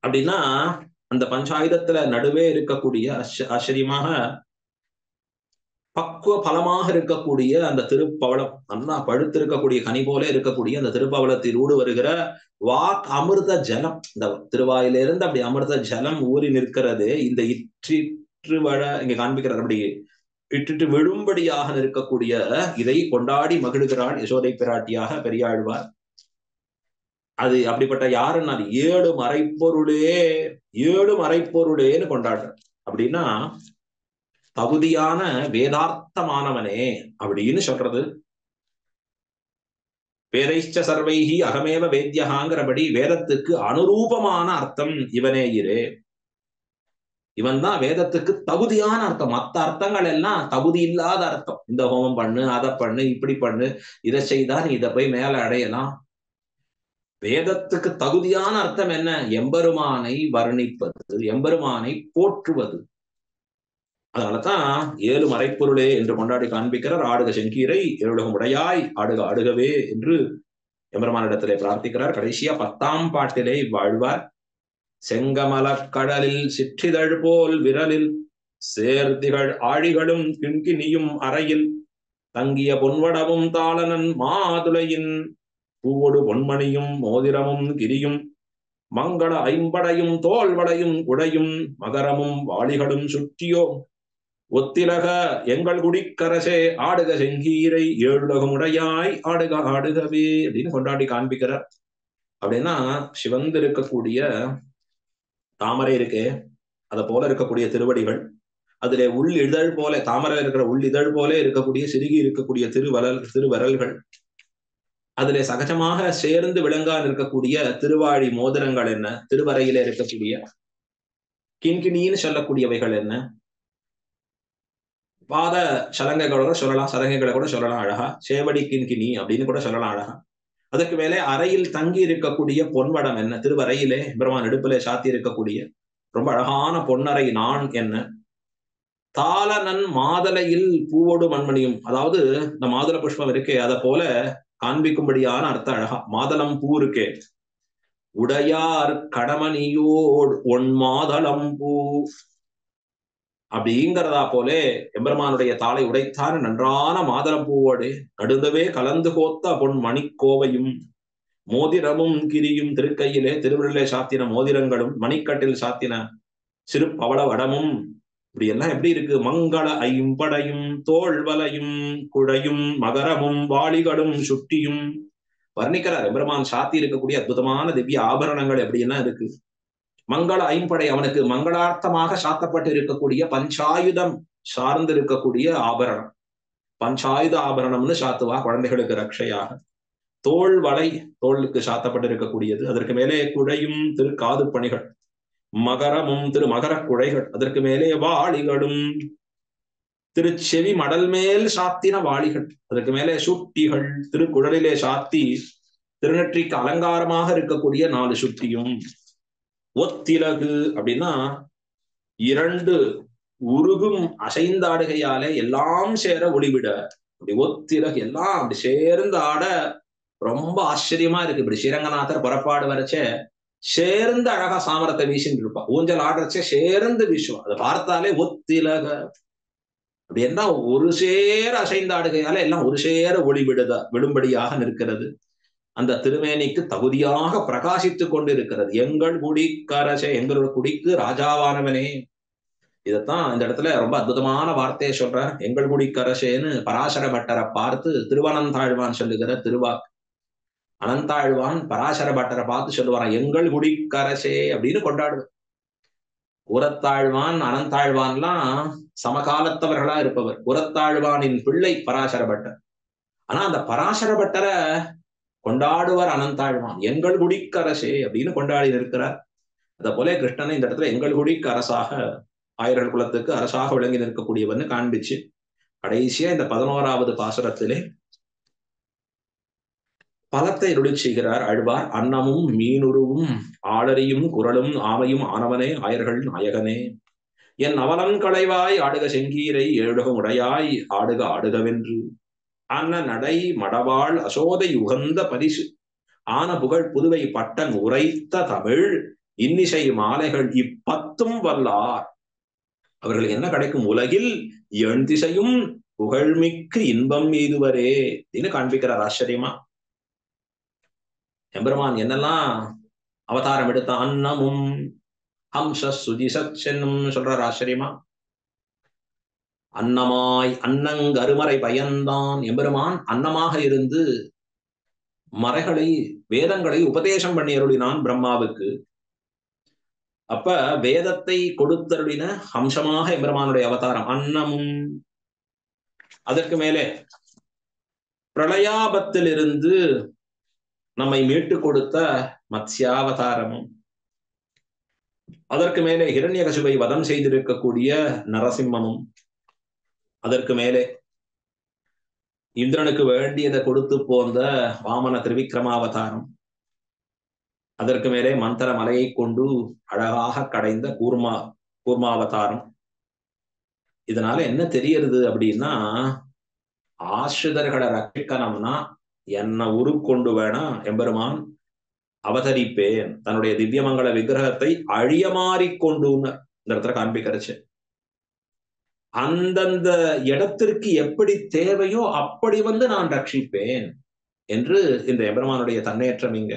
அப்படின்னா அந்த பஞ்சாயுதத்துல நடுவே இருக்கக்கூடிய ஆச்சரியமாக பக்குவ பலமாக இருக்கக்கூடிய அந்த திருப்பவளம், நல்லா பழுத்திருக்கக்கூடிய கனி போல இருக்கக்கூடிய அந்த திருப்பவளத்திலூடு வருகிற வாக் அமிர்த ஜலம், இந்த திருவாயிலிருந்து அப்படி அமிர்த ஜலம் ஊறி நிற்கிறது. இந்த இற்றிற்று வழ இங்க காண்பிக்கிறார், அப்படி இட்டு விழும்படியாக இருக்கக்கூடிய இதை கொண்டாடி மகிழ்கிறாள் யசோதை பிராட்டியாக பெரியாழ்வார். அது அப்படிப்பட்ட யாருன்னா அது ஏழு மறைப்பொருளே, ஏழு மறைப்பொருளேன்னு கொண்டாடுற. அப்படின்னா தகுதியான வேதார்த்தமானவனே அப்படின்னு சொல்றது. வேதைச்ச சர்வைஹி அகமேவ வேத்யகாங்கிறபடி வேதத்துக்கு அனுரூபமான அர்த்தம் இவனே இரு. இவன் தான் வேதத்துக்கு தகுதியான அர்த்தம். மற்ற அர்த்தங்கள் எல்லாம் தகுதி இல்லாத அர்த்தம். இந்த ஹோமம் பண்ணு, அதை பண்ணு, இப்படி பண்ணு, இதை செய்தா நீ இதை போய் மேல அடையலாம். வேதத்துக்கு தகுதியான அர்த்தம் என்ன? எம்பெருமானை வர்ணிப்பது, எம்பெருமானை போற்றுவது. அதனாலதான் ஏழு மறைப்பொருளே என்று கொண்டாடி காண்பிக்கிறார். ஆடுக செங்கீரை ஏழுலகம் உடையாய் ஆடுக ஆடுகவே என்று எம்பெருமானிடத்திலே பிரார்த்திக்கிறார். கடைசியா 10ஆம் பாட்டிலே வாழ்வார். செங்கமலக் கடலில் சிற்றிதழ் போல் விரலில் சேர்த்திகள் ஆழிகளும் கிண்கிணியும் அறையில் தங்கிய பொன்வடமும் தாளனன் மாதுளையின் பூவொடு பொன்மணியும் மோதிரமும் கிரியும் மங்கள ஐம்படையும் தோல்வளையும் உடையும் மகரமும் வாளிகளும் சுற்றியோ ஒத்திலக எங்கள் குடிக்கரசே ஆடுக செங்கீரை ஏழுலகம் உடையாய் ஆடுக ஆடுகவே அப்படின்னு கொண்டாடி காண்பிக்கிறார். அப்படின்னா சிவந்து இருக்கக்கூடிய தாமரை இருக்கே, அதை போல இருக்கக்கூடிய திருவடிகள், அதிலே உள் இதழ் போல தாமரை இருக்கிற உள் இதழ் போல இருக்கக்கூடிய சிறுகி இருக்கக்கூடிய திருவரல்கள், அதிலே சகஜமாக சேர்ந்து விளங்கான் இருக்கக்கூடிய திருவாழி மோதிரங்கள் என்ன, திருவரையில இருக்கக்கூடிய கிண்கிணின்னு சொல்லக்கூடியவைகள் என்ன, பாத சலங்கைகளோட சொல்லலாம், சலங்கைகளை கூட சொல்லலாம் அழகா, சேவடி கிண்கிணி அப்படின்னு கூட சொல்லலாம் அழகா. அதுக்கு மேலே அறையில் தங்கி இருக்கக்கூடிய பொன்வடம் என்ன, திருவரையிலே பிரம்மான் இடுப்பிலே சாத்தி இருக்கக்கூடிய ரொம்ப அழகான பொன்னறை நான் என்ன, தாளனன் மாதலையில் பூவோடு மண்மணியும், அதாவது இந்த மாதுளை புஷ்பம் இருக்கே அதை போல காண்பிக்கும்படியான அர்த்தம் அழகா. மாதளம் பூ இருக்கே, உடையார் கடமணியோடு ஒன் மாதளம் பூ அப்படிங்கிறதா போலே எம்பெருமானுடைய தாளை உடைத்தார் நன்றான மாதளம் பூவோடு நடுந்தவே கலந்து கோத்த பொன் மணிக்கோவையும் மோதிரமும் கிரியும், திருக்கையிலே திருவிழிலே சாத்தின மோதிரங்களும் மணிக்கட்டில் சாத்தின சிறு பவள வடமும், இப்படி எல்லாம் எப்படி இருக்கு, மங்கள ஐம்படையும் தோல்வலையும் குழையும் மகரமும் வாளிகளும் சுட்டியும் வர்ணிக்கிறார். எம்பெருமான் சாத்தி இருக்கக்கூடிய அற்புதமான திவ்ய ஆபரணங்கள் எப்படின்னா இருக்கு. மங்கள ஐம்படை, அவனுக்கு மங்களார்த்தமாக சாத்தப்பட்டு இருக்கக்கூடிய பஞ்சாயுதம் சார்ந்து இருக்கக்கூடிய ஆபரணம், பஞ்சாயுத ஆபரணம்னு சாத்துவா குழந்தைகளுக்கு ரட்சையாக. தோல் வலை, தோளுக்கு சாத்தப்பட்டு இருக்கக்கூடியது. அதற்கு மேலே குழையும் திரு காது பணிகள், மகரமும் திரு மகர குழைகள், அதற்கு மேலே வாளிகளும் திருச்செவி மடல் மேல் சாத்தின வாளிகள், அதற்கு மேலே சுட்டிகள், திருக்குழலிலே சாத்தி திருநெற்றிக்கு அலங்காரமாக இருக்கக்கூடிய 4 சுட்டியும். ஒத்திலகு அப்படின்னா 2 உருகும் அசைந்தாடுகையாலே எல்லாம் சேர ஒளிவிட, அப்படி ஒத்திலகு எல்லாம் அப்படி சேர்ந்து ஆட ரொம்ப ஆச்சரியமா இருக்கு. இப்படி ஸ்ரீரங்கநாதர் புறப்பாடு வரைச்சே சேர்ந்து அழகா சாமரத்தை வீசின்னு இருப்பா, ஊஞ்சல் ஆடுறச்சே சேர்ந்து வீசுவா. அதை பார்த்தாலே ஒத்திலக அப்படி என்ன ஒரு சேர அசைந்தாடுகையால எல்லாம் ஒரு சேர ஒளி விடும்படியாக நிற்கிறது. அந்த திருமேனிக்கு தகுதியாக பிரகாசித்துக் கொண்டு இருக்கிறது. எங்கள் குடிக்கரசே, எங்களோட குடிக்கு ராஜாவானவனே. இதைத்தான் இந்த இடத்துல ரொம்ப அற்புதமான வார்த்தையை சொல்றார். எங்கள் குடிக்கரசேன்னு பராசர பட்டரை பார்த்து திருவனந்தாழ்வான் சொல்லுகிற திருவாக்கு. அனந்தாழ்வான் பராசர பட்டரை பார்த்து சொல்லுவாரான் எங்கள் குடிக்கரசே அப்படின்னு கொண்டாடுவார். உரத்தாழ்வான் அனந்தாழ்வான்லாம் சமகாலத்தவர்களா இருப்பவர். உரத்தாழ்வானின் பிள்ளை பராசர பட்டர். ஆனா அந்த பராசர பட்டரை கொண்டாடுவார் அனந்தாழ்வான். எங்கள் குடிக்கரசே அப்படின்னு கொண்டாடி நிற்கிறார். அத போல கிருஷ்ணனை இந்த இடத்துல எங்கள் குடிக்கு அரசாக, ஆயிரங்கள் குலத்துக்கு அரசாக விளங்கி நிற்கக்கூடியவன்னு காண்பிச்சு கடைசியா இந்த 11வது பாசுரத்திலே பலத்தை அருளி செய்கிறார் ஆழ்வார். அன்னமும் மீனுருவும் ஆளரியும் குரலும் ஆமையும் ஆனவனே ஆயர்கள் நாயகனே, என் அவலம் களைவாய் ஆடுக செங்கீரை ஏழுகம் உடையாய் ஆடுக ஆடுகவென்று அன்ன நடை மடவாள் அசோதை உகந்த பரிசு ஆன புகழ் புதுவை பட்டன் உரைத்த தமிழ் இன்னிசை மாலைகள் இப்பத்தும் வல்லார். அவர்களுக்கு என்ன கிடைக்கும்? உலகில் எண் திசையும் புகழ்மிக்கு இன்பம் எய்துவரே அப்படின்னு காண்பிக்கிறார். ஆச்சரியமா எம்பெருமான் என்னெல்லாம் அவதாரம் எடுத்த அன்னமும் ஹம்ச சுஜிசத் என்னும் சொல்றார். ஆச்சரியமா அன்னமாய் அன்னங்கருமறை பயந்தான். எம்பெருமான் அன்னமாக இருந்து மறைகளை வேதங்களை உபதேசம் பண்ணி அருளினான் பிரம்மாவுக்கு. அப்ப வேதத்தை கொடுத்தருளின ஹம்சமாக எம்பெருமானுடைய அவதாரம் அன்னமும். அதற்கு மேலே பிரளயாபத்திலிருந்து நம்மை மீட்டு கொடுத்த மத்ஸ்யாவதாரமும், அதற்கு மேலே ஹிரண்யகசிபை வதம் செய்திருக்கக்கூடிய நரசிம்மமும், அதற்கு மேலே இந்திரனுக்கு வேண்டியதை கொடுத்து போந்த வாமன திரிவிக்ரமாவதாரம், அதற்கு மேலே மந்திர மலையை கொண்டு அழகாக கடைந்த கூர்மாவதாரம். இதனால என்ன தெரியறது அப்படின்னா, ஆசிரிதர்களை ரட்சிக்கணும்னா என்ன உருக்கொண்டு வேணா எம்பெருமான் அவதரிப்பேன், தன்னுடைய திவ்யமங்கல விக்கிரகத்தை அழியமாறிக்கொண்டு இந்த இடத்துல காண்பிக்கிறச்சு. அந்தந்த இடத்திற்கு எப்படி தேவையோ அப்படி நான் ரட்சிப்பேன் என்று இந்த எம்பெருமானுடைய தன்னேற்றம் இங்க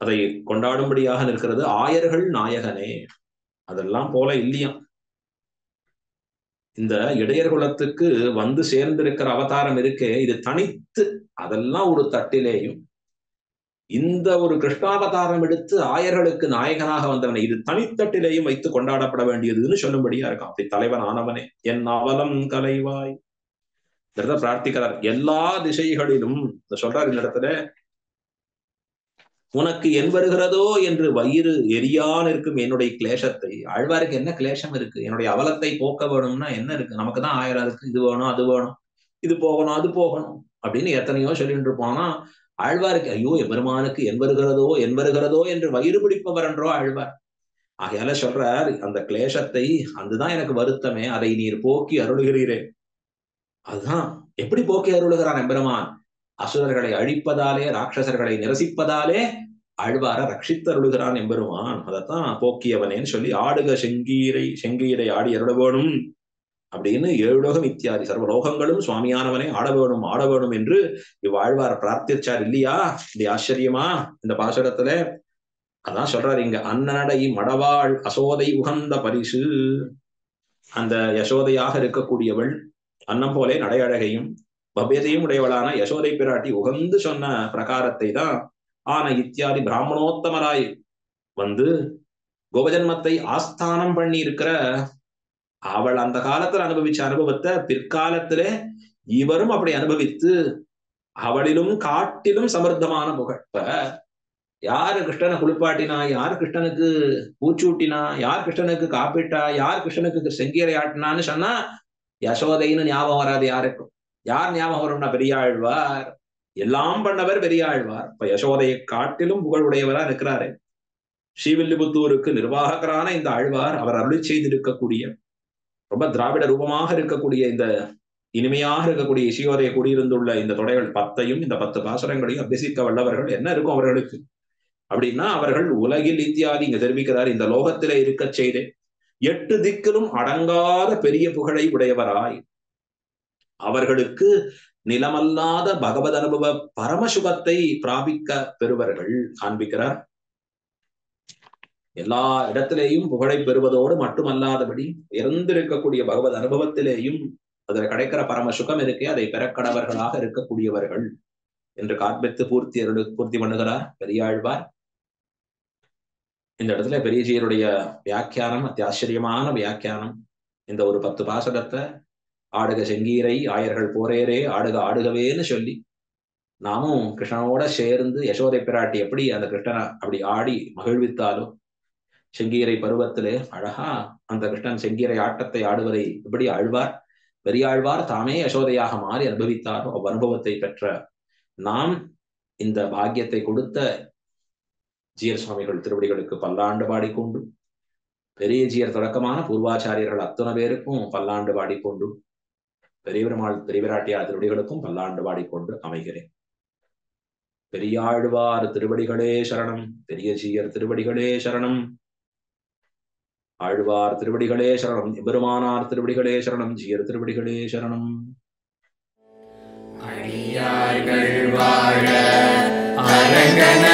அதை கொண்டாடும்படியாக நிற்கிறது. ஆயர்கள் நாயகனே, அதெல்லாம் போல இல்லையா இந்த இடையர் குலத்துக்கு வந்து சேர்ந்திருக்கிற அவதாரம் இருக்கே, இது தனித்து அதெல்லாம் ஒரு தட்டிலேயும் இந்த ஒரு கிருஷ்ணாவதாரம் எடுத்து ஆயர்களுக்கு நாயகனாக வந்தவனை இது தனித்தட்டிலேயும் வைத்து கொண்டாடப்பட வேண்டியதுன்னு சொல்லும்படியா இருக்கான். அப்படி தலைவன் ஆனவனே என் அவலம் கலைவாய் பிரார்த்திக்கிறார். எல்லா திசைகளிலும் சொல்றார் இந்த இடத்துல, உனக்கு என் வருகிறதோ என்று வயிறு எரியான் இருக்கும் என்னுடைய கிளேசத்தை. ஆழ்வாருக்கு என்ன கிளேசம் இருக்கு? என்னுடைய அவலத்தை போக்க வேணும்னா என்ன இருக்கு? நமக்கு தான் 1000 இருக்கு, இது வேணும் அது வேணும், இது போகணும் அது போகணும் அப்படின்னு எத்தனையோ சொல்லிட்டு இருப்போம்னா, ஆழ்வாருக்கு ஐயோ எம்பெருமானுக்கு என் வருகிறதோ என்று வயிறு பிடிப்பவர் என்றோ ஆழ்வார். ஆகையால சொல்றார், அந்த கிளேசத்தை, அதுதான் எனக்கு வருத்தமே, அதை நீர் போக்கி அருளுகிறீரே. அதுதான் எப்படி போக்கி அருளுகிறான் எம்பெருமான்? அசுரர்களை அழிப்பதாலே, ராட்சசர்களை நிரசிப்பதாலே ஆழ்வார ரட்சித்தருளுகிறான் எம்பெருமான். அதைத்தான் போக்கியவனேன்னு சொல்லி ஆடுக செங்கீரை ஆடி அருள வேணும் அப்படின்னு 7 லோகம் இத்தியாதி சர்வலோகங்களும் சுவாமியானவனே ஆட வேணும் என்று இவ்வாழ்வார பிரார்த்திச்சார் இல்லையா? இது ஆச்சரியமா இந்த பாசுரத்துல. அதான் சொல்றாரு இங்க, அன்னடை மடவாள் அசோதை உகந்த பரிசு. அந்த யசோதையாக இருக்கக்கூடியவள் அன்னம் போலே நடையழகையும் பவ்யதையும் உடையவளான யசோதை பிராட்டி உகந்து சொன்ன பிரகாரத்தை தான் ஆன இத்தியாதி பிராமணோத்தமராய் வந்து கோபஜன்மத்தை ஆஸ்தானம் பண்ணி இருக்கிற அவள் அந்த காலத்துல அனுபவிச்ச அனுபவத்தை பிற்காலத்திலே இவரும் அப்படி அனுபவித்து அவளிலும் காட்டிலும் சமர்த்தமான புகழ். இப்ப யாரு கிருஷ்ணனை குளிப்பாட்டினா, யார் கிருஷ்ணனுக்கு பூச்சூட்டினா, யார் கிருஷ்ணனுக்கு காப்பிட்டா, யார் கிருஷ்ணனுக்கு செங்கீரை ஆட்டினான்னு சொன்னா யசோதைன்னு ஞாபகம் வராது யாருக்கும். யார் ஞாபகம் வரும்னா பெரியாழ்வார். எல்லாம் பண்ணவர் பெரியாழ்வார். இப்ப யசோதையை காட்டிலும் புகழுடையவரா இருக்கிறாரு. ஸ்ரீவில்லிபுத்தூருக்கு நிர்வாகரான இந்த ஆழ்வார் அவர் அருளி செய்திருக்கக்கூடிய ரொம்ப திராவிட ரூபமாக இருக்கக்கூடிய இந்த இனிமையாக இருக்கக்கூடிய இசையோதையை கூடியிருந்துள்ள இந்த தொடைகள் 10ஐயும் இந்த 10 பாசுரங்களையும் அபியசிக்க வல்லவர்கள் என்ன இருக்கும் அவர்களுக்கு அப்படின்னா, அவர்கள் உலகில் இத்தியாதி இங்க தெரிவிக்கிறார், இந்த லோகத்திலே இருக்க செய்தே 8 திக்கிலும் அடங்காத பெரிய புகழை உடையவராய் அவர்களுக்கு நிலமல்லாத பகவத் அனுபவ பரமசுகத்தை பிராபிக்க பெறுவர்கள் காண்பிக்கிறார். எல்லா இடத்திலேயும் புகழை பெறுவதோடு மட்டுமல்லாதபடி இறந்திருக்கக்கூடிய பகவத் அனுபவத்திலேயும் அதில் கிடைக்கிற பரம சுகம் இருக்கே, அதை பெறக்கடவர்களாக இருக்கக்கூடியவர்கள் என்று காண்பித்து பூர்த்தி பண்ணுகிறார் பெரியாழ்வார். இந்த இடத்துல பெரியஜியருடைய வியாக்கியானம் அத்தியாச்சரியமான வியாக்கியானம். இந்த ஒரு 10 பாசுரத்தை ஆடுக செங்கீரை ஆயர்கள் போரேரே ஆடுக ஆடுகவேன்னு சொல்லி நாமும் கிருஷ்ணனோட சேர்ந்து யசோதை பிராட்டி எப்படி அந்த கிருஷ்ணனை அப்படி ஆடி மகிழ்வித்தாலும் செங்கீரை பருவத்திலே அழகா அந்த கிருஷ்ணன் செங்கீரை ஆட்டத்தை ஆடுவதை எப்படி ஆழ்வார் பெரியாழ்வார் தாமே யசோதையாக மாறி அனுபவித்தாரோ அவ்வனுபவத்தை பெற்ற நாம் இந்த பாக்கியத்தை கொடுத்த ஜீயர் சுவாமிகள் திருவடிகளுக்கு பல்லாண்டு பாடிக்கொண்டு, பெரிய ஜீயர் தொடக்கமான பூர்வாச்சாரியர்கள் அத்தனை பேருக்கும் பல்லாண்டு பாடிக்கொண்டு, பெரியவருமாள் பெரியவராட்டியார் திருவடிகளுக்கும் பல்லாண்டு பாடிக்கொண்டு அமைகிறேன். பெரியாழ்வார் திருவடிகளே சரணம், பெரிய ஜீயர் திருவடிகளே சரணம், ஆழ்வார் திருவடிகளே சரணம், எம்பெருமானார் திருவடிகளே சரணம், ஜீயர் திருவடிகளே சரணம். அடியார்கள் வாழ அரங்கன